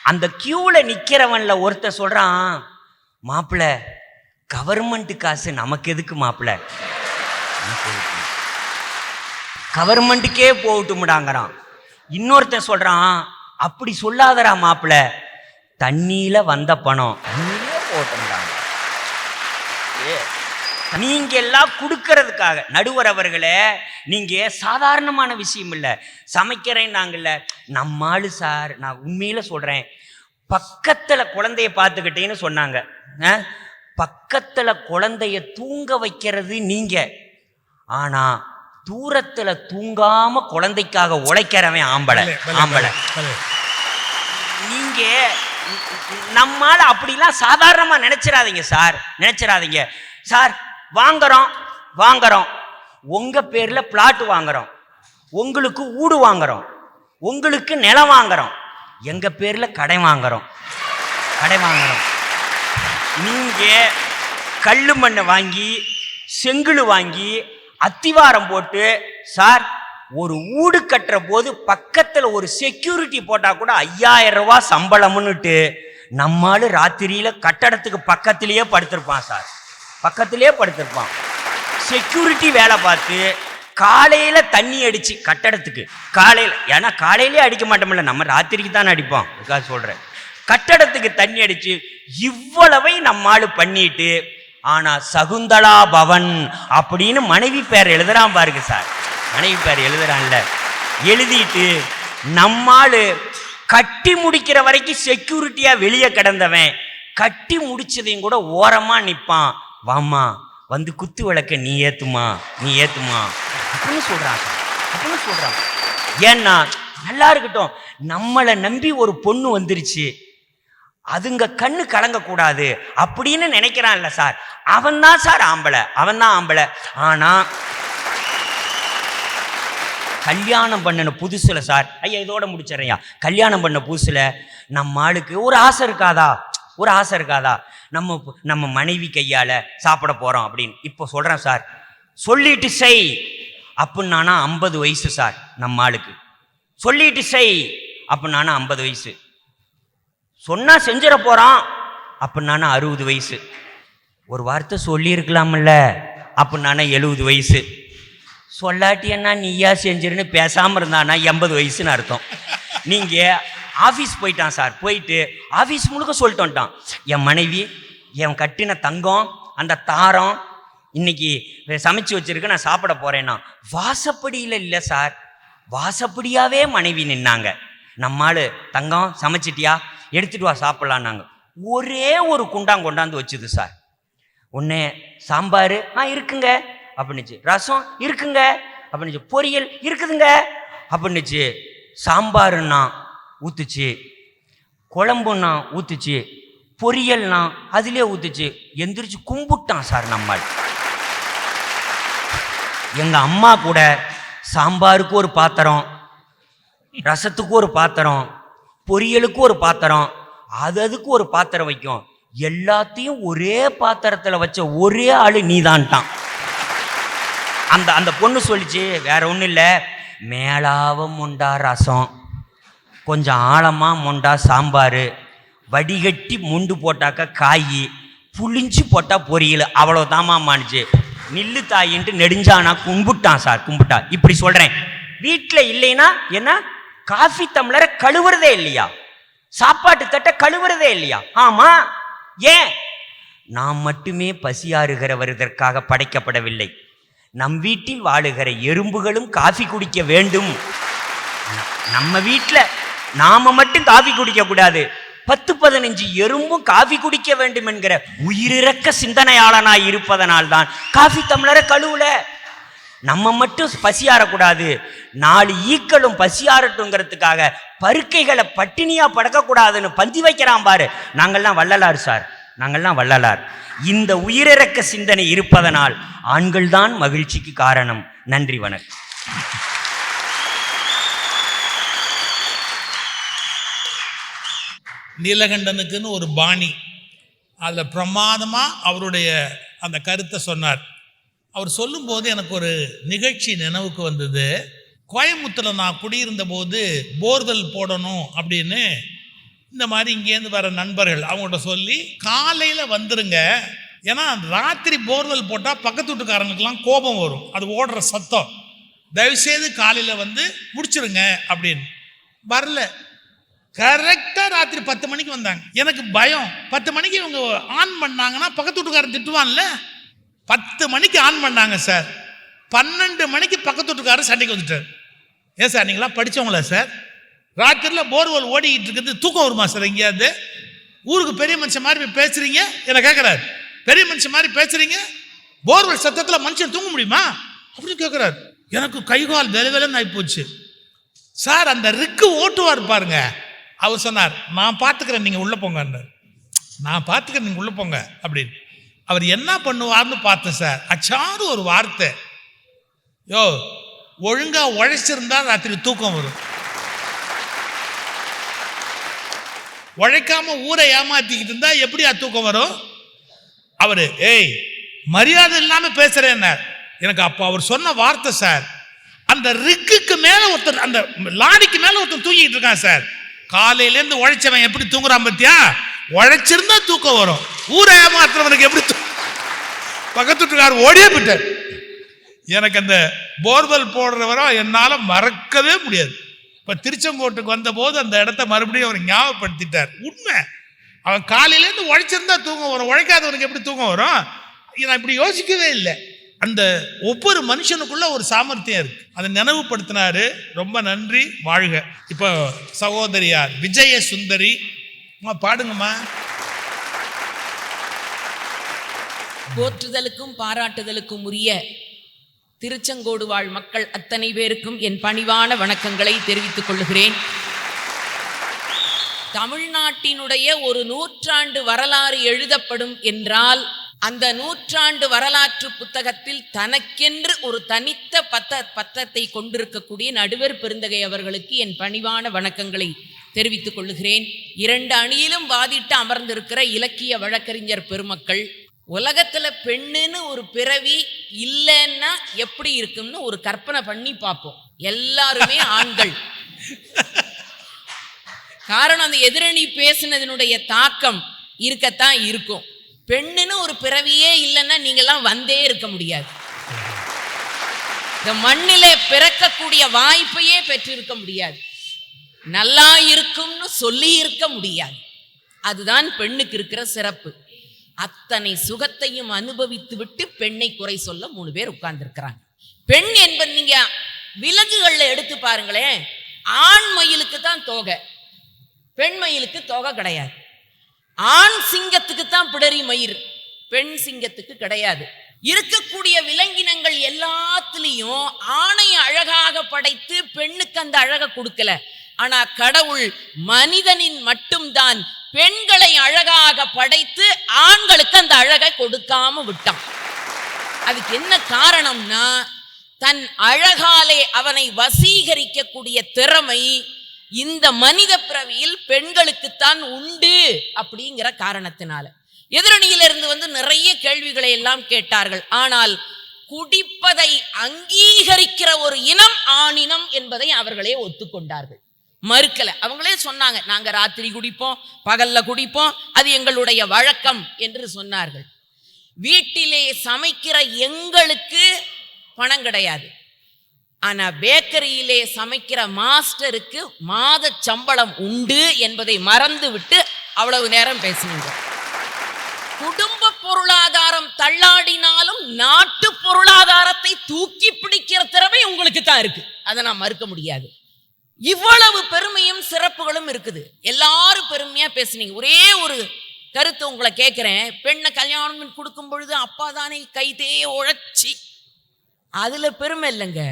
அந்த கியூல நிக்கிறவன்ல ஒருத்தர் சொல்றான், மாப்பிள்ள கவர்மெண்ட் காசு நமக்கு எதுக்கு மாப்பிள்ள, கவர்மெண்ட்டுக்கே போகட்டும்டாங்கிறான். இன்னொருத்தன் சொல்றான், அப்படி சொல்லாதரா மாப்பிள்ள, தண்ணியில வந்த பணம் தண்ணியிலே போகட்டும்டாங்க. நீங்க எல்லாம் கொடுக்கறதுக்காக நடுவர் அவர்களே, நீங்க சாதாரணமான விஷயம் இல்லை. சமைக்கிறேன் நாங்கள்ல நம்மாளு சார், நான் உண்மையில சொல்றேன், பக்கத்துல குழந்தைய பார்த்துக்கிட்டேன்னு சொன்னாங்க. பக்கத்துல குழந்தைய தூங்க வைக்கிறது நீங்க, ஆனா தூரத்துல தூங்காம குழந்தைக்காக உழைக்கிறவன் ஆம்பளை. நீங்க நம்மால அப்படிலாம் சாதாரணமா நினைச்சிடாதீங்க சார். வாங்குறோம், உங்க பேர்ல பிளாட் வாங்குறோம், உங்களுக்கு ஊடு வாங்குறோம், உங்களுக்கு நிலம் வாங்குறோம், எங்க பேர்ல கடை வாங்குறோம். நீங்க கல்லு மண்ணை வாங்கி செங்கல் வாங்கி அத்திவாரம் போட்டு சார் ஒரு ஊடு கட்டுற போது பக்கத்துல ஒரு செக்யூரிட்டி போட்டா கூட 5000 ரூபாய் சம்பளம்னுட்டு நம்மால ராத்திரியில கட்டடத்துக்கு பக்கத்திலேயே படுத்திருப்பான் சார். செக்யூரிட்டி வேலை பார்த்து காலையில தண்ணி அடிச்சு கட்டடத்துக்கு, ஏன்னா காலையிலே அடிக்க மாட்டோம்ல, நம்ம ராத்திரிக்கு தானே அடிப்போம். சொல்றேன், கட்டடத்துக்கு தண்ணி அடிச்சு இவ்வளவை நம்மால் பண்ணிட்டு, ஆனா சகுந்தலா பவன் அப்படின்னு மனைவி பேர் எழுதுறான் பாருங்க சார். மனைவி பேர் எழுதுறான்ல, எழுதிட்டு நம்மால் கட்டி முடிக்கிற வரைக்கும் செக்யூரிட்டியா வெளியே கிடந்தவன் கட்டி முடிச்சதையும் கூட ஓரமா நிற்பான். வாமா வந்து குத்து விளக்க நீ ஏத்துமா அப்படின்னு சொல்றான். ஏன்னா நல்லா இருக்கட்டும், நம்மளை நம்பி ஒரு பொண்ணு வந்துருச்சு, அதுங்க கண்ணு கலங்க கூடாது அப்படின்னு நினைக்கிறான்ல சார், அவன் தான் சார் ஆம்பளை. ஆனா கல்யாணம் பண்ணன புதுசுல சார், ஐயா இதோட முடிச்சிடறையா, கல்யாணம் பண்ண புதுசுல நம்ம ஆளுக்கு ஒரு ஆசை இருக்காதா, நம்ம மனைவி கையால சாப்பிட போறோம் அப்படின்னு. இப்போ சொல்றேன் சார், சொல்லிட்டு செய் அப்படின்னா 50 வயசு சார். நம்ம ஆளுக்கு சொல்லிட்டு செய் அப்படின்னா 50 வயசு, சொன்னா செஞ்சிட போறான் அப்படின்னா 60 வயசு, ஒரு வார்த்தை சொல்லியிருக்கலாம்ல அப்படின்னா 70 வயசு, சொல்லாட்டி என்ன நீயா செஞ்சிருன்னு பேசாம இருந்தானா 80 வயசுன்னு அர்த்தம். நீங்க ஆஃபீஸ் போயிட்டான் சார், போயிட்டு ஆஃபீஸ் முழுக்க சொல்லிட்டு வந்துட்டான், என் மனைவி என் கட்டின தங்கம் அந்த தாரம் இன்னைக்கு சமைச்சு வச்சிருக்கு, நான் சாப்பிட போறேன்னா. வாசப்படியில் இல்லை சார், வாசப்படியாவே மனைவி நின்னாங்க. நம்மால் தங்கம் சமைச்சிட்டியா, எடுத்துட்டு வா சாப்பிடலான்னாங்க. ஒரே ஒரு குண்டான் கொண்டாந்து வச்சுது சார். ஒன்று சாம்பார் இருக்குங்க அப்படின்னுச்சு, ரசம் இருக்குங்க அப்படின்னுச்சு, பொரியல் இருக்குதுங்க அப்படின்னுச்சு, சாம்பாருன்னா ஊத்துச்சு, குழம்புன்னா ஊத்துச்சு, பொரியல்னா அதிலே ஊத்துச்சு, எந்திரிச்சு கும்பிட்டான் சார். நம்மால் எங்க அம்மா கூட சாம்பாருக்கு ஒரு பாத்திரம், ரசத்துக்கு ஒரு பாத்திரம், பொரியலுக்கு ஒரு பாத்திரம், அதுக்கு ஒரு பாத்திரம் வைக்கும், எல்லாத்தையும் ஒரே பாத்திரத்துல வச்ச ஒரே ஆளு நீதான்ட்டான். அந்த பொண்ணு சொல்லிச்சு, வேற ஒன்றும் இல்லை, மேலாவ முண்டா ரசம், கொஞ்சம் ஆழமா முண்டா சாம்பார், வடிகட்டி முண்டு போட்டாக்கா காய், புளிஞ்சு போட்டா பொரியல், அவ்வளோதாமான்னுச்சு. நில்லு தாயின்ட்டு நெடுஞ்சானா கும்பிட்டான் சார். இப்படி சொல்றேன். வீட்டில் இல்லைன்னா என்ன, காஃபி டம்ளரை கழுவுறதே இல்லையா, சாப்பாட்டு தட்டை கழுவுறதே இல்லையா? ஆமா, ஏன்? நாம் மட்டுமே பசியாறுகிறவதற்காக படைக்கப்படவில்லை, நம் வீட்டில் வாழுகிற எறும்புகளும் காஃபி குடிக்க வேண்டும். நம்ம வீட்டில் நாம மட்டும் காஃபி குடிக்க கூடாது, 10-15 எறும்பும் காஃபி குடிக்க வேண்டும் என்கிற உயிரிறக்க சிந்தனையாளனாய் இருப்பதனால்தான் காஃபி டம்ளரை கழுவுல. நம்ம மட்டும் பசியாறக்கூடாது, 4 ஈக்களும் பசியாறட்டுங்கிறதுக்காக பருக்கைகளை பட்டினியா படக்கக்கூடாதுன்னு பந்தி வைக்கிறான் பாரு. நாங்கள்லாம் வள்ளலார் சார், நாங்கள்லாம் வள்ளலார். இந்த உயிரிறக்க சிந்தனை இருப்பதனால் ஆண்கள் தான் மகிழ்ச்சிக்கு காரணம். நன்றி, வணக்கம். நீலகண்டனுக்குன்னு ஒரு பாணி, அதில் பிரமாதமாக அவருடைய அந்த கருத்தை சொன்னார். அவர் சொல்லும்போது எனக்கு ஒரு நிகழ்ச்சி நினைவுக்கு வந்தது. கோயம்புத்தூரில் நான் குடியிருந்த போது போர்வெல் போடணும் அப்படின்னு இந்த மாதிரி இங்கேருந்து வர நண்பர்கள் அவங்கள்ட்ட சொல்லி காலையில் வந்துருங்க, ஏன்னா ராத்திரி போர்வெல் போட்டால் பக்கத்து வீட்டுக்காரங்களுக்கெல்லாம் கோபம் வரும், அது ஓடுற சத்தம், தயவுசெய்து காலையில் வந்து முடிச்சிருங்க அப்படின்னு. வரல. கரெக்டாக ராத்திரி 10 மணிக்கு வந்தாங்க. எனக்கு பயம், 10 மணிக்கு இவங்க ஆன் பண்ணாங்கன்னா பக்கத்து வீட்டுக்காரன் திட்டுவான்ல. 10 மணிக்கு ஆன் பண்ணாங்க சார். 12 மணிக்கு பக்கத்து வீட்டுக்காரர் சண்டைக்கு வந்துட்டார். ஏன் சார் நீங்களாம் படித்தவங்களா சார்? ராத்திரியில் போர்வெல் ஓடிக்கிட்டு இருக்கிறது தூக்கம் வருமா சார்? எங்கேயாவது ஊருக்கு பெரிய மனுஷன் மாதிரி போய் பேசுறீங்க என்ன கேட்குறாரு. பெரிய மனுஷன் மாதிரி பேசுறீங்க, போர்வெல் சத்தத்தில் மனுஷன் தூங்க முடியுமா அப்படின்னு கேட்குறாரு. எனக்கு கைகால் வேலைன்னு ஆகி போச்சு சார். அந்த ரிக்கு ஓட்டுவார் பாருங்க, அவர் சொன்னார் நான் பார்த்துக்கிறேன் நீங்கள் உள்ளே போங்கன்னார். நான் பார்த்துக்கிறேன் நீங்கள் உள்ளே போங்க அப்படின்னு. அவர் என்ன பண்ணுவார்னு பார்த்தேன் சார். அச்சாரு ஒரு வார்த்தை, யோ ஒழுங்கா உழைச்சிருந்தா ராத்திரி தூக்கம் வரும், உழைக்காம ஊரை ஏமாத்திக்கிட்டு இருந்தா எப்படி தூக்கம் வரும்? அவரு ஏய் மரியாதை இல்லாம பேசுறேன். எனக்கு அப்போ அவர் சொன்ன வார்த்தை சார், அந்த ரிக்குக்கு மேல ஒருத்தர், அந்த லாரிக்கு மேல ஒருத்தர் தூங்கிட்டு இருக்கான் சார். காலையிலேருந்து உழைச்சவன் எப்படி தூங்குறான் பத்தியா? உழைச்சிருந்தா தூக்கம் வரும், ஊரை ஏமாத்துறவனுக்கு எப்படி பக்கத்துட்டுக்கார் ஓடியே போயிட்டார். எனக்கு அந்த போர்வெல் போடுறவரோ என்னால் மறக்கவே முடியாது. இப்போ திருச்செங்கோட்டுக்கு வந்த போது அந்த இடத்த மறுபடியும் அவர் ஞாபகப்படுத்திட்டார். உண்மை, அவன் காலையிலேருந்து உழைச்சிருந்தா தூக்கம் வரும், உழைக்காதவனுக்கு எப்படி தூக்கம் வரும்? நான் இப்படி யோசிக்கவே இல்லை. அந்த ஒவ்வொரு மனுஷனுக்குள்ள ஒரு சாமர்த்தியம் இருக்கு, அதை நினைவுபடுத்தினாரு. ரொம்ப நன்றி, வாழ்க. இப்போ சகோதரியார் விஜய சுந்தரி பாடுங்கம்மா. போற்றுதலுக்கும் பாராட்டுதலுக்கும் உரிய திருச்செங்கோடு வாழ் மக்கள் அத்தனை பேருக்கும் என் பணிவான வணக்கங்களை தெரிவித்துக் கொள்கிறேன். தமிழ்நாட்டினுடைய ஒரு 100 ஆண்டு வரலாறு எழுதப்படும் என்றால் அந்த 100 ஆண்டு வரலாற்று புத்தகத்தில் தனக்கென்று ஒரு தனித்த பத்தத்தை கொண்டிருக்கக்கூடிய நடுவர் பெருந்தகை அவர்களுக்கு என் பணிவான வணக்கங்களை தெரிவித்துக் கொள்கிறேன். 2 அணியிலும் வாதிட்டு அமர்ந்திருக்கிற இலக்கிய வழக்கறிஞர் பெருமக்கள், உலகத்துல பெண்ணுன்னு ஒரு பிறவி இல்லைன்னா எப்படி இருக்கும்னு ஒரு கற்பனை பண்ணி பார்ப்போம். எல்லாருமே ஆண்கள். காரணம், அந்த எதிரணி பேசினதனுடைய தாக்கம் இருக்கத்தான் இருக்கும். பெண்ணுன்னு ஒரு பிறவியே இல்லைன்னா நீங்கெல்லாம் வந்தே இருக்க முடியாது, இந்த மண்ணிலே பிறக்கக்கூடிய வாய்ப்பையே பெற்றிருக்க முடியாது, நல்லா இருக்கும்னு சொல்லி இருக்க முடியாது. அதுதான் பெண்ணுக்கு இருக்கிற சிறப்பு. அத்தனை சுகத்தையும் அனுபவித்து விட்டு பெண்ணை குறை சொல்ல 3 பேர் உட்கார்ந்துருக்கிறாங்க. பெண் என்பது நீங்க விலங்குகள்ல எடுத்து பாருங்களேன், ஆண் மயிலுக்கு தான் தோகை, பெண் மயிலுக்கு தோகை கிடையாது. ஆண் சிங்கத்துக்கு தான் பிடரி மயிர், பெண் சிங்கத்துக்கு கிடையாது. இருக்கக்கூடிய விலங்கினங்கள் எல்லாத்துலேயும் ஆணை அழகாக படைத்து பெண்ணுக்கு அந்த அழகை கொடுக்கல. ஆனா கடவுள் மனிதனின் மட்டும்தான் பெண்களை அழகாக படைத்து ஆண்களுக்கு அந்த அழகை கொடுக்காம விட்டான். அதுக்கு என்ன காரணம்னா, தன் அழகாலே அவனை வசீகரிக்கக்கூடிய திறமை இந்த மனித பிறவியில் பெண்களுக்குத்தான் உண்டு அப்படிங்கிற காரணத்தினால. எதிரணியிலிருந்து வந்து நிறைய கேள்விகளை எல்லாம் கேட்டார்கள். ஆனால் குடிப்பதை அங்கீகரிக்கிற ஒரு இனம் ஆணினம் என்பதை அவர்களே ஒத்துக்கொண்டார்கள், மறுக்கல. அவங்களே சொன்னாங்க, நாங்க ராத்திரி குடிப்போம், பகல்ல குடிப்போம், அது எங்களுடைய வழக்கம் என்று சொன்னார்கள். வீட்டிலே சமைக்கிற எங்களுக்கு பணம் கிடையாது, ஆனா பேக்கரியிலே சமைக்கிற மாஸ்டருக்கு மாத சம்பளம் உண்டு என்பதை மறந்து விட்டு அவ்வளவு நேரம் பேசுனீங்க. குடும்ப பொருளாதாரம் தள்ளாடினாலும் நாட்டு பொருளாதாரத்தை தூக்கி பிடிக்கிற திறமை உங்களுக்கு தான் இருக்கு, அதை நான் மறுக்க முடியாது. இவ்வளவு பெருமையும் சிறப்புகளும் இருக்குது. எல்லாரும் பெருமையா பேசுனீங்க. ஒரே ஒரு கருத்து உங்களை கேட்கிறேன். பெண்ணை கல்யாணம் கொடுக்கும் பொழுது அப்பா தானே கைதே உழைச்சி, அதுல பெருமை இல்லைங்க.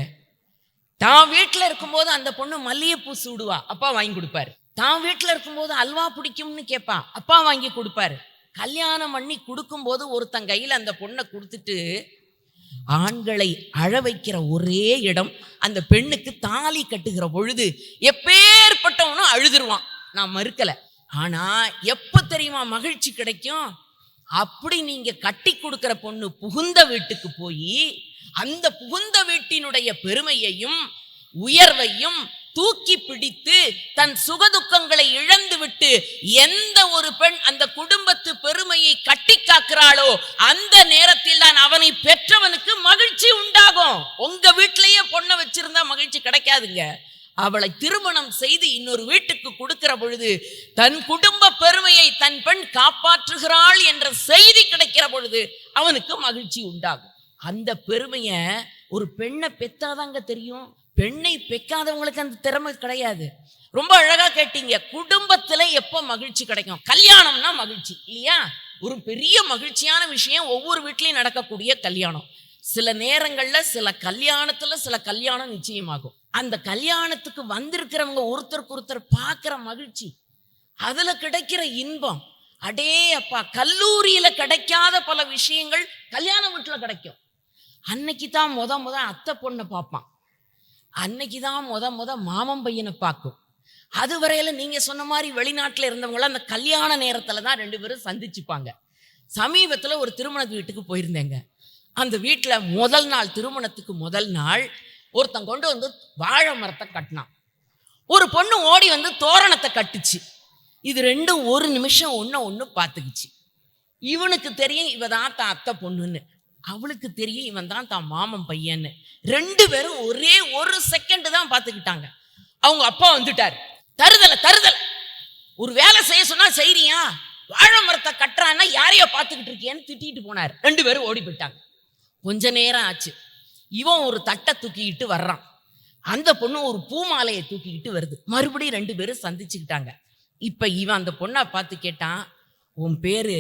தான் வீட்டுல இருக்கும்போது அந்த பொண்ணு மல்லிகைப்பூ சூடுவா, அப்பா வாங்கி கொடுப்பாரு. தான் வீட்டுல இருக்கும்போது அல்வா பிடிக்கும்னு கேட்பா, அப்பா வாங்கி கொடுப்பாரு. கல்யாணம் பண்ணி கொடுக்கும் போது ஒருத்தன் கையில அந்த பொண்ணை கொடுத்துட்டு ஆண்களை அழ வைக்கிற ஒரே இடம் அந்த பெண்ணுக்கு தாலி கட்டுகிற பொழுது எப்பேற்பட்டவனும் அழுதுருவான், நான் மறுக்கல. ஆனா எப்ப தெரியுமா மகிழ்ச்சி கிடைக்கும்? அப்படி நீங்க கட்டி கொடுக்கிற பொண்ணு புகுந்த வீட்டுக்கு போய் அந்த புகுந்த வீட்டினுடைய பெருமையையும் உயர்வையும் தூக்கி பிடித்து தன் சுகதுக்கங்களை இழந்து விட்டு எந்த ஒரு பெண் அந்த குடும்பத்து பெருமையை கட்டி காக்கிறாளோ அந்த நேரத்தில் தான் அவனை பெற்றவனுக்கு மகிழ்ச்சி உண்டாகும். உங்க வீட்டிலேயே பொண்ணை வச்சிருந்தா மகிழ்ச்சி கிடைக்காதுங்க. அவளை திருமணம் செய்து இன்னொரு வீட்டுக்கு கொடுக்கிற பொழுது தன் குடும்ப பெருமையை தன் பெண் காப்பாற்றுகிறாள் என்ற செய்தி கிடைக்கிற பொழுது அவனுக்கு மகிழ்ச்சி உண்டாகும். அந்த பெருமையை ஒரு பெண்ணை பெத்தாதாங்க தெரியும். பெண்ணை பெக்காதவங்களுக்கு அந்த திறமை கிடையாது. ரொம்ப அழகா கேட்டீங்க. குடும்பத்துல எப்ப மகிழ்ச்சி கிடைக்கும்? கல்யாணம்னா மகிழ்ச்சி இல்லையா? ஒரு பெரிய மகிழ்ச்சியான விஷயம் ஒவ்வொரு வீட்லயும் நடக்கக்கூடிய கல்யாணம். சில நேரங்கள்ல சில கல்யாணத்துல சில கல்யாணம் நிச்சயமாகும். அந்த கல்யாணத்துக்கு வந்திருக்கிறவங்க ஒருத்தருக்கு ஒருத்தர் பார்க்கிற மகிழ்ச்சி, அதுல கிடைக்கிற இன்பம், அடே அப்பா, கல்லூரியில கிடைக்காத பல விஷயங்கள் கல்யாண வீட்டுல கிடைக்கும். அன்னைக்கு தான் முத அத்தை பொண்ணை பார்ப்பான், அன்னைக்கு தான் முத மாமன் பையனை பார்க்கும். அது வரையில நீங்க சொன்ன மாதிரி வெளிநாட்டுல இருந்தவங்கள அந்த கல்யாண நேரத்துல தான் ரெண்டு பேரும் சந்திச்சுப்பாங்க. சமீபத்துல ஒரு திருமண வீட்டுக்கு போயிருந்தேங்க. அந்த வீட்டுல முதல் நாள், திருமணத்துக்கு முதல் நாள் ஒருத்தன் கொண்டு வந்து வாழை மரத்தை கட்டினான். ஒரு பொண்ணு ஓடி வந்து தோரணத்தை கட்டுச்சு. இது ரெண்டும் ஒரு நிமிஷம் ஒன்று பார்த்துக்குச்சு. இவனுக்கு தெரியும் இவ தான் தான் அத்தை பொண்ணுன்னு, அவளுக்கு தெரியும் இவன் தான் தான் மாமன் பையன்னு. ரெண்டு பேரும் ஒரே ஒரு செகண்ட் தான் பார்த்துக்கிட்டாங்க. அவங்க அப்பா வந்துட்டார். தருதல ஒரு வேலை செய்ய சொன்னா செய்றியா? வாழை மரத்தை கட்டுறான்னா யாரையோ பார்த்துக்கிட்டு இருக்கேன்னு திட்டிட்டு போனார். ரெண்டு பேரும் ஓடி போயிட்டாங்க. கொஞ்ச நேரம் ஆச்சு. இவன் ஒரு தட்டை தூக்கிக்கிட்டு வர்றான், அந்த பொண்ணு ஒரு பூமாலையை தூக்கிக்கிட்டு வருது. மறுபடியும் ரெண்டு பேரும் சந்திச்சுக்கிட்டாங்க. இப்ப இவன் அந்த பொண்ணை பார்த்து கேட்டான், உன் பேரு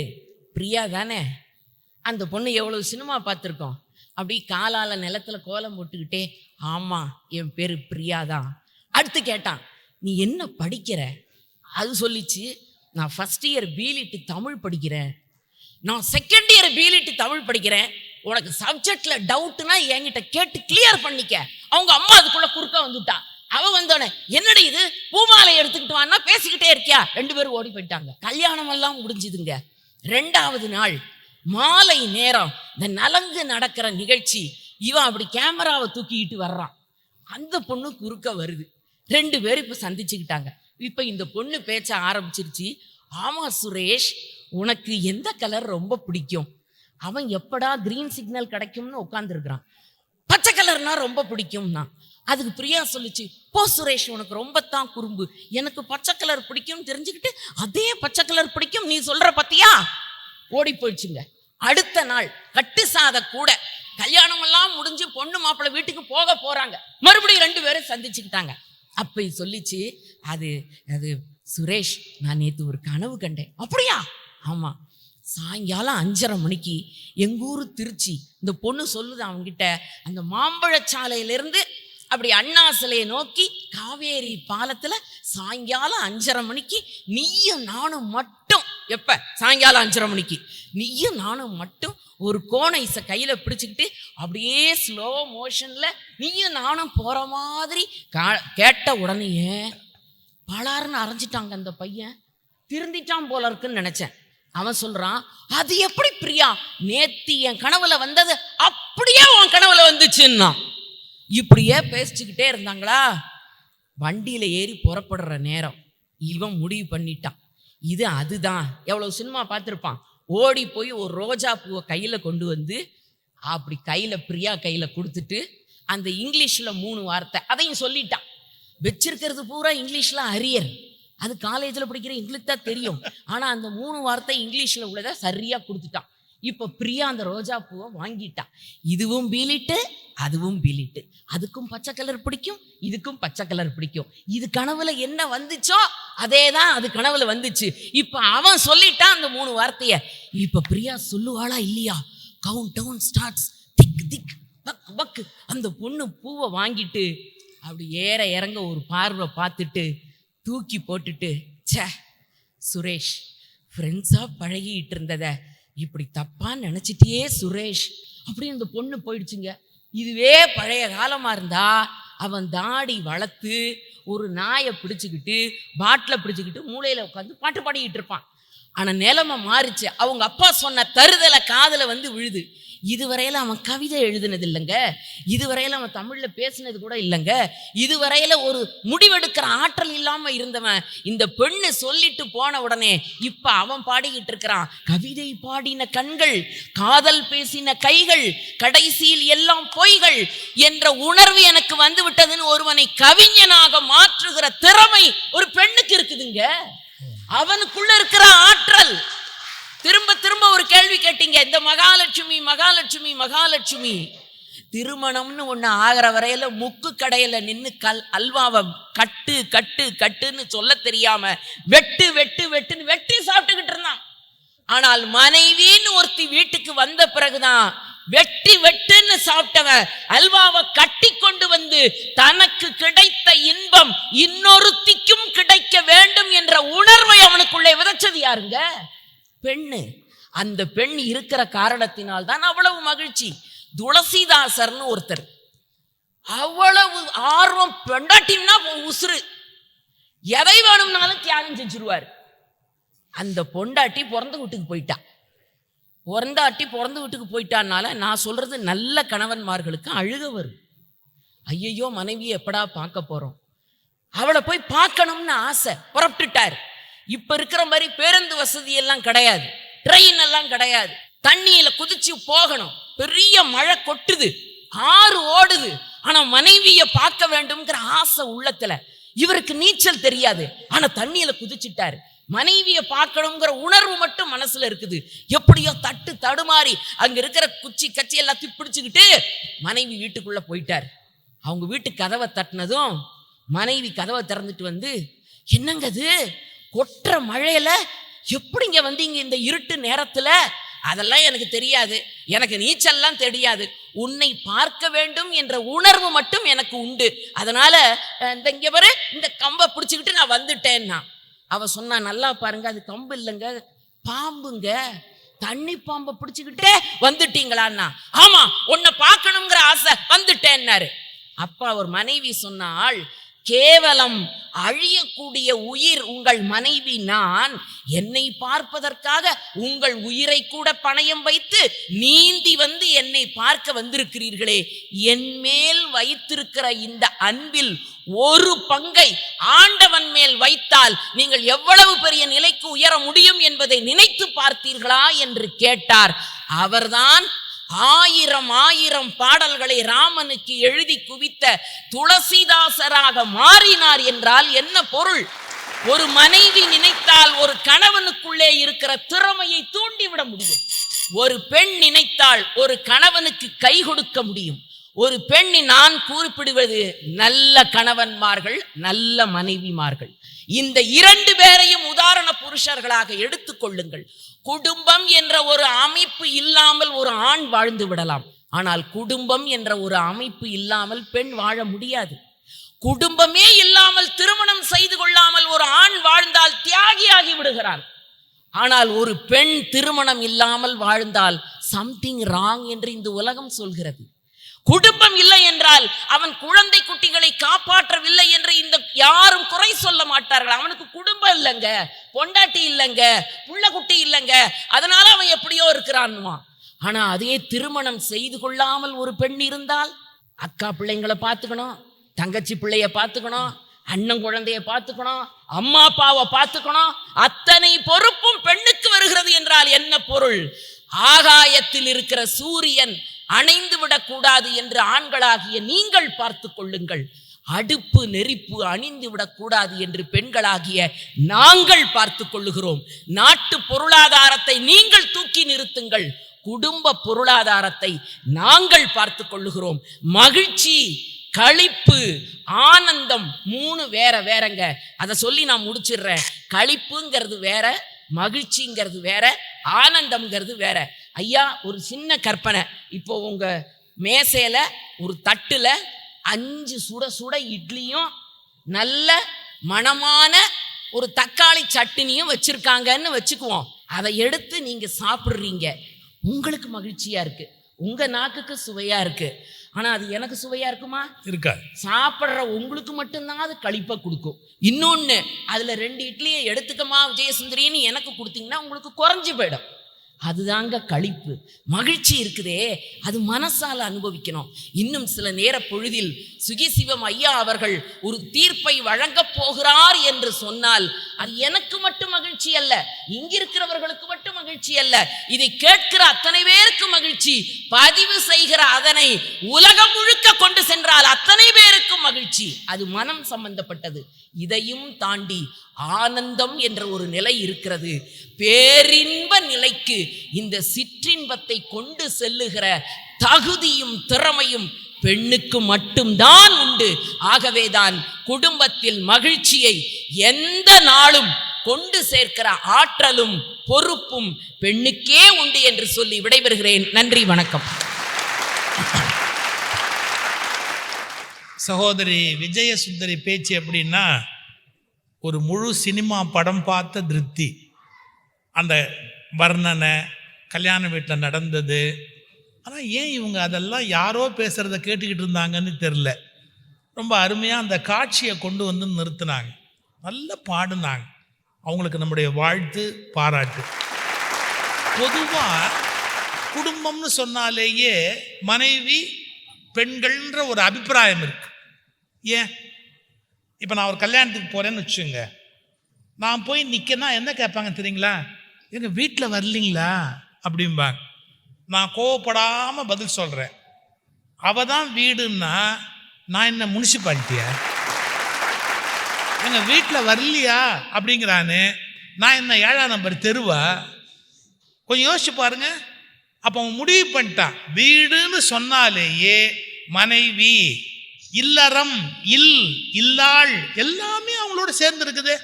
பிரியா தானே? அந்த பொண்ணு எவ்வளவு சினிமா பார்த்துருக்கோம், அப்படி காலால நிலத்துல கோலம் போட்டுக்கிட்டே, ஆமா என் பேரு பிரியா தான். அடுத்து கேட்டான், நீ என்ன படிக்கிற? அது சொல்லிச்சு, நான் ஃபர்ஸ்ட் இயர் பிலிட் தமிழ் படிக்கிறேன். நான் செகண்ட் இயர் பிலிட் தமிழ் படிக்கிறேன். உனக்கு சப்ஜெக்ட்ல டவுட்னா என்கிட்ட கேட்டு கிளியர் பண்ணிக்க. அவங்க அம்மா அதுக்குள்ள குறுக்க வந்துட்டா. அவ வந்தோடனே, என்னடி இது, பூமாலை எடுத்துக்கிட்டு வான்னா பேசிக்கிட்டே இருக்கியா? ரெண்டு பேரும் ஓடி போயிட்டாங்க. கல்யாணம் எல்லாம் முடிஞ்சுதுங்க. ரெண்டாவது நாள் மாலை நேரம், இந்த நலங்கு நடக்கிற நிகழ்ச்சி. இவன் அப்படி கேமராவை தூக்கிக்கிட்டு வர்றான். அந்த பொண்ணு குறுக்க வருது. ரெண்டு பேரும் இப்ப சந்திச்சுக்கிட்டாங்க. இப்ப இந்த பொண்ணு பேச்ச ஆரம்பிச்சிருச்சு. ஆமா சுரேஷ், உனக்கு எந்த கலர் ரொம்ப பிடிக்கும்? அவன் எப்படா கிரீன் சிக்னல் கிடைக்கும்னு உட்காந்துருக்கிறான். பச்சை கலர்னா ரொம்ப பிடிக்கும்னா. அதுக்கு பிரியா சொல்லிச்சு, போ சுரேஷ், உனக்கு ரொம்ப தான் குறும்பு. எனக்கு பச்சை கலர் பிடிக்கும் தெரிஞ்சுக்கிட்டு அதே பச்சை கலர் பிடிக்கும் நீ சொல்ற பத்தியா? ஓடி போயிடுச்சுங்க. அடுத்த நாள் கட்டு சாத கூட கல்யாணம் எல்லாம் முடிஞ்சு பொண்ணு மாப்பிள்ளை வீட்டுக்கு போக போறாங்க. மறுபடியும் ரெண்டு பேரும் சந்திச்சுக்கிட்டாங்க. அப்ப சொல்லிச்சு, அது அது சுரேஷ், நான் நேற்று ஒரு கனவு கண்டேன். அப்படியா? ஆமா, சாயங்காலம் 5:30 மணிக்கு எங்கூர் திருச்சி. இந்த பொண்ணு சொல்லுது அவங்கிட்ட, அந்த மாம்பழச்சாலையிலிருந்து அப்படி அண்ணா சிலையை நோக்கி காவேரி பாலத்துல சாயங்காலம் 5:30 மணிக்கு நீயும் நானும் மட்டும், எப்ப சாயங்காலம் 5:30 மணிக்கு நீயும் நானும் மட்டும் ஒரு கோனைச கையில பிடிச்சுக்கிட்டு அப்படியே ஸ்லோ மோஷன்ல நீயும் நானும் போற மாதிரி கேட்ட உடனே பலாருன்னு அரைஞ்சிட்டாங்க. அந்த பையன் திருந்திட்டான் போல இருக்குன்னு நினைச்சேன். அவன் சொல்றான், அது எப்படி பிரியா, நேத்து என் கனவுல வந்தது அப்படியே உன் கனவுல வந்துச்சுன்னா. இப்படியே பேசிச்சுக்கிட்டே இருந்தாங்களா. வண்டியில ஏறி புறப்படுற நேரம் இவன் முடிவு பண்ணிட்டான், இது அதுதான். எவ்வளவு சினிமா பார்த்துருப்பான். ஓடி போய் ஒரு ரோஜா பூவை கையில கொண்டு வந்து அப்படி கையில பிரியா கையில கொடுத்துட்டு அந்த இங்கிலீஷ்ல 3 வார்த்தை அதையும் சொல்லிட்டான். வச்சிருக்கிறது பூரா இங்கிலீஷ்ல அரியர். அது காலேஜில் படிக்கிற இங்கிலீஷ் தான் தெரியும். ஆனா அந்த 3 வார்த்தை இங்கிலீஷ்ல உள்ளதை சரியா கொடுத்துட்டான். இப்ப பிரியா அந்த ரோஜா பூவை வாங்கிட்டான். இதுவும் பீலிட்டு அதுவும் பீலிட்டு. அதுக்கும் பச்சை கலர் பிடிக்கும், இதுக்கும் பச்சை கலர் பிடிக்கும். இது கனவுல என்ன வந்துச்சோ அதேதான் அது கனவுல வந்துச்சு. இப்ப அவன் சொல்லிட்டான் அந்த 3 வார்த்தைய. இப்ப பிரியா சொல்லுவாளா இல்லையா? கவுண்ட் டவுன் ஸ்டார்ட்ஸ், திக் திக் பக் பக். அந்த பொண்ணு பூவை வாங்கிட்டு அப்படி ஏற இறங்க ஒரு பார்வை பார்த்துட்டு தூக்கி போட்டுட்டு, சே சுரேஷ், ஃப்ரெண்ட்ஸா பழகிட்டு இருந்தத இப்படி தப்பா நினைச்சிட்டியே சுரேஷ் அப்படி அந்த பொண்ணு போயிடுச்சுங்க. இதுவே பழைய காலமா இருந்தா அவன் தாடி வளர்த்து ஒரு நாயை பிடிச்சிக்கிட்டு பாட்டில் பிடிச்சிக்கிட்டு மூளையில உட்காந்து பாட்டு பாடிக்கிட்டு இருப்பான். ஆனா நிலைமை மாறிச்சு. அவங்க அப்பா சொன்ன தருதலை காதுல வந்து விழுது. இதுவரையில அவன் கவிதை எழுதினது இல்லைங்க, இதுவரையில அவன் தமிழ்ல பேசினது கூட இல்லைங்க, இதுவரையில ஒரு முடிவெடுக்கிற ஆற்றல் இல்லாம இருந்தவன் இந்த பெண்ணு சொல்லிட்டு போன உடனே இப்ப அவன் பாடிக்கிட்டு இருக்கிறான். கவிதை பாடின கண்கள், காதல் பேசின கைகள், கடைசியில் எல்லாம் பொய்கள் என்ற உணர்வு எனக்கு வந்து விட்டதுன்னு ஒருவனை கவிஞனாக மாற்றுகிற திறமை ஒரு பெண்ணுக்கு இருக்குதுங்க. அவனுக்குள்ள இருக்கிற ஆற்றல். திரும்ப திரும்ப ஒரு கேள்வி கேட்டீங்க, இந்த மகாலட்சுமி மகாலட்சுமி மகாலட்சுமி திருமணம்னு ஒண்ணு ஆகிற வரையில முக்கு கடையில நின்று அல்வாவை கட்டு கட்டு கட்டுன்னு சொல்ல தெரியாம வெட்டு வெட்டு வெட்டுன்னு வெட்டி சாப்பிட்டுக்கிட்டு இருந்தான். ஆனால் மனைவின்னு ஒருத்தி வீட்டுக்கு வந்த பிறகுதான் வெட்டி வெட்டுன்னு சாப்பிட்டவன் அல்வாவை கட்டி கொண்டு வந்து தனக்கு கிடைத்த இன்பம் இன்னொருத்திக்கும் கிடைக்க வேண்டும் என்ற உணர்வை அவனுக்குள்ளே விதைச்சது யாருங்க? பெண்ணு. அந்த பெண் இருக்கிற காரணத்தினால் தான் அவ்வளவு மகிழ்ச்சி. துளசிதாசர்னு ஒருத்தர், அவ்வளவு ஆர்வம், பெண்டாட்டின்னா உசுறு, எதை வேணும்னாலும் தியாகம் செஞ்சிருவார். அந்த பொண்டாட்டி பிறந்த வீட்டுக்கு போயிட்டா. பிறந்த வீட்டுக்கு போயிட்டான்னால நான் சொல்றது நல்ல கணவன்மார்களுக்கு அழுக வரும். ஐயையோ மனைவியை எப்படா பார்க்க போறோம், அவளை போய் பார்க்கணும்னு ஆசை. புறப்பட்டுட்டார். இப்ப இருக்கிற மாதிரி பேருந்து வசதி எல்லாம் கிடையாது, ட்ரெயின் எல்லாம் கிடையாது. தண்ணியில குதிச்சு போகணும். பெரிய மழை கொட்டுது, ஆறு ஓடுது. ஆனா மனைவியை பார்க்க வேண்டும்ங்கிற ஆசை உள்ளத்துல. இவருக்கு நீச்சல் தெரியாது, ஆனா தண்ணியில குதிச்சுட்டாரு. மனைவியை பார்க்கணுங்கிற உணர்வு மட்டும் மனசுல இருக்குது. எப்படியோ தட்டு தடுமாறி அங்க இருக்கிற குச்சி கச்சி எல்லாத்தையும் பிடிச்சுக்கிட்டு மனைவி வீட்டுக்குள்ள போயிட்டார். அவங்க வீட்டு கதவை தட்டினதும் மனைவி கதவை திறந்துட்டு வந்து, என்னங்க இது கொட்டுற மழையில எப்படிங்க வந்தீங்க இந்த இருட்டு நேரத்துல? அதெல்லாம் எனக்கு தெரியாது, எனக்கு நீச்சல்லாம் தெரியாது, உன்னை பார்க்க வேண்டும் என்ற உணர்வு மட்டும் எனக்கு உண்டு, அதனால இங்க வர இந்த கம்பை பிடிச்சுக்கிட்டு நான் வந்துட்டேன்னா. அவ சொன்னா, நல்லா பாருங்க, அது கம்பு இல்லைங்க, பாம்புங்க, தண்ணி பாம்பை பிடிச்சுக்கிட்டே வந்துட்டீங்களான்னா. ஆமா, உன்னை பார்க்கணுங்கிற ஆசை வந்துட்டேன்னாரு. அப்ப அவர் மனைவி சொன்னாள், கேவலம் அழியக்கூடிய உயிர் உங்கள் மனைவி நான், என்னை பார்ப்பதற்காக உங்கள் உயிரை கூட பணயம் வைத்து நீந்தி வந்து என்னை பார்க்க வந்திருக்கிறீர்களே, என் மேல் வைத்திருக்கிற இந்த அன்பில் ஒரு பங்கை ஆண்டவன் மேல் வைத்தால் நீங்கள் எவ்வளவு பெரிய நிலைக்கு உயர முடியும் என்பதை நினைத்து பார்த்தீர்களா என்று கேட்டார். அவர்தான் 1000 பாடல்களை ராமனுக்கு எழுதி குவித்த துளசிதாசராக மாறினார் என்றால் என்ன பொருள்? ஒரு மனைவி நினைத்தால் ஒரு கணவனுக்குள்ளே இருக்கிற திறமையை தூண்டிவிட முடியும். ஒரு பெண் நினைத்தால் ஒரு கணவனுக்கு கை கொடுக்க முடியும். ஒரு பெண்ணை நான் குறிப்பிடுவது நல்ல கணவன்மார்கள், நல்ல மனைவிமார்கள். இந்த 2 பேரையும் உதாரண புருஷர்களாக எடுத்துக் கொள்ளுங்கள். குடும்பம் என்ற ஒரு அமைப்பு இல்லாமல் ஒரு ஆண் வாழ்ந்து விடலாம், ஆனால் குடும்பம் என்ற ஒரு அமைப்பு இல்லாமல் பெண் வாழ முடியாது. குடும்பமே இல்லாமல் திருமணம் செய்து கொள்ளாமல் ஒரு ஆண் வாழ்ந்தால் தியாகியாகி விடுகிறான். ஆனால் ஒரு பெண் திருமணம் இல்லாமல் வாழ்ந்தால் சம்திங் ராங் என்று இந்த உலகம் சொல்கிறது. குடும்பம் இல்லை என்றால் அவன் குழந்தை குட்டிகளை காப்பாற்றவில்லை என்று இந்த யாரும் குறை சொல்ல மாட்டார்கள். அவனுக்கு குடும்பம் இல்லைங்க, பொண்டாட்டி இல்லைங்க, புள்ள குட்டி இல்லைங்க, அதனால அவன் எப்படியோ இருக்கிறான்மா. ஆனா அதே திருமணம் செய்து கொள்ளாமல் ஒரு பெண் இருந்தால் அக்கா பிள்ளைங்களை பார்த்துக்கணும், தங்கச்சி பிள்ளைய பார்த்துக்கணும், அண்ணன் குழந்தைய பார்த்துக்கணும், அம்மா அப்பாவை பார்த்துக்கணும். அத்தனை பொறுப்பும் பெண்ணுக்கு வருகிறது என்றால் என்ன பொருள்? ஆகாயத்தில் இருக்கிற சூரியன் அணைந்து விடக்கூடாது என்று ஆண்களாகிய நீங்கள் பார்த்து கொள்ளுங்கள். அடுப்பு நெருப்பு அணிந்து விடக்கூடாது என்று பெண்களாகிய நாங்கள் பார்த்து கொள்ளுகிறோம். நாட்டு பொருளாதாரத்தை நீங்கள் தூக்கி நிறுத்துங்கள், குடும்ப பொருளாதாரத்தை நாங்கள் பார்த்து கொள்ளுகிறோம். மகிழ்ச்சி, களிப்பு, ஆனந்தம் 3 வேற வேறங்க. அதை சொல்லி நான் முடிச்சிடுறேன். களிப்புங்கிறது வேற, மகிழ்ச்சிங்கிறது வேற, ஆனந்தம்ங்கிறது வேற. ஐயா, ஒரு சின்ன கற்பனை. இப்போ உங்க மேசையில ஒரு தட்டுல 5 சுட சுட இட்லியும் நல்ல மணமான ஒரு தக்காளி சட்னியும் வச்சிருக்காங்கன்னு வச்சுக்குவோம். அதை எடுத்து நீங்க சாப்பிடுறீங்க, உங்களுக்கு மகிழ்ச்சியா இருக்கு. உங்க நாக்குக்கு சுவையா இருக்கு, ஆனா அது எனக்கு சுவையா இருக்குமா? இருக்காது. சாப்பிட்ற உங்களுக்கு மட்டும்தான் அது களிப்பை கொடுக்கும். இன்னொன்னு, அதுல 2 இட்லியை எடுத்துக்கமா விஜயசுந்தரின்னு எனக்கு கொடுத்தீங்கன்னா உங்களுக்கு குறைஞ்சு போயிடும். அதுதாங்க களிப்பு. மகிழ்ச்சி இருக்குதே, அது மனசால அனுபவிக்கணும். இன்னும் சில நேர பொழுதில் சுகிசிவம் ஐயா அவர்கள் ஒரு தீர்ப்பை வழங்கப் போகிறார் என்று சொன்னால் அது எனக்கு மட்டும் மகிழ்ச்சி அல்ல, இங்கிருக்கிறவர்களுக்கு மட்டும் மகிழ்ச்சி அல்ல, இதை கேட்கிற அத்தனை பேருக்கு மகிழ்ச்சி. பதிவு செய்கிற அதனை உலகம் முழுக்க கொண்டு சென்றால் அத்தனை பேருக்கும் மகிழ்ச்சி. அது மனம் சம்பந்தப்பட்டது. இதையும் தாண்டி ஆனந்தம் என்ற ஒரு நிலை இருக்கிறது. பேரின்ப நிலைக்கு இந்த சிற்றின்பத்தை கொண்டு செல்லுகிற தகுதியும் திறமையும் பெண்ணுக்கு மட்டும்தான் உண்டு. ஆகவேதான் குடும்பத்தில் மகிழ்ச்சியை எந்த நாளும் கொண்டு சேர்க்கிற ஆற்றலும் பொறுப்பும் பெண்ணுக்கே உண்டு என்று சொல்லி விடைபெறுகிறேன். நன்றி, வணக்கம். சகோதரி விஜயசுந்தரி பேச்சு எப்படின்னா, ஒரு முழு சினிமா படம் பார்த்த திருப்தி. அந்த வர்ணனை, கல்யாண வீட்டில் நடந்தது. ஆனால் ஏன் இவங்க அதெல்லாம் யாரோ பேசுகிறத கேட்டுக்கிட்டு இருந்தாங்கன்னு தெரில. ரொம்ப அருமையாக அந்த காட்சியை கொண்டு வந்து நிறுத்தினாங்க, நல்லா பாடுனாங்க. அவங்களுக்கு நம்முடைய வாழ்த்து, பாராட்டு. பொதுவாக குடும்பம்னு சொன்னாலேயே மனைவி பெண்கள்ன்ற ஒரு அபிப்பிராயம் இருக்கு. ஏன் இப்போ நான் ஒரு கல்யாணத்துக்கு போகிறேன்னு வச்சுங்க, நான் போய் நிற்கனா என்ன கேட்பாங்க தெரியுங்களா? எங்கள் வீட்டில் வரலீங்களா அப்படிம்பாங்க. நான் கோவப்படாமல் பதில் சொல்கிறேன், அவள் தான் வீடுன்னா நான் என்ன முனிசிபாலிட்டியா? எங்கள் வீட்டில் வரலையா அப்படிங்கிறான்னு நான் என்ன 7ஆம் நம்பர் தெருவா? கொஞ்சம் யோசிச்சு பாருங்க. அப்போ அவன் முடிவு பண்ணிட்டான், வீடுன்னு சொன்னாலேயே மனைவி, இல்லறம், இல்லாள் எல்லாமே அவங்களோட சேர்ந்து இருக்குது.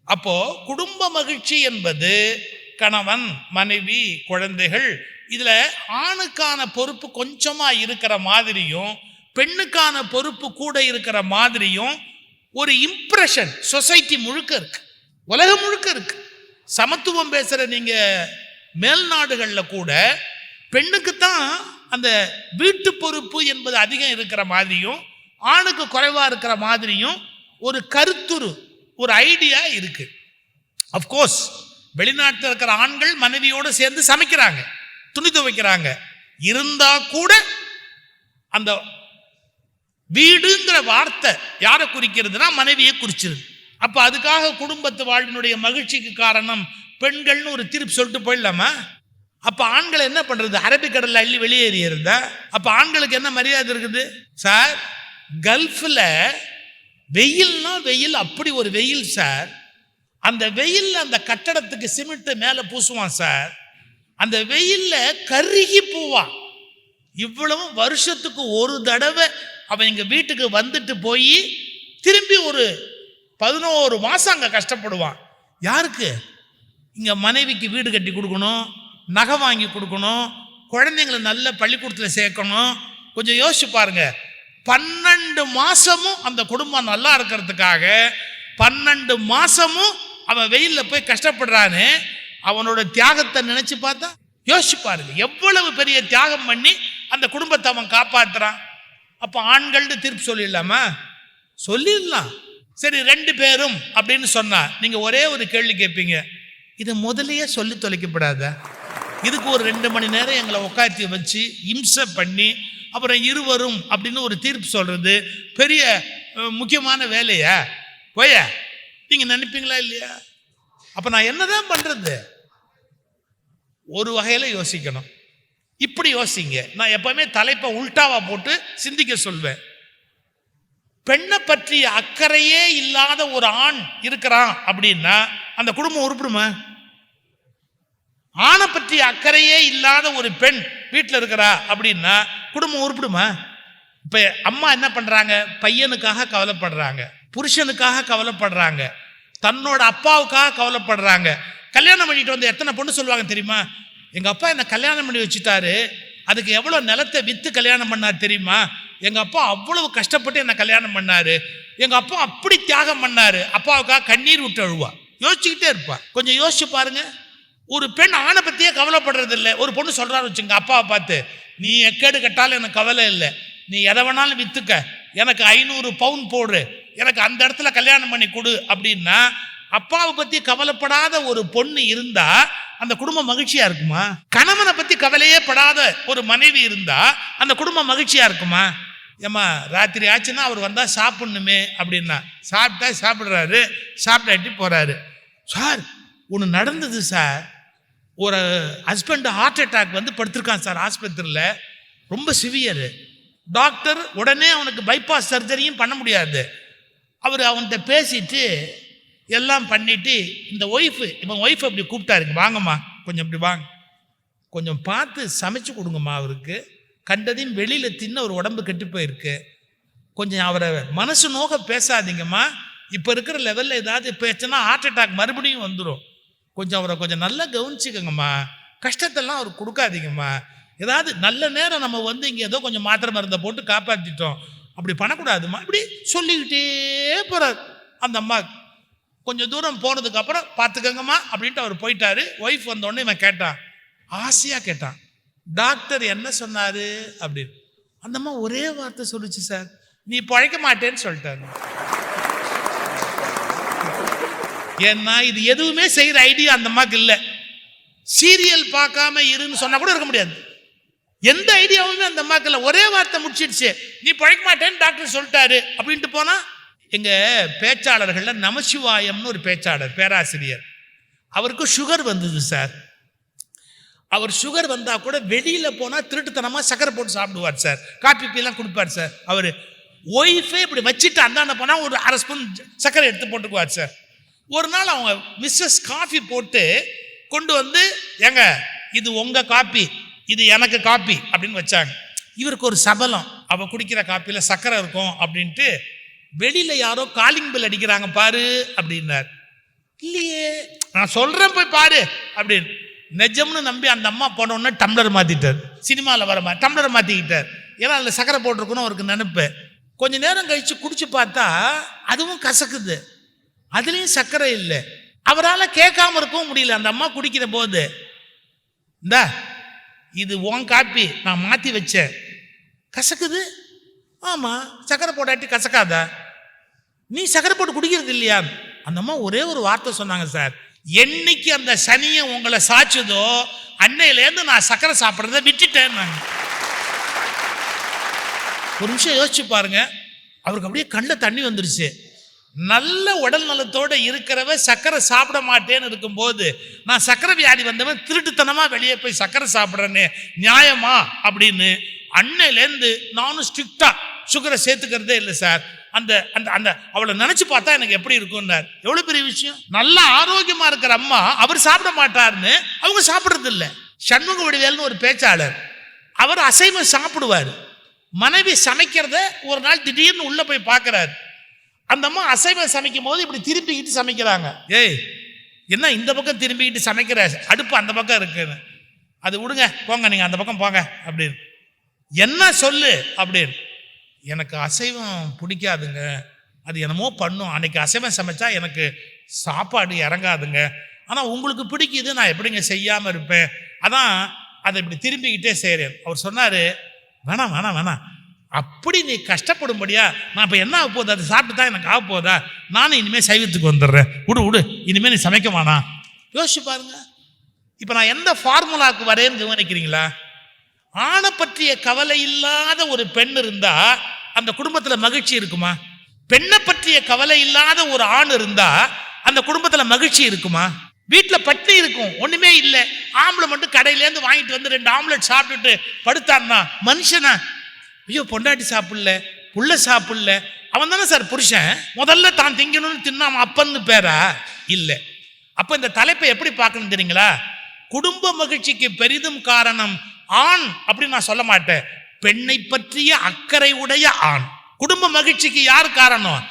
அப்போ குடும்ப மகிழ்ச்சி என்பது கணவன், மனைவி, குழந்தைகள். இதுல ஆணுக்கான பொறுப்பு கொஞ்சமா இருக்கிற மாதிரியும் பெண்ணுக்கான பொறுப்பு கூட இருக்கிற மாதிரியும் ஒரு இம்ப்ரெஷன் சொசைட்டி முழுக்க இருக்கு, உலகம் முழுக்க இருக்கு. சமத்துவம் பேசுற நீங்க மேல் நாடுகளில் கூட பெண்ணுக்குத்தான் அந்த வீட்டு பொறுப்பு என்பது அதிகம் இருக்கிற மாதிரியும் ஆணுக்கு குறைவா இருக்கிற மாதிரியும் ஒரு கருத்துரு, ஒரு ஐடியா இருக்கு. அஃப்கோர்ஸ் வெளிநாட்டில் இருக்கிற ஆண்கள் மனைவியோடு சேர்ந்து சமைக்கிறாங்க, துணி துவைக்கிறாங்க. இருந்தா கூட அந்த வீடுங்கிற வார்த்தை யாரை குறிக்கிறதுனா மனைவியை குறிச்சிருது. அப்ப அதுக்காக குடும்பத்து வாழ்வினுடைய மகிழ்ச்சிக்கு காரணம் பெண்கள்னு ஒரு தீர்ப்பு சொல்லிட்டு போயிடலாமா? அப்ப ஆண்களை என்ன பண்றது? அரபிக்கடல்ல அள்ளி வெளியேறி இருந்தா அப்ப ஆண்களுக்கு என்ன மரியாதை இருக்குது? சார், கல்ஃப்ல வெயில்னா வெயில், அப்படி ஒரு வெயில் சார். அந்த வெயில்ல அந்த கட்டடத்துக்கு சிமெண்ட் மேல பூசுவான் சார். அந்த வெயில்ல கருகி போவான். இவ்வளவு வருஷத்துக்கு ஒரு தடவை அவன் எங்க வீட்டுக்கு வந்துட்டு போய் திரும்பி ஒரு 11 மாசம் அங்க கஷ்டப்படுவான். யாருக்கு? இங்க மனைவிக்கு வீடு கட்டி கொடுக்கணும், நகை வாங்கி கொடுக்கணும், குழந்தைங்களை நல்ல பள்ளிக்கூடத்தில் சேர்க்கணும். கொஞ்சம் யோசிச்சு பாருங்க. 12 மாசமும் அந்த குடும்பம் நல்லா இருக்கிறதுக்காக 12 மாசமும் அவன் வெயில்ல போய் கஷ்டப்படுறான்னு அவனோட தியாகத்தை நினைச்சு பார்த்தா யோசிச்சு பாருங்க, எவ்வளவு பெரிய தியாகம் பண்ணி அந்த குடும்பத்தை அவன் காப்பாத்துறான். அப்ப ஆண்கள்னு தீர்ப்பு சொல்லிடலாமா? சொல்லிடலாம். சரி, 2 பேரும் அப்படின்னு சொன்னா நீங்க ஒரே ஒரு கேள்வி கேட்பீங்க, இதை முதலையே சொல்லி தொலைக்கப்படாத? இதுக்கு ஒரு 2 மணி நேரம் எங்களை உட்காத்தி வச்சு இம்சை பண்ணி அப்புறம் இருவரும் அப்படின்னு ஒரு தீர்ப்பு சொல்றது பெரிய முக்கியமான வேலையா? போய நீங்க நினைப்பீங்களா இல்லையா? அப்ப நான் என்னதான் பண்றது? ஒரு வகையில யோசிக்கணும். இப்படி யோசிங்க. நான் எப்பவுமே தலைப்பை உல்டாவா போட்டு சிந்திக்க சொல்வேன். பெண்ணை பற்றிய அக்கறையே இல்லாத ஒரு ஆண் இருக்கிறான் அப்படின்னா அந்த குடும்பம் உருப்படுமா? ஆணை பற்றி அக்கறையே இல்லாத ஒரு பெண் வீட்டில் இருக்கிறா அப்படின்னா குடும்பம் உருப்படுமா? இப்ப அம்மா என்ன பண்றாங்க? பையனுக்காக கவலைப்படுறாங்க, புருஷனுக்காக கவலைப்படுறாங்க, தன்னோட அப்பாவுக்காக கவலைப்படுறாங்க. கல்யாணம் பண்ணிட்டு வந்து எத்தனை பொண்ணு சொல்லுவாங்க தெரியுமா? எங்க அப்பா என்ன கல்யாணம் பண்ணி வச்சுட்டாரு, அதுக்கு எவ்வளவு நிலத்தை வித்து கல்யாணம் பண்ணார் தெரியுமா? எங்க அப்பா அவ்வளவு கஷ்டப்பட்டு என்ன கல்யாணம் பண்ணாரு, எங்க அப்பா அப்படி தியாகம் பண்ணாரு. அப்பாவுக்காக கண்ணீர் விட்டு அழுவா, யோசிச்சுக்கிட்டே இருப்பா. கொஞ்சம் யோசிச்சு பாருங்க. ஒரு பெண் ஆணை பத்தியே கவலைப்படுறது இல்லை. ஒரு பொண்ணு சொல்றாரு வச்சுங்க அப்பாவை பார்த்து, நீ எக்கேடு கட்டாலும் எனக்கு கவலை இல்லை, நீ எதை வேணாலும் வித்துக்க, எனக்கு 500 பவுன் போடு, எனக்கு அந்த இடத்துல கல்யாணம் பண்ணி கொடு அப்படின்னா, அப்பாவை பத்தி கவலைப்படாத ஒரு பொண்ணு இருந்தா அந்த குடும்பம் மகிழ்ச்சியா இருக்குமா? கணவனை பத்தி கவலையே படாத ஒரு மனைவி இருந்தா அந்த குடும்பம் மகிழ்ச்சியா இருக்குமா? ஏம்மா ராத்திரி ஆச்சுன்னா அவர் வந்தா சாப்பிடணுமே அப்படின்னா, சாப்பிட்டா சாப்பிட்றாரு, சாப்பிட்டாட்டி போறாரு. சார் ஒன்று நடந்தது சார், ஒரு ஹஸ்பண்ட் ஹார்ட் அட்டாக் வந்து படுத்திருக்கான் சார் ஆஸ்பத்திரியில், ரொம்ப சிவியரு. டாக்டர் உடனே அவனுக்கு பைபாஸ் சர்ஜரியும் பண்ண முடியாது. அவர் அவன்கிட்ட பேசிட்டு எல்லாம் பண்ணிட்டு இந்த இவன் ஒய்ஃப் அப்படி கூப்பிட்டாருங்க, வாங்கம்மா கொஞ்சம் இப்படி வாங்க, கொஞ்சம் பார்த்து சமைச்சு கொடுங்கம்மா, அவருக்கு கண்டதையும் வெளியில் தின்ன ஒரு உடம்பு கெட்டு போயிருக்கு, கொஞ்சம் அவரை மனசு நோக பேசாதீங்கம்மா, இப்போ இருக்கிற லெவலில் ஏதாவது பேச்சுன்னா ஹார்ட் அட்டாக் மறுபடியும் வந்துடும், கொஞ்சம் அவரை கொஞ்சம் நல்லா கவனிச்சுக்கோங்கம்மா, கஷ்டத்தெல்லாம் அவருக்கு கொடுக்காதீங்கம்மா, ஏதாவது நல்ல நேரம் நம்ம வந்து இங்கே ஏதோ கொஞ்சம் மாத்திரை மருந்தை போட்டு காப்பாற்றிட்டோம், அப்படி பண்ணக்கூடாதுமா, இப்படி சொல்லிக்கிட்டே போகிறார். அந்த அம்மா கொஞ்சம் தூரம் போனதுக்கு அப்புறம் பார்த்துக்கங்கம்மா அப்படின்ட்டு அவர் போயிட்டாரு. ஒய்ஃப் வந்தோடனே இவன் கேட்டான், ஆசையாக கேட்டான், டாக்டர் என்ன சொன்னாரு அப்படின்னு. அந்த அம்மா ஒரே வார்த்தை சொல்லிச்சு, சார் நீ பழைக்க மாட்டேன்னு சொல்லிட்டாரு. ஏன்னா இது எதுவுமே செய்யற ஐடியா அந்த அம்மாக்கு இல்லை. சீரியல் பார்க்காம இருன்னு சொன்னா கூட இருக்க முடியாது, எந்த ஐடியாவுமே அந்த அம்மாக்கு இல்லை. ஒரே வார்த்தை முடிச்சிடுச்சு, நீ பழைக்க மாட்டேன்னு டாக்டர் சொல்லிட்டாரு அப்படின்ட்டு போனா. எங்க பேச்சாளர்கள்ல நமசிவாயம்னு ஒரு பேச்சாளர் பேராசிரியர், அவருக்கு சுகர் வந்தது சார். அவர் சுகர் வந்தா கூட வெளியில போனா திருட்டுத்தனமா சக்கரை போட்டு சாப்பிடுவார் சார், காப்பி பீலாம் கொடுப்பார் சார். அவர் ஒய்ஃபே இப்படி வச்சுட்டு அந்தாண்ட போனா ஒரு 1/2 ஸ்பூன் சக்கரை எடுத்து போட்டுக்குவார் சார். ஒரு நாள் அவங்க மிஸ்ஸஸ் காஃபி போட்டு கொண்டு வந்து, ஏங்க இது உங்க காப்பி, இது எனக்கு காப்பி அப்படின்னு வச்சாங்க. இவருக்கு ஒரு சபலம், அவ குடிக்கிற காப்பியில் சக்கரை இருக்கும் அப்படின்ட்டு வெளியில யாரோ காலிங் பெல் அடிக்கிறாங்க பாரு அப்படின்னார். இல்லையே நான் சொல்றேன் போய் பாரு அப்படின்னு நிஜம்னு நம்பி அந்த அம்மா போனோடனே டம்ளர் மாத்திட்டார். சினிமாவில் வர மாதிரி டம்ளர் மாத்திக்கிட்டார். ஏன்னா அதில் சக்கரை போட்டிருக்கணும் அவருக்கு நினைப்பு. கொஞ்ச நேரம் கழிச்சு குடிச்சு பார்த்தா அதுவும் கசக்குது, அதுலேயும் சர்க்கரை இல்லை. அவரால் கேட்காம இருக்கவும் முடியல. அந்த அம்மா குடிக்கிற போது, இந்த இது உன் காப்பி, நான் மாற்றி வச்சேன், கசக்குது. ஆமாம், சக்கரை போட்டாட்டி கசக்காதா? நீ சக்கரை போட்டு குடிக்கிறது இல்லையா? அந்த அம்மா ஒரே ஒரு வார்த்தை சொன்னாங்க, சார் என்னைக்கு அந்த சனியை உங்களை சாச்சுதோ அன்னையிலேருந்து நான் சக்கரை சாப்பிட்றத விட்டுட்டேன். ஒரு நிமிஷம் யோசிச்சு பாருங்க, அவருக்கு அப்படியே கண்ணில் தண்ணி வந்துருச்சு. நல்ல உடல் நலத்தோடு இருக்கிறவ சக்கரை சாப்பிட மாட்டேன்னு இருக்கும்போது, நான் சக்கரை வியாதி வந்தவன் திருட்டுத்தனமா வெளியே போய் சக்கரை சாப்பிட்றேன்னு நியாயமா அப்படின்னு அன்னையிலேருந்து நானும் ஸ்ட்ரிக்டா சுகரை சேர்த்துக்கிறதே இல்லை சார். அந்த அந்த அந்த அவளை நினைச்சு பார்த்தா எனக்கு எப்படி இருக்கும்னார். எவ்வளவு பெரிய விஷயம். நல்ல ஆரோக்கியமா இருக்கிற அம்மா அவர் சாப்பிட மாட்டாருன்னு அவங்க சாப்பிட்றது இல்லை. சண்முக வடிவேல்னு ஒரு பேச்சாளர், அவர் அசைவம் சாப்பிடுவார். மனைவி சமைக்கிறத ஒரு நாள் திடீர்னு உள்ள போய் பார்க்கிறாரு. அந்த அம்மா அசைவம் சமைக்கும் போது இப்படி திரும்பிக்கிட்டு சமைக்கிறாங்க. ஏய் என்ன இந்த பக்கம் திரும்பிக்கிட்டு சமைக்கிற, அடுப்பு அந்த பக்கம் இருக்குன்னு. அது விடுங்க போங்க, நீங்க அந்த பக்கம் போங்க அப்படின்னு. என்ன சொல்லு அப்படின்னு. எனக்கு அசைவம் பிடிக்காதுங்க, அது என்னமோ பண்ணும், அன்னைக்கு அசைவம் சமைச்சா எனக்கு சாப்பாடு இறங்காதுங்க, ஆனால் உங்களுக்கு பிடிக்குது, நான் எப்படிங்க செய்யாமல் இருப்பேன், அதான் அதை இப்படி திரும்பிக்கிட்டே செய்கிறேன். அவர் சொன்னார், வேணாம் வேணாம் வேணாம், அப்படி நீ கஷ்டப்படும்படியா நான் இப்போ என்ன ஆக போகுது, அதை சாப்பிட்டு தான் எனக்கு ஆக போதா, நானும் இனிமேல் சைவத்துக்கு வந்துடுறேன், விடு இனிமேல் நீ சமைக்க வேணாம். யோசிச்சு பாருங்க, இப்போ நான் எந்த ஃபார்முலாவுக்கு வரேன்னு கவனிக்கிறீங்களா? ஆணை பற்றிய கவலை இல்லாத ஒரு பெண் இருந்தா அந்த குடும்பத்துல மகிழ்ச்சி இருக்குமா? பெண்ணை பற்றிய கவலை இல்லாத ஒரு ஆண் இருந்தா அந்த குடும்பத்துல மகிழ்ச்சி இருக்குமா? வீட்டுல பட்டி இருக்கும், ஒண்ணுமே இல்லை, ஆம்பளை மட்டும் கடையிலேருந்து வாங்கிட்டு வந்து 2 ஆம்லெட் சாப்பிட்டுட்டு படுத்தான்னா மனுஷனா? ஐயோ பொண்டாட்டி சாப்பிடல, புள்ள சாப்பிடல, அவன் தானே சார் புருஷன். முதல்ல தான் திங்கணும்னு தின்னாம அப்பன்னு பேரா? இல்லை. அப்ப இந்த தலைப்பை எப்படி பார்க்கணும் தெரியுங்களா? குடும்ப மகிழ்ச்சிக்கு பெரிதும் காரணம் ஆண் அப்படின்னு நான் சொல்ல மாட்டேன், பெண்ணை பற்றிய அக்கறை உடைய ஆண். குடும்ப மகிழ்ச்சிக்கு யார் காரணம்?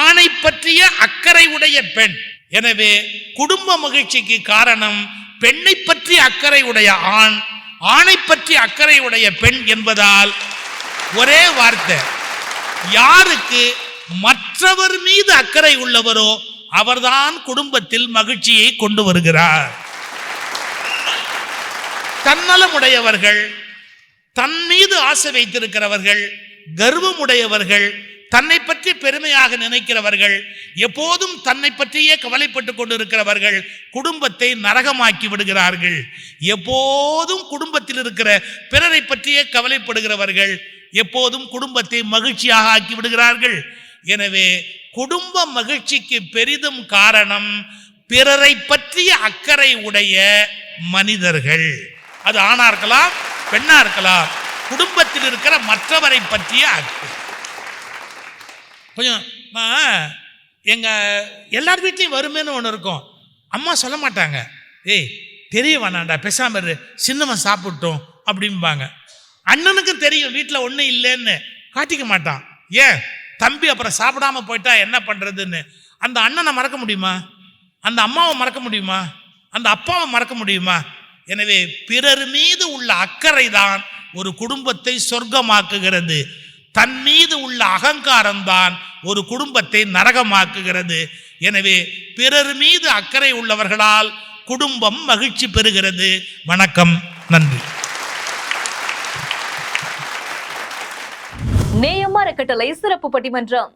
ஆணை பற்றிய அக்கறை உடைய பெண். எனவே குடும்ப மகிழ்ச்சிக்கு காரணம் பெண்ணை பற்றி அக்கறை உடைய ஆண், ஆணை பற்றி அக்கறை உடைய பெண் என்பதால் ஒரே வார்த்தை, யாருக்கு மற்றவர் மீது அக்கறை உள்ளவரோ அவர்தான் குடும்பத்தில் மகிழ்ச்சியை கொண்டு வருகிறார். தன்னலமுடையவர்கள், தன் மீது ஆசை வைத்திருக்கிறவர்கள், கர்வமுடையவர்கள், தன்னை பற்றி பெருமையாக நினைக்கிறவர்கள், எப்போதும் தன்னை பற்றியே கவலைப்பட்டு கொண்டிருக்கிறவர்கள் குடும்பத்தை நரகமாக்கி விடுகிறார்கள். எப்போதும் குடும்பத்தில் இருக்கிற பிறரை பற்றியே கவலைப்படுகிறவர்கள் எப்போதும் குடும்பத்தை மகிழ்ச்சியாக ஆக்கி விடுகிறார்கள். எனவே குடும்ப மகிழ்ச்சிக்கு பெரிதும் காரணம் பிறரை பற்றிய அக்கறை உடைய மனிதர்கள். அது ஆணா இருக்கலாம், பெண்ணா இருக்கலாம். குடும்பத்தில் இருக்கிற மற்றவரை பற்றிய அக்கறை. கொஞ்சம் எங்க எல்லார் வீட்லையும் வருமேன்னு ஒன்று இருக்கும். அம்மா சொல்ல மாட்டாங்க, ஏய் தெரிய வேணாண்டா பேசாம இரு, சின்னவன் சாப்பிட்டோம் அப்படிம்பாங்க. அண்ணனுக்கும் தெரியும் வீட்டில் ஒன்றும் இல்லைன்னு, காட்டிக்க மாட்டான். ஏன் தம்பி அப்புறம் சாப்பிடாம போயிட்டா என்ன பண்றதுன்னு. அந்த அண்ணனை மறக்க முடியுமா? அந்த அம்மாவை மறக்க முடியுமா? அந்த அப்பாவை மறக்க முடியுமா? எனவே பிறர் மீது உள்ள அக்கறை தான் ஒரு குடும்பத்தை சொர்க்கமாக்குகிறது. தன் மீது உள்ள அகங்காரம் தான் ஒரு குடும்பத்தை நரகமாக்குகிறது. எனவே பிறர் மீது அக்கறை உள்ளவர்களால் குடும்பம் மகிழ்ச்சி பெறுகிறது. வணக்கம், நன்றி. நேயம் அறக்கட்டளை சிறப்பு பட்டிமன்றம்.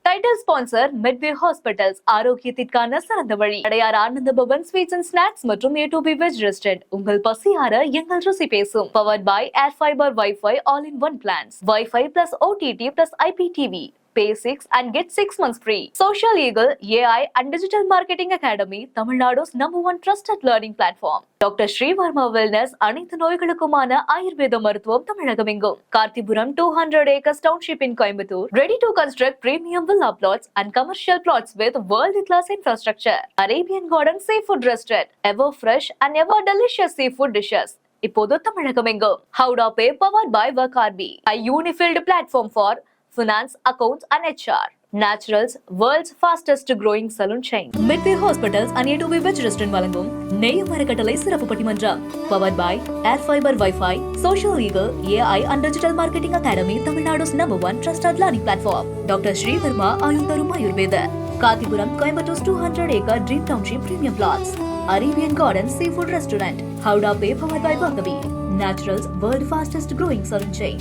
டைட்டில் ஸ்பான்சர் மெட்வே ஹாஸ்பிட்டல்ஸ், ஆரோக்கியத்திற்கான சிறந்த வழி. Adyar Ananda Pawan sweets and snacks மற்றும் A2B வெஜ் ரெஸ்டாரண்ட். உங்கள் பசியார எங்கள் ருசி பேசும். Powered by air fiber wifi all in one plans. Wifi plus OTT plus IPTV. Pay 6 and get 6 months free. Social Eagle AI and Digital Marketing Academy, Tamil Nadu's #1 trusted learning platform. Dr. Sri Varma Wellness, அனைத்து நோய்களுக்குமான ஆயுர்வேத மருத்துவம் தமிழகமெங்கும். கார்த்திபுரம் 200 acres township in Coimbatore. Ready to construct premium villa plots and commercial plots with world-class infrastructure. Arabian Garden Seafood Restaurant, ever fresh and ever delicious seafood dishes. இப்போது தமிழகமெங்கும். Howda Pay powered by Workarby, a unified platform for finance, accounts and HR. Naturals, world's fastest growing salon chain. Midway Hospitals and A2B veg restaurant வழங்கும் நேயம் அறக்கட்டளை சிறப்பு பட்டிமன்றம். Powered by Air Fiber Wi-Fi, Social Eagle AI and Digital Marketing Academy, Tamil Nadu's #1 trusted learning platform. Dr. Sri Varma Ayurtharum Ayurveda. Karthipuram, Coimbatore 200 acre Dream Township premium plots. Arabian Garden Seafood Restaurant. Howda Pay powered by Workarby. Naturals, world fastest growing salon chain.